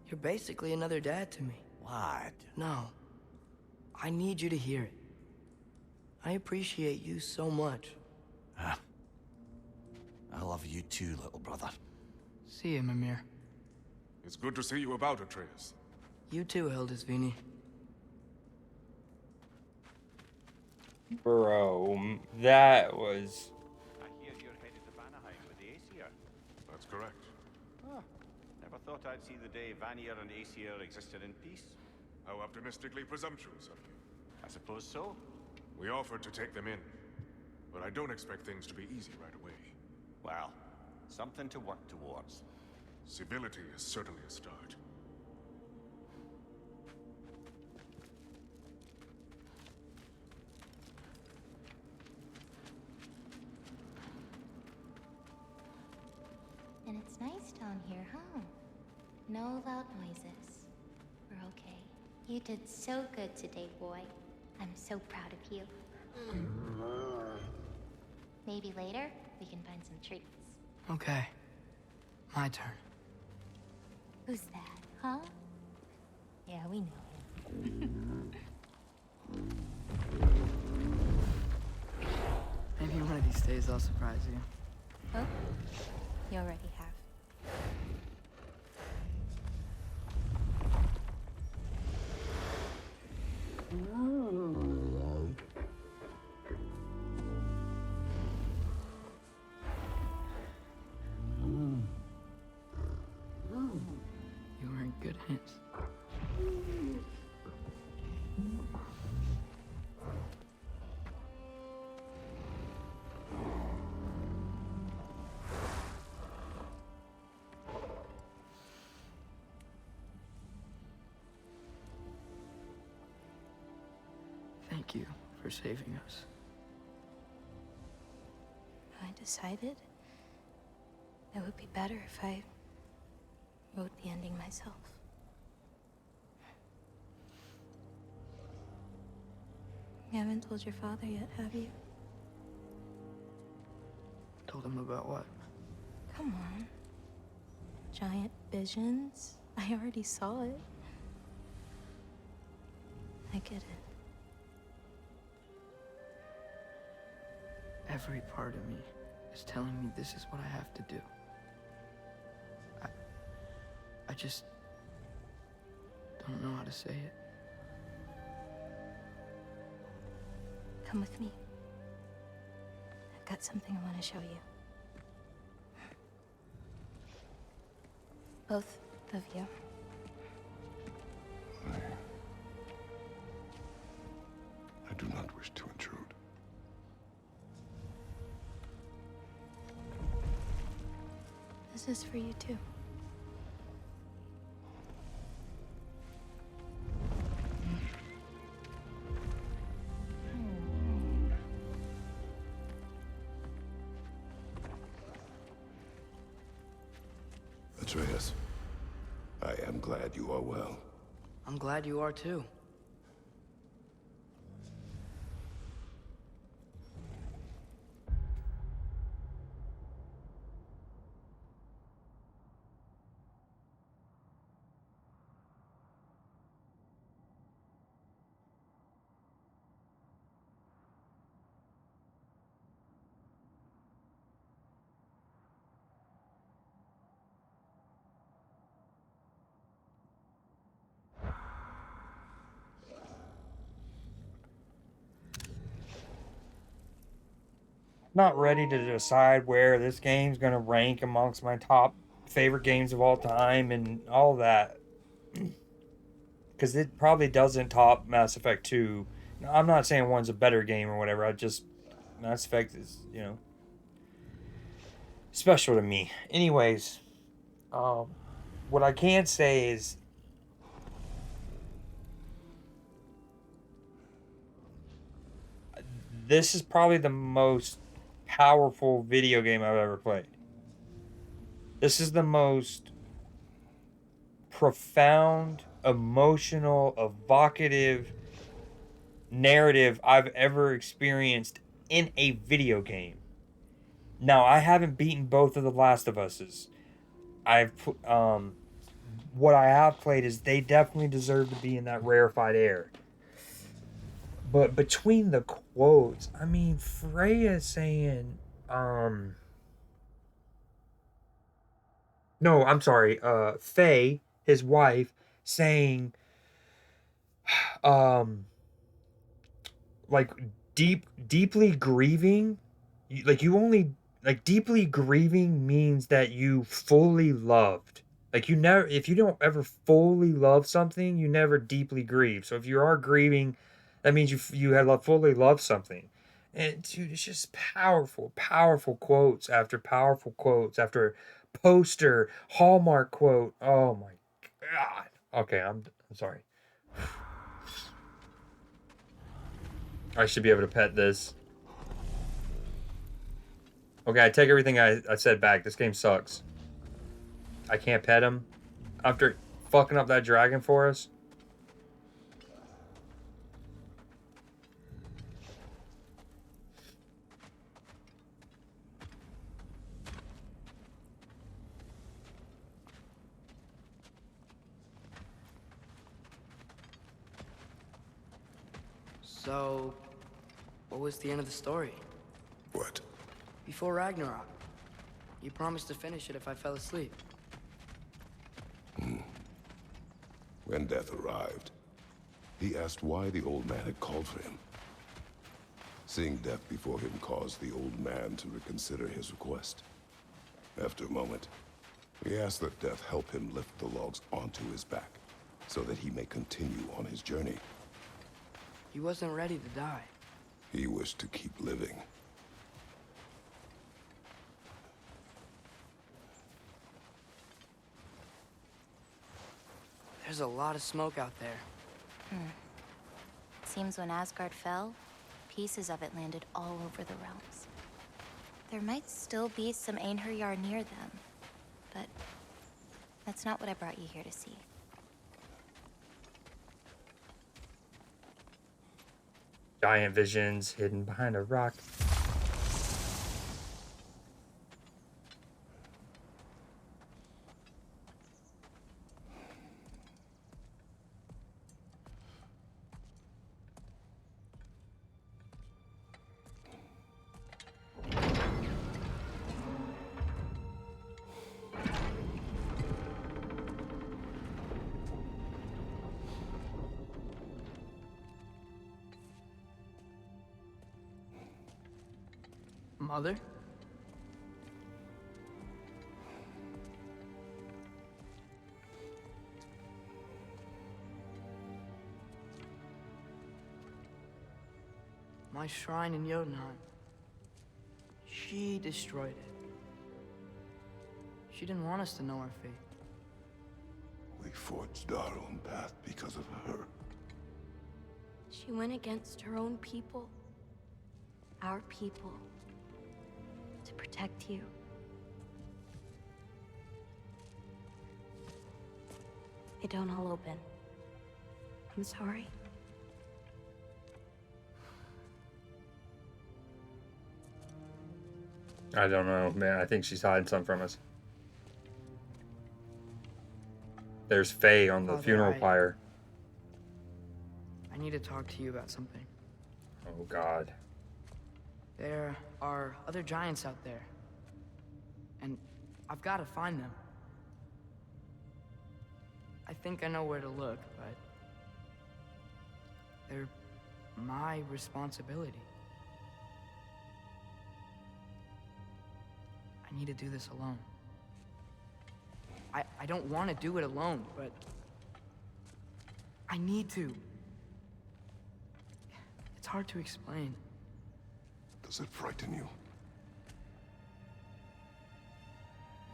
you're basically another dad to me. What? No, I need you to hear it. I appreciate you so much. I love you too, little brother. See you, Mimir. It's good to see you about, Atreus. You too, Hildisvini. Bro, that was... I hear you're headed to Vanaheim with the Aesir. That's correct. Oh, never thought I'd see the day Vanir and Aesir existed in peace. How optimistically presumptuous of you. I suppose so. We offered to take them in, but I don't expect things to be easy right away. Well, something to work towards. Civility is certainly a start. And it's nice down here, huh? No loud noises. We're okay. You did so good today, boy. I'm so proud of you. Maybe later, we can find some treats. Okay. My turn. Who's that, huh? Yeah, we know him. Maybe one of these days I'll surprise you. Oh, you already have. You were in good hands. Thank you for saving us. I decided it would be better if I wrote the ending myself. You haven't told your father yet, have you? Told him about what? Come on. Giant visions? I already saw it. I get it. Every part of me is telling me this is what I have to do. I just don't know how to say it. Come with me. I've got something I want to show you. Both of you. I do not wish to intrude. This is for you too. Atreus, I am glad you are well. I'm glad you are too. Not ready to decide where this game's gonna rank amongst my top favorite games of all time and all that. Because it probably doesn't top Mass Effect 2. Now, I'm not saying one's a better game or whatever. I just... Mass Effect is, you know... special to me. Anyways. What I can say is... this is probably the most powerful video game I've ever played. This is the most profound, emotional, evocative narrative I've ever experienced in a video game. Now, I haven't beaten both of the Last of Us's. What I have played is they definitely deserve to be in that rarefied air. But between the quotes, I mean, Freya saying, no, I'm sorry, Faye, his wife, saying, like, deeply grieving, deeply grieving means that you fully loved. Like, you never, if you don't ever fully love something, you never deeply grieve. So if you are grieving, that means you have fully loved something. And dude, it's just powerful quotes after powerful quotes after poster Hallmark quote. Oh my god. Okay, I'm sorry. I should be able to pet this. Okay, I take everything I said back. This game sucks. I can't pet him after fucking up that dragon for us. So, what was the end of the story? What? Before Ragnarok, you promised to finish it if I fell asleep. When death arrived, he asked why the old man had called for him. Seeing death before him caused the old man to reconsider his request. After a moment, he asked that death help him lift the logs onto his back, so that he may continue on his journey. He wasn't ready to die. He wished to keep living. There's a lot of smoke out there. Seems when Asgard fell, pieces of it landed all over the realms. There might still be some Einherjar near them, but that's not what I brought you here to see. Giant visions hidden behind a rock. Mother? My shrine in Jotunheim. She destroyed it. She didn't want us to know our fate. We forged our own path because of her. She went against her own people. Our people. To protect you. They don't all open. I'm sorry. I don't know, man. I think she's hiding something from us. There's Faye on the Father, funeral pyre. I need to talk to you about something. Oh, God. There are other giants out there. And I've got to find them. I think I know where to look, but they're my responsibility. I need to do this alone. I don't want to do it alone, but I need to. It's hard to explain. Does it frighten you?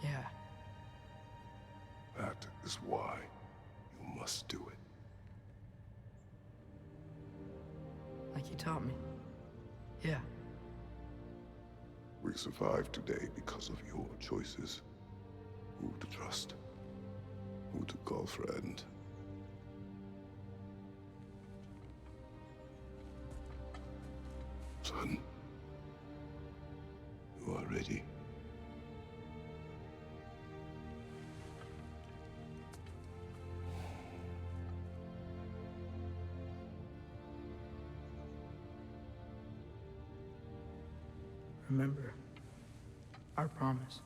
Yeah. That is why you must do it. Like you taught me. Yeah. We survived today because of your choices. Who to trust, who to call friend. Son, you are ready. Remember our promise.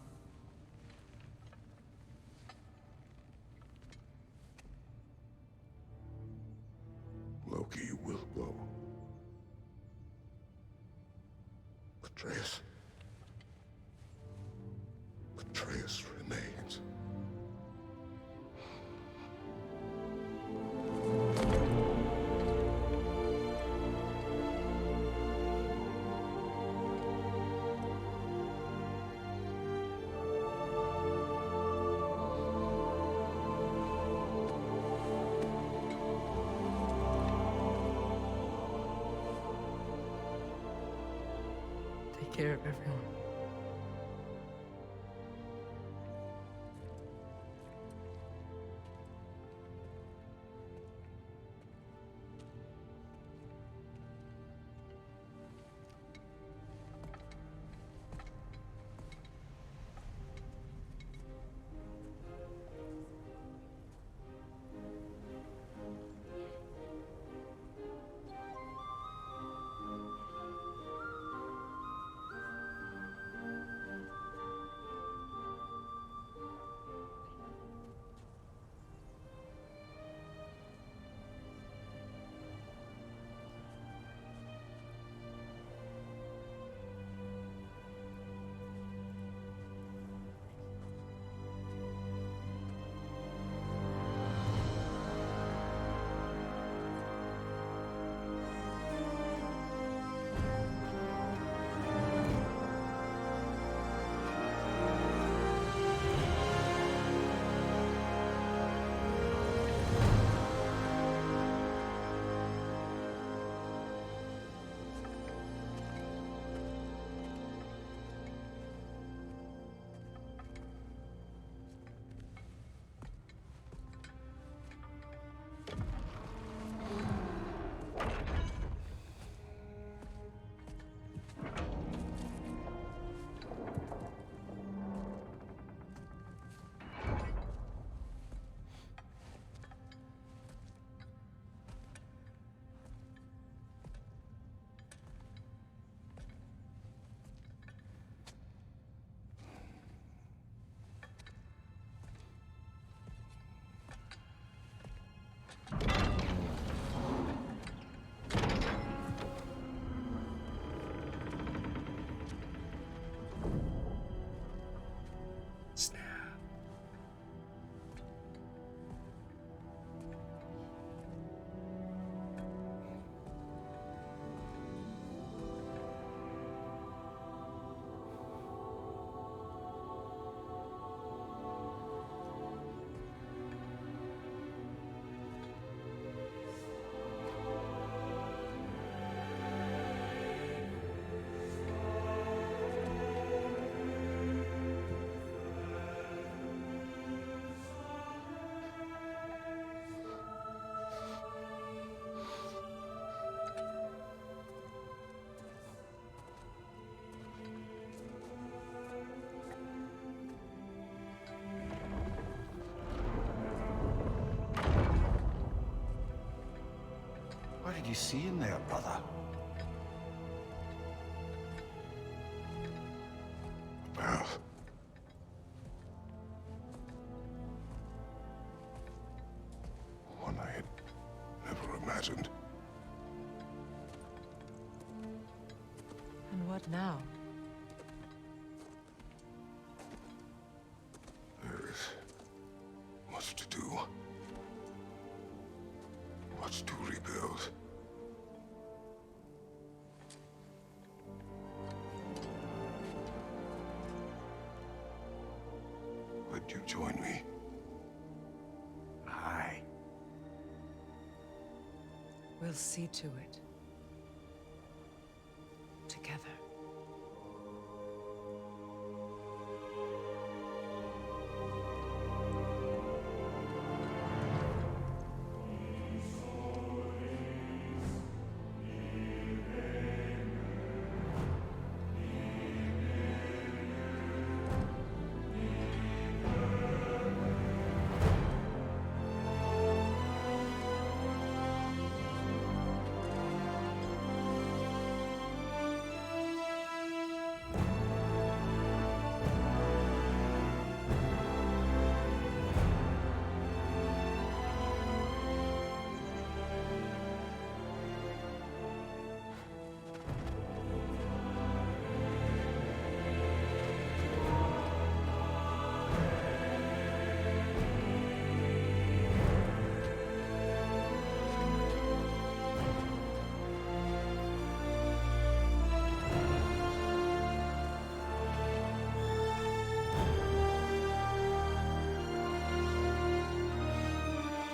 Loki will go. Atreus. Atreus remains. Take care of everyone. you see in there, brother? Path. One I had never imagined. And what now? There is much to do. Much to rebuild. Would you join me? Aye. We'll see to it. Together.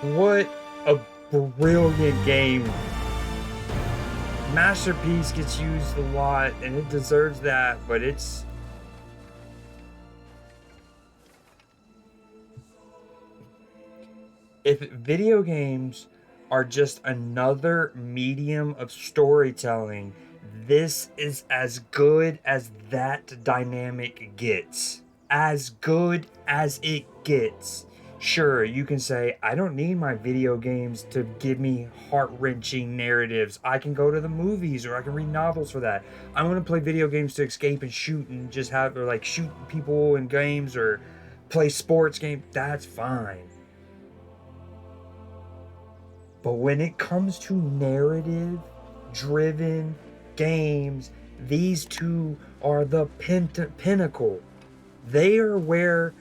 What a brilliant game. Masterpiece gets used a lot and it deserves that, but it's if video games are just another medium of storytelling, this is as good as that dynamic gets. As good as it gets. Sure, you can say, I don't need my video games to give me heart-wrenching narratives. I can go to the movies or I can read novels for that. I want to play video games to escape and shoot and just have, or like shoot people in games or play sports games. That's fine. But when it comes to narrative-driven games, these two are the pinnacle. They are where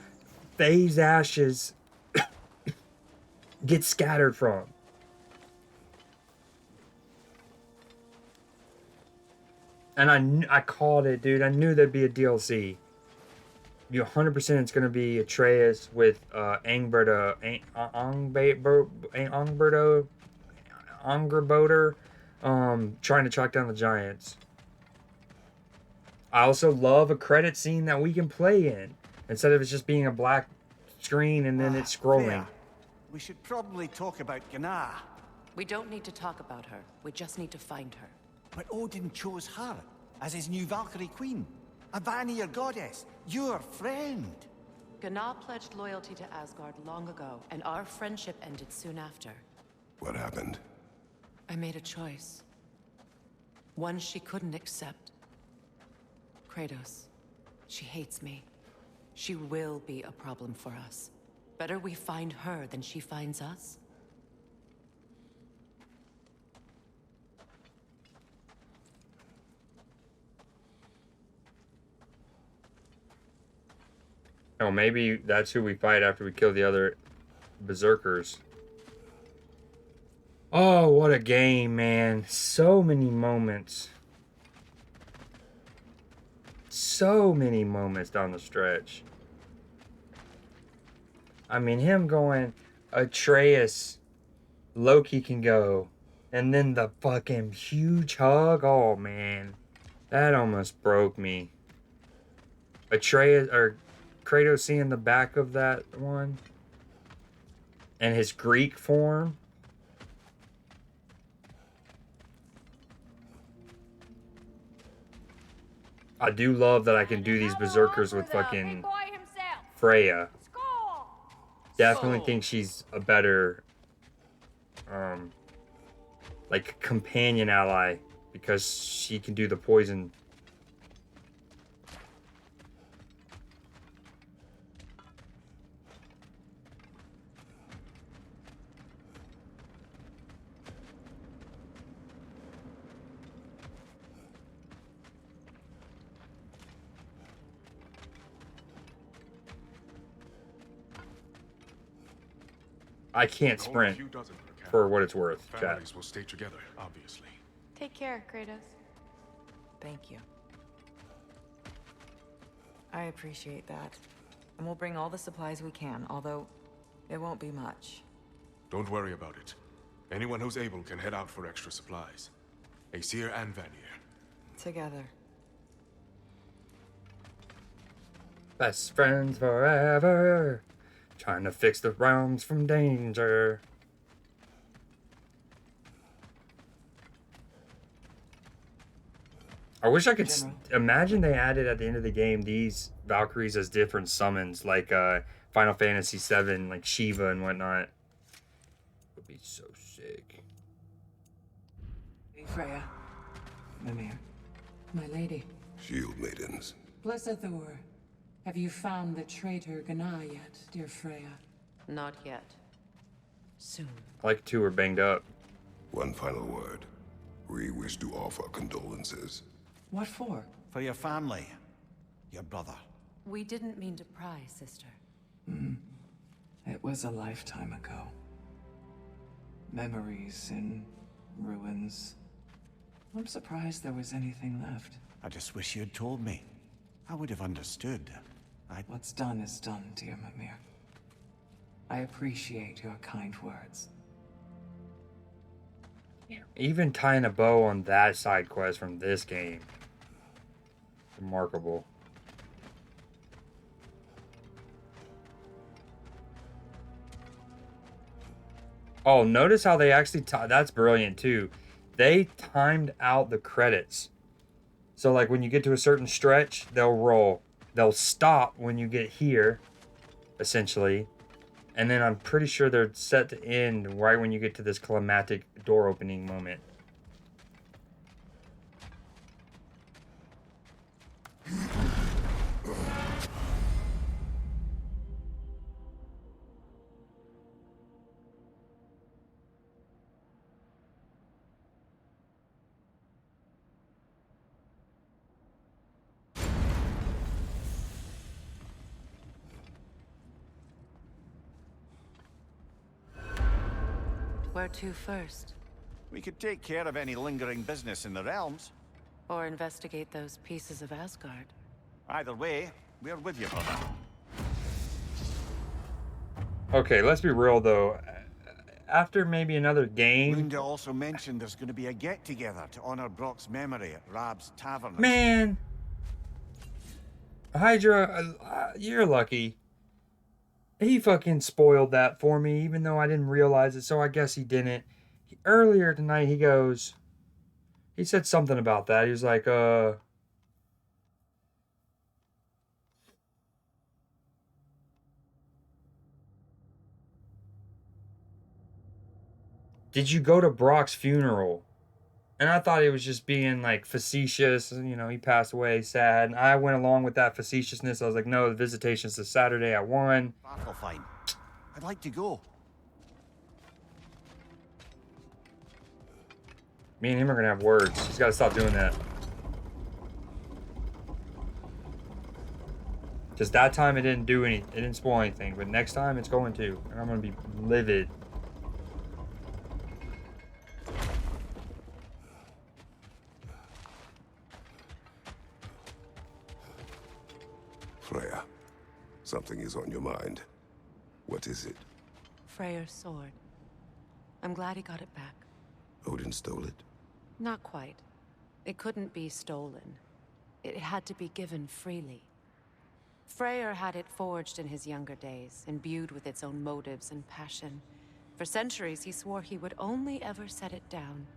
Faye's ashes get scattered from. And I called it, dude. I knew there'd be a DLC. You 100% it's gonna be Atreus with Angerboder, trying to track down the giants. I also love a credit scene that we can play in instead of it just being a black screen and then it's scrolling. Fair. We should probably talk about Gná. We don't need to talk about her. We just need to find her. But Odin chose her as his new Valkyrie queen. A Vanir goddess. Your friend. Gná pledged loyalty to Asgard long ago, and our friendship ended soon after. What happened? I made a choice. One she couldn't accept. Kratos. She hates me. She will be a problem for us. Better we find her than she finds us. Oh, maybe that's who we fight after we kill the other berserkers. Oh, what a game, man. So many moments. So many moments down the stretch. I mean, him going, Atreus, Loki can go. And then the fucking huge hug. Oh, man. That almost broke me. Atreus, or Kratos seeing the back of that one. And his Greek form. I do love that I can do these berserkers with fucking Freya. Definitely think she's a better like companion ally because she can do the poison. I can't sprint for what it's worth, chat. Families will stay together, obviously. Take care, Kratos. Thank you. I appreciate that. And we'll bring all the supplies we can, although it won't be much. Don't worry about it. Anyone who's able can head out for extra supplies. Aesir and Vanir. Together. Best friends forever. Trying to fix the realms from danger. I wish I could imagine they added at the end of the game these Valkyries as different summons, like Final Fantasy VII, like Shiva and whatnot. Would be so sick. Freya. Mimir. My lady. Shield maidens. Blessed Thor. Have you found the traitor Gná yet, dear Freya? Not yet. Soon. Like two were banged up. One final word. We wish to offer condolences. What for? For your family. Your brother. We didn't mean to pry, sister. It was a lifetime ago. Memories in ruins. I'm surprised there was anything left. I just wish you'd told me. I would have understood. What's done is done, dear Mimir. I appreciate your kind words. Even tying a bow on that side quest from this game. Remarkable. Oh, notice how they actually... That's brilliant, too. They timed out the credits. So, like, when you get to a certain stretch, they'll roll. They'll stop when you get here, essentially. And then I'm pretty sure they're set to end right when you get to this climactic door opening moment. Where to first? We could take care of any lingering business in the realms. Or investigate those pieces of Asgard? Either way, we're with you, brother. Okay, let's be real, though. After maybe another game... Linda also mentioned there's going to be a get-together to honor Brock's memory at Rab's Tavern. Man! Hydra, you're lucky. He fucking spoiled that for me, even though I didn't realize it, so I guess he didn't. Earlier tonight, he goes... He said something about that. He was like, did you go to Brock's funeral? And I thought he was just being, like, facetious. You know, he passed away, sad. And I went along with that facetiousness. I was like, no, the visitation's this Saturday at 1. Battle fine. I'd like to go. Me and him are going to have words. He's got to stop doing that. Just that time it didn't do anything. It didn't spoil anything. But next time it's going to. And I'm going to be livid. Freya, something is on your mind. What is it? Freyr's sword. I'm glad he got it back. Odin stole it? Not quite. It couldn't be stolen. It had to be given freely. Freyr had it forged in his younger days, imbued with its own motives and passion. For centuries, he swore he would only ever set it down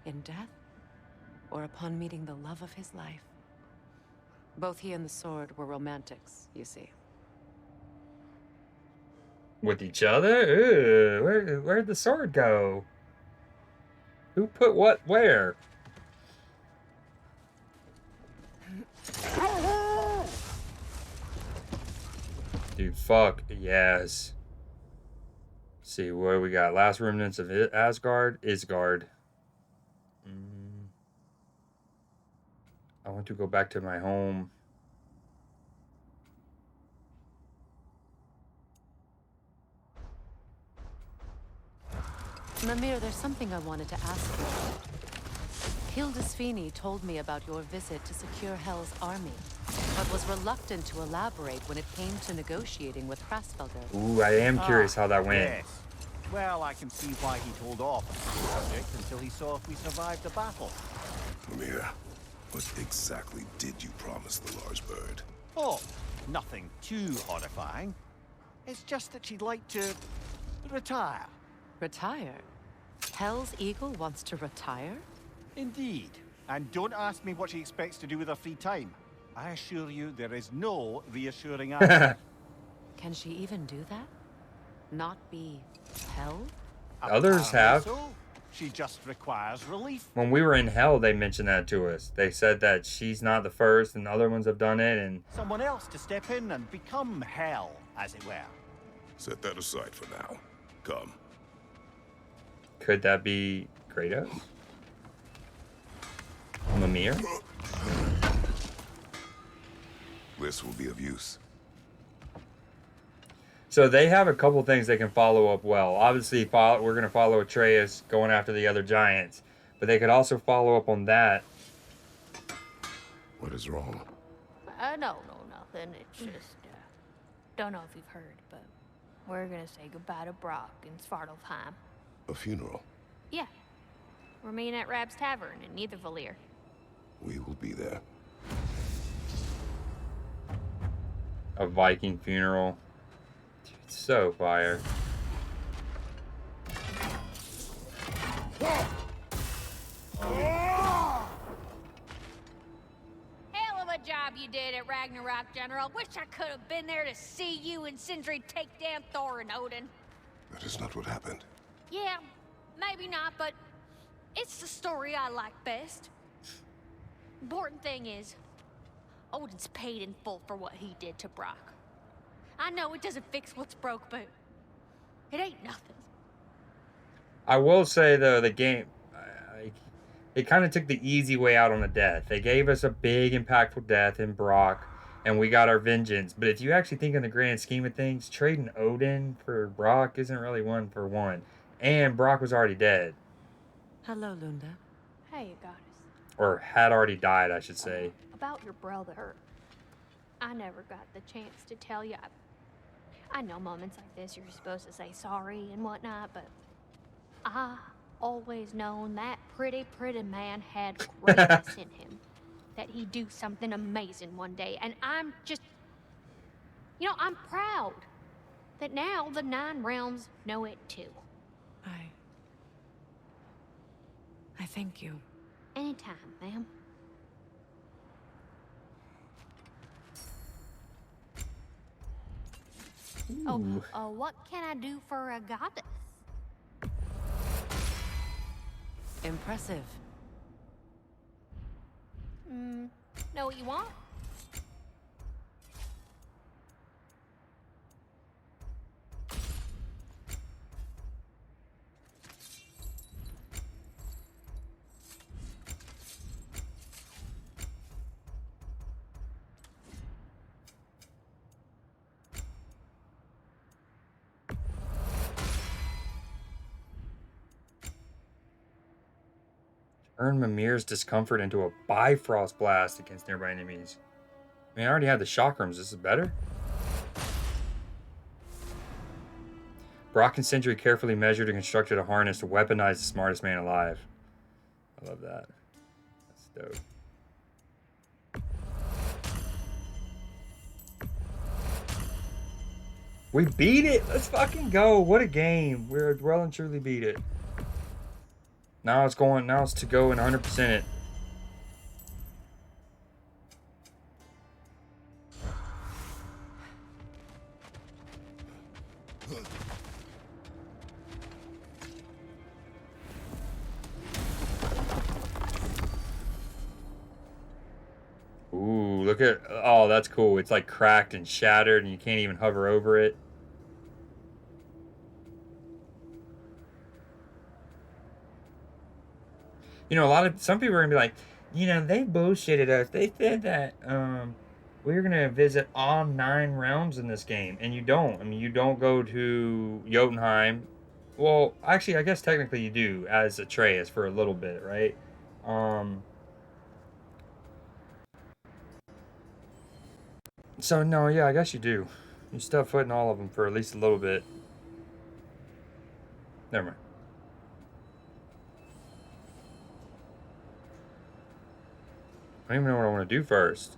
in death or upon meeting the love of his life. Both he and the sword were romantics, you see. With each other? Ooh, where'd the sword go? Who put what where? Dude, fuck yes. Let's see what we got. Last remnants of Asgard. Isgard. I want to go back to my home. Mimir, there's something I wanted to ask you. Hildisvini told me about your visit to secure Hel's army, but was reluctant to elaborate when it came to negotiating with Hrasfelder. Ooh, I am curious how that went. Yes. Well, I can see why he told off on the subject until he saw if we survived the battle. Mimir, what exactly did you promise the large bird? Oh, nothing too horrifying. It's just that she'd like to retire. Retire? Hel's eagle wants to retire? Indeed. And don't ask me what she expects to do with her free time. I assure you there is no reassuring answer. Can she even do that? Not be Hel? Others have. So. She just requires relief. When we were in Hell, they mentioned that to us. They said that she's not the first, and other ones have done it, and someone else to step in and become Hel, as it were. Set that aside for now. Come. Could that be Kratos? Mimir? This will be of use. So they have a couple things they can follow up well. Obviously, we're going to follow Atreus going after the other giants. But they could also follow up on that. What is wrong? No, nothing. It's just, don't know if you've heard, but we're gonna say goodbye to Brock in Svartalfheim. A funeral? Yeah. We're meeting at Rab's Tavern in Niedervalir. We will be there. A Viking funeral. Dude, so fire. Hell of a job you did at Ragnarok, General. Wish I could have been there to see you and Sindri take down Thor and Odin. That is not what happened. Yeah, maybe not, but it's the story I like best. Important thing is, Odin's paid in full for what he did to Brock. I know it doesn't fix what's broke, but it ain't nothing. I will say, though, the game, it kind of took the easy way out on the death. They gave us a big, impactful death in Brock, and we got our vengeance. But if you actually think in the grand scheme of things, trading Odin for Brock isn't really one for one. And Brock was already dead. Hello, Lunda. Hey, goddess. Or had already died, I should say. About your brother, I never got the chance to tell you. I know moments like this you're supposed to say sorry and whatnot, but I always known that pretty man had greatness in him. That he'd do something amazing one day, and I'm just, I'm proud that now the 9 realms know it too. I thank you. Anytime, ma'am. Ooh. Oh, what can I do for a goddess? Impressive. Know what you want? Turn Mimir's discomfort into a Bifrost blast against nearby enemies. I mean, I already had the chakrams. This is better. Brock and Sindri carefully measured and constructed a harness to weaponize the smartest man alive. I love that. That's dope. We beat it! Let's fucking go! What a game! We're well and truly beat it. Now it's to go and 100% it. Look at, oh, that's cool. It's like cracked and shattered and you can't even hover over it. You know, some people are gonna be like, you know, they bullshitted us. They said that we're gonna visit all 9 realms in this game, and you don't. I mean, you don't go to Jotunheim. Well, actually, I guess technically you do as Atreus for a little bit, right? So no, yeah, I guess you do. You step foot in all of them for at least a little bit. Never mind. I don't even know what I want to do first.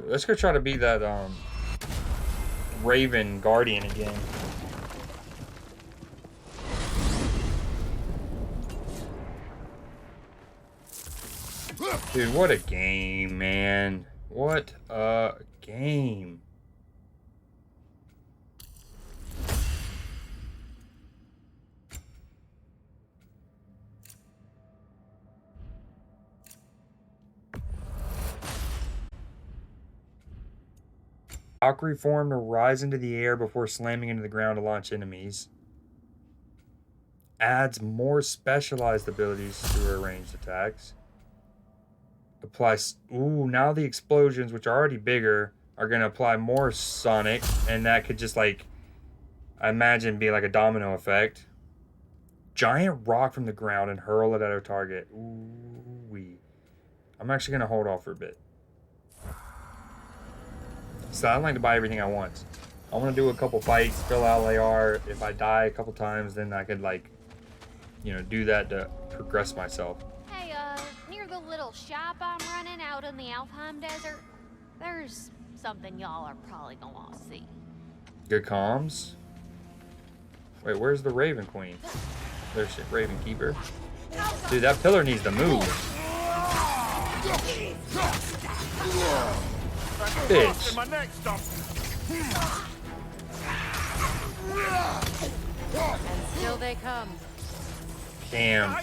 Let's go try to be that Raven Guardian again. Dude, what a game, man. What a game. Valkyrie form to rise into the air before slamming into the ground to launch enemies. Adds more specialized abilities to her ranged attacks. Applies. Ooh, now the explosions, which are already bigger, are going to apply more sonic. And that could just, like, I imagine, be like a domino effect. Giant rock from the ground and hurl it at her target. Ooh-wee. I'm actually going to hold off for a bit. So I don't like to buy everything at once. I want to do a couple fights, fill out LAR. If I die a couple times, then I could, like, you know, do that to progress myself. Hey, near the little shop I'm running out in the Alfheim Desert, there's something y'all are probably gonna want to see. Good comms. Wait, where's the Raven Queen? There's shit, Raven Keeper. Dude, that pillar needs to move. Bitch. And still they come. Damn. Man,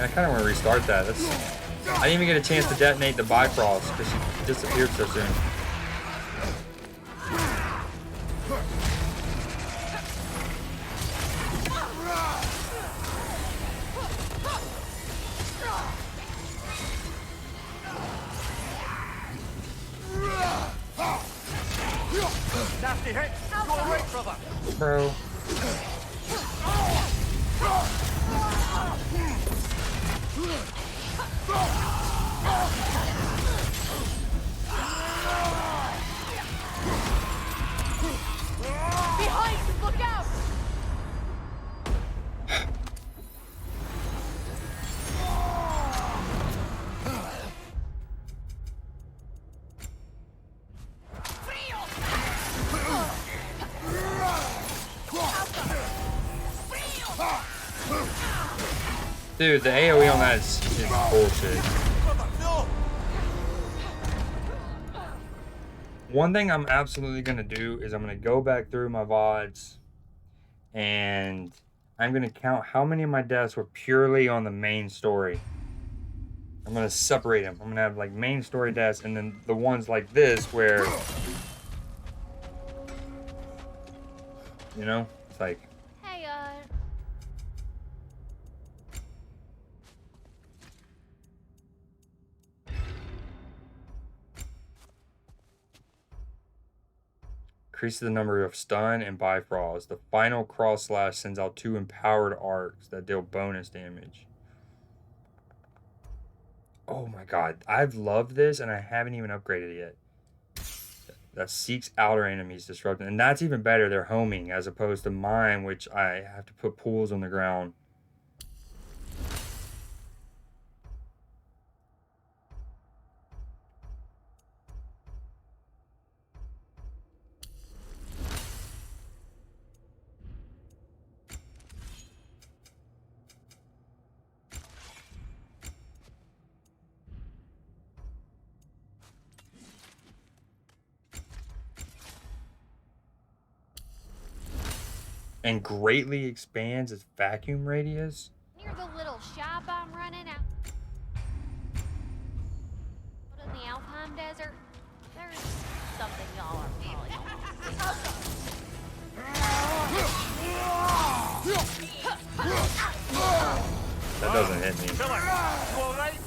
I kind of want to restart that. I didn't even get a chance to detonate the Bifrost because she disappeared so soon. Nasty hit! Go away, brother! Bro. Behind you, look out! Dude, the AoE on that is bullshit. One thing I'm absolutely going to do is I'm going to go back through my VODs and I'm going to count how many of my deaths were purely on the main story. I'm going to separate them. I'm going to have like main story deaths and then the ones like this where, you know, it's like, Hey, increases the number of stun and Bifrost. The final cross slash sends out 2 empowered arcs that deal bonus damage. Oh my god, I've loved this and I haven't even upgraded it yet. That seeks outer enemies disrupting, and that's even better. They're homing as opposed to mine, which I have to put pools on the ground. And greatly expands its vacuum radius. Near the little shop I'm running out in the Alpine Desert, there's something y'all are probably gonna That doesn't hit me. Killer, you all right?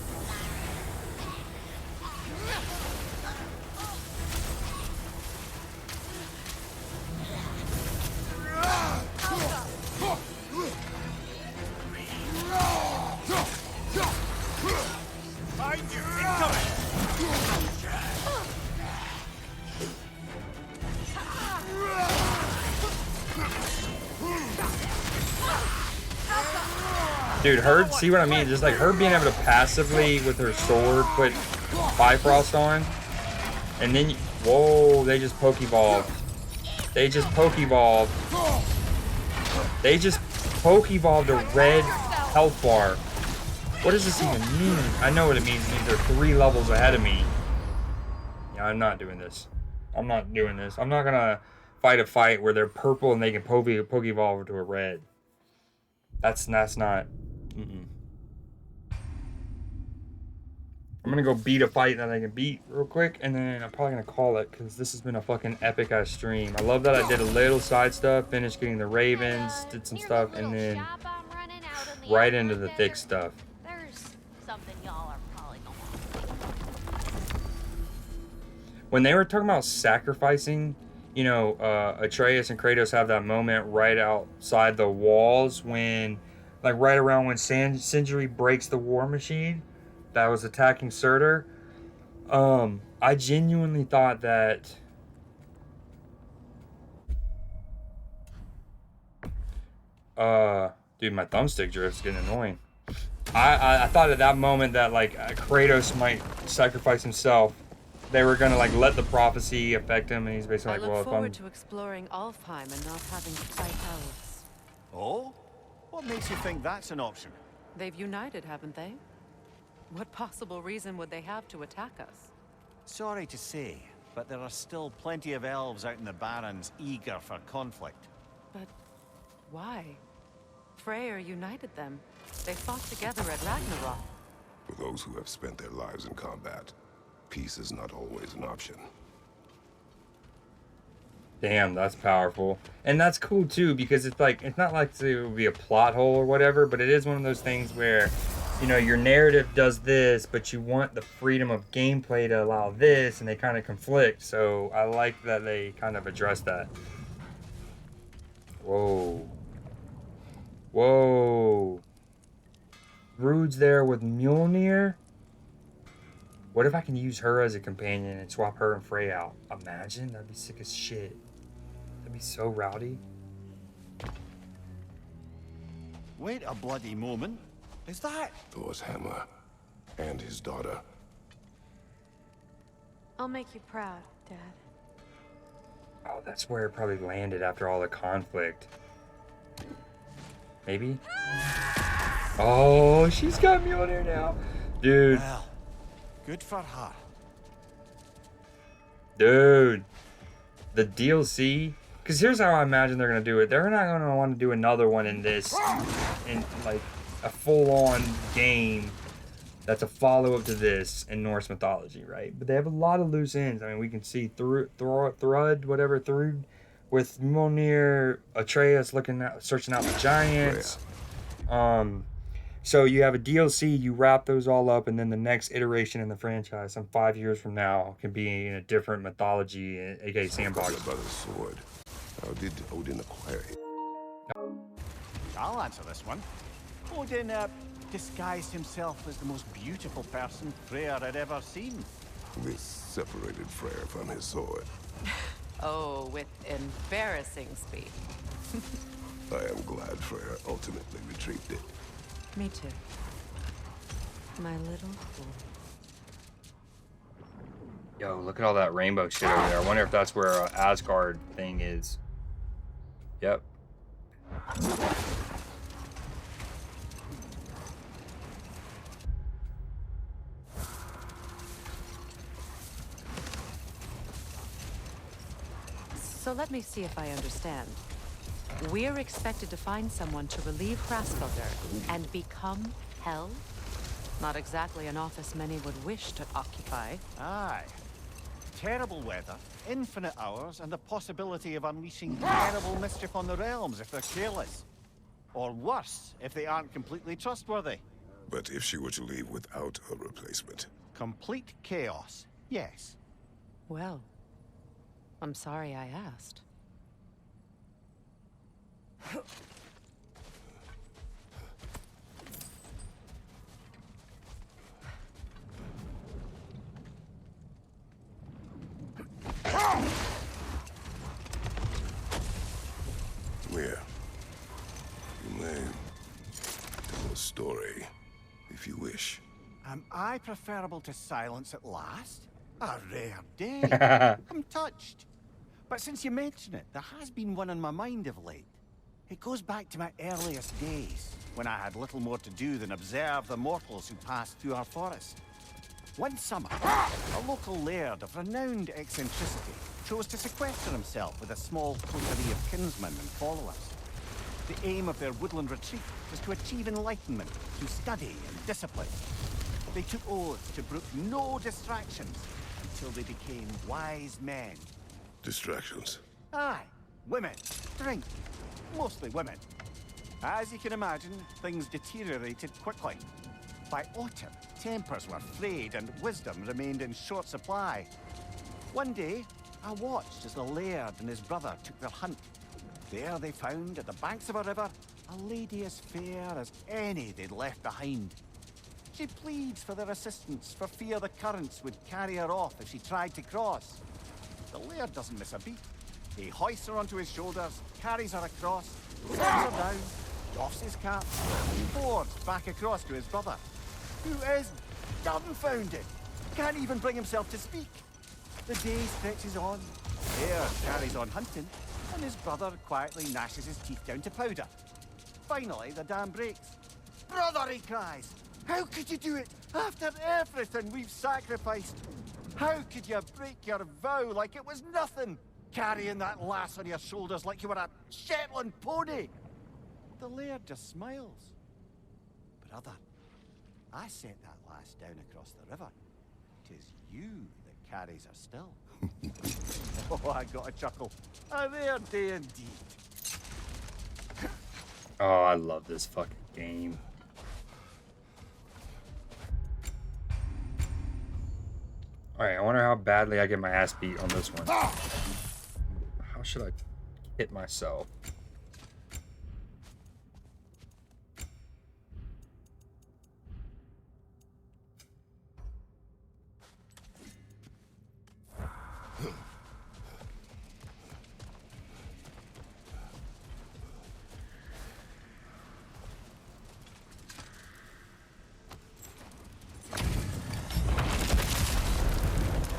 Behind you, incoming! Dude, her, see what I mean? Just like her being able to passively with her sword put Bifrost on, and then whoa, they just Pokevolved. They just Pokevolved. They just Pokevolved a red health bar. What does this even mean? I know what it means. It means they're 3 levels ahead of me. Yeah, I'm not doing this. I'm not doing this. I'm not gonna fight a fight where they're purple and they can Pokevolve to a red. That's not. I'm gonna go beat a fight that I can beat real quick, and then I'm probably gonna call it because this has been a fucking epic ass stream. I love that I did a little side stuff, finished getting the Ravens, did some stuff, and then right into the thick stuff. There's something y'all are probably gonna When they were talking about sacrificing, you know, Atreus and Kratos have that moment right outside the walls when, like right around when Sindri breaks the war machine that was attacking Surtur. I genuinely thought that dude, my thumbstick drift's getting annoying. I thought at that moment that like Kratos might sacrifice himself. They were gonna like let the prophecy affect him, and he's basically like, well, if I'm... I look forward to exploring Alfheim and not having to fight elves. Oh? What makes you think that's an option? They've united, haven't they? What possible reason would they have to attack us? Sorry to say, but there are still plenty of elves out in the Barrens eager for conflict. But why? Freyr united them. They fought together at Ragnarök. For those who have spent their lives in combat, peace is not always an option. Damn, that's powerful. And that's cool too, because it's like, it's not like it would be a plot hole or whatever, but it is one of those things where, you know, your narrative does this, but you want the freedom of gameplay to allow this, and they kind of conflict. So I like that they kind of address that. Whoa. Whoa. Rude's there with Mjolnir. What if I can use her as a companion and swap her and Frey out? Imagine, that'd be sick as shit. That'd be so rowdy. Wait a bloody moment. Is that Thor's hammer and his daughter? I'll make you proud, Dad. Oh, that's where it probably landed after all the conflict. Maybe? Oh, she's got Mjolnir now. Dude. Well, good for her. Dude. The DLC. Because here's how I imagine they're going to do it. They're not going to want to do another one in this. In like a full-on game that's a follow-up to this in Norse mythology, right? But they have a lot of loose ends. I mean, we can see Thrud, whatever, Thrud, with Mjolnir, Atreus searching out the giants. So you have a DLC, you wrap those all up, and then the next iteration in the franchise, some 5 years from now, can be in a different mythology, aka sandbox. By the sword. How did Odin acquire it? I'll answer this one. Odin disguised himself as the most beautiful person Freyr had ever seen. This separated Freyr from his sword. Oh, with embarrassing speed. I am glad Freyr ultimately retrieved it. Me too. My little fool. Yo, look at all that rainbow shit over there. I wonder if that's where Asgard thing is. Yep. So let me see if I understand. We're expected to find someone to relieve Hraskaldr and become Hell? Not exactly an office many would wish to occupy. Aye. Terrible weather, infinite hours, and the possibility of unleashing terrible mischief on the realms if they're careless. Or worse, if they aren't completely trustworthy. But if she were to leave without a replacement? Complete chaos, yes. Well, I'm sorry I asked. Where? You may tell a story, if you wish. Am I preferable to silence at last? A rare day. I'm touched. But since you mention it, there has been one on my mind of late. It goes back to my earliest days, when I had little more to do than observe the mortals who passed through our forest. One summer, a local laird of renowned eccentricity chose to sequester himself with a small coterie of kinsmen and followers. The aim of their woodland retreat was to achieve enlightenment through study and discipline. They took oaths to brook no distractions until they became wise men. Distractions? Aye, women, drink, mostly women. As you can imagine, things deteriorated quickly. By autumn, tempers were frayed and wisdom remained in short supply. One day, I watched as the laird and his brother took their hunt. There they found, at the banks of a river, a lady as fair as any they'd left behind. She pleads for their assistance for fear the currents would carry her off if she tried to cross. The laird doesn't miss a beat. He hoists her onto his shoulders, carries her across, sets her down, doffs his cap, and boards back across to his brother, who is dumbfounded, can't even bring himself to speak. The day stretches on, the laird carries on hunting, and his brother quietly gnashes his teeth down to powder. Finally, the dam breaks. "Brother," he cries, "how could you do it after everything we've sacrificed? How could you break your vow like it was nothing? Carrying that lass on your shoulders like you were a Shetland pony?" The laird just smiles. "Brother, I set that lass down across the river. 'Tis you that carries her still." Oh, I got a chuckle. A rare day indeed. Oh, I love this fucking game. Alright, I wonder how badly I get my ass beat on this one. How should I hit myself?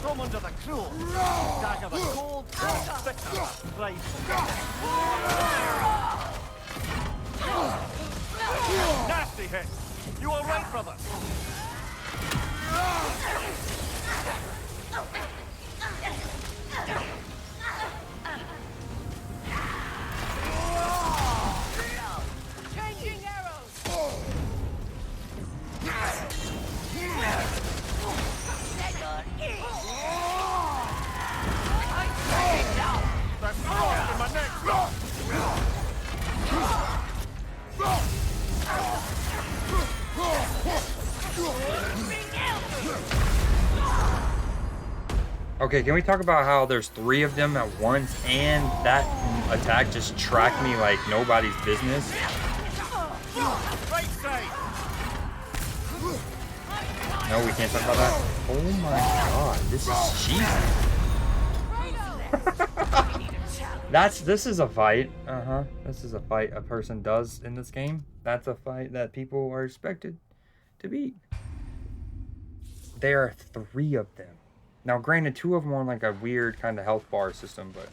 From under the cruel, dagger the cold, bitter, frightful. Nasty hit! You all right, brother? Changing arrows! That's frost in my neck! Okay, can we talk about how there's 3 of them at once and that attack just tracked me like nobody's business? Right side! No, we can't talk about that. Oh my god, this is cheesy. This is a fight. This is a fight a person does in this game. That's a fight that people are expected to beat. There are 3 of them. Now, granted, 2 of them are on like a weird kind of health bar system, but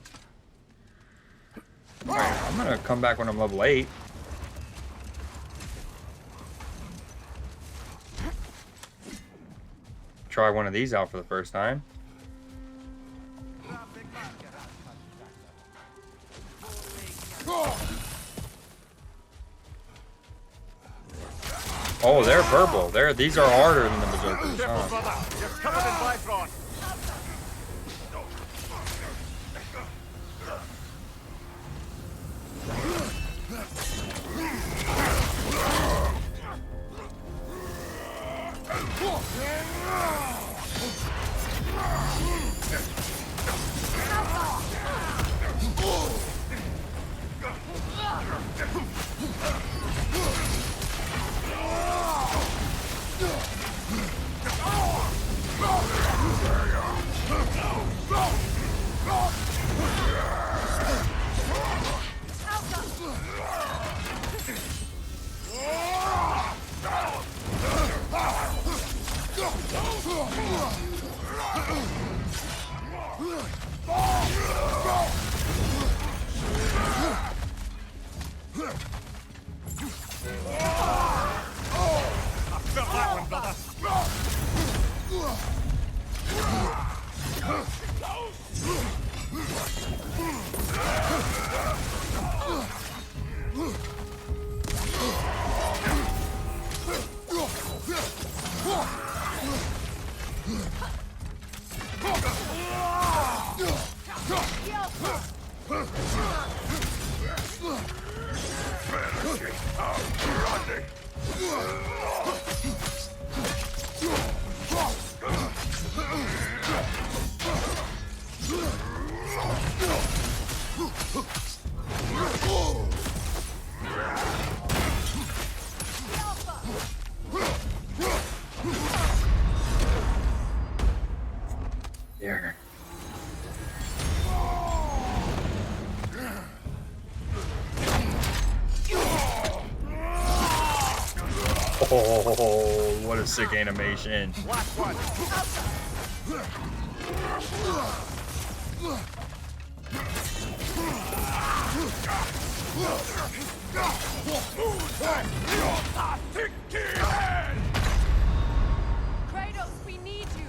alright, I'm gonna come back when I'm level 8. Try one of these out for the first time. Oh, they're verbal. These are harder than the berserkers. Careful, brother. You're covered in Bifrost. There. Oh, what a sick animation. Last one. Kratos, we need you.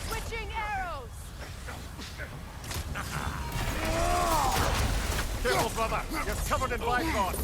Switching arrows. Careful, brother. You're covered in Bifrost.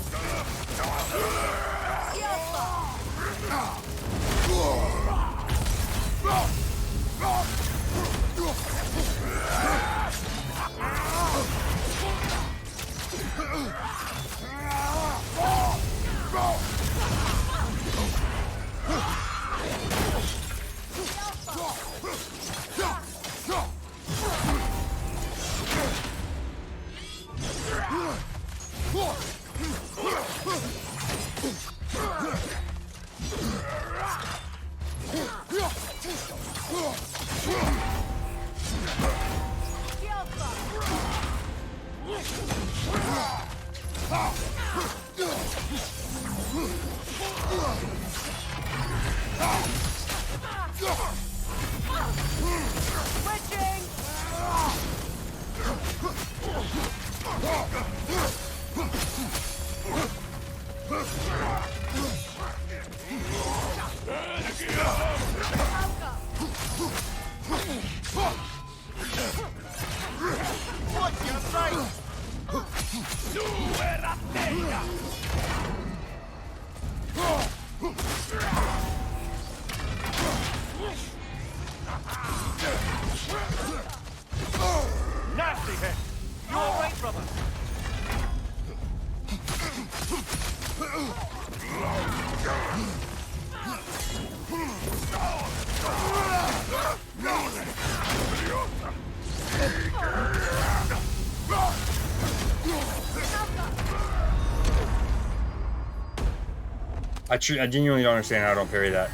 Nasty hit. You all right, brother? I genuinely don't understand how I don't parry that.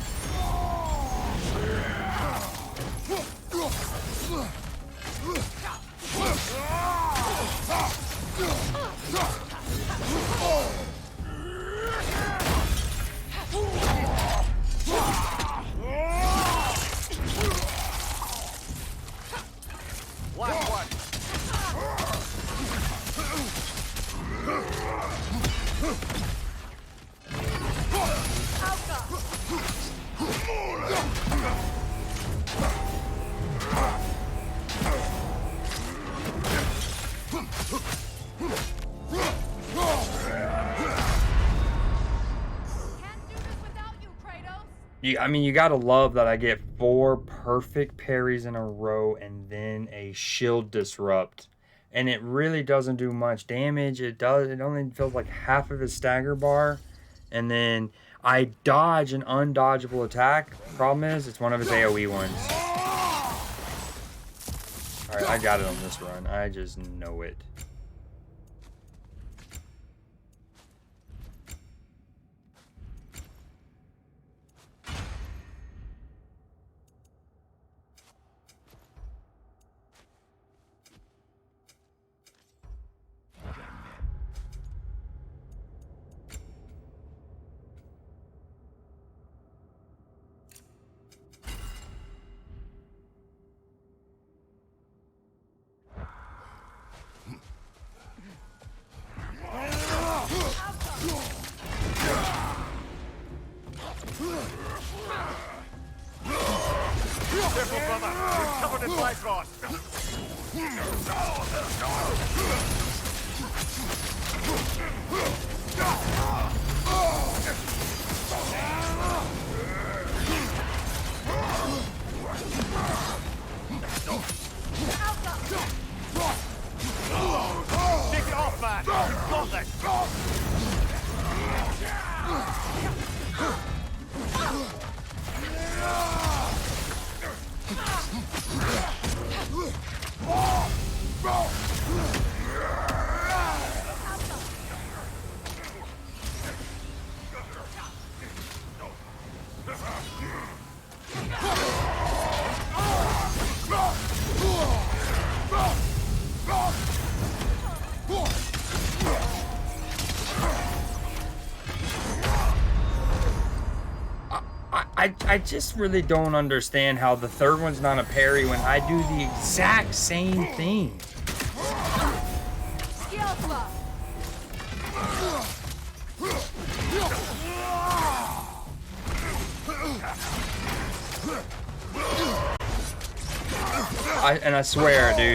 I mean, you gotta love that I get 4 perfect parries in a row and then a shield disrupt. And it really doesn't do much damage. It only feels like half of his stagger bar. And then I dodge an undodgeable attack. Problem is, it's one of his AoE ones. Alright, I got it on this run. I just know it. Careful, brother. We're covered in Bifrost. Take it off, man. You've got this. I just really don't understand how the third one's not a parry when I do the exact same thing. And I swear, dude.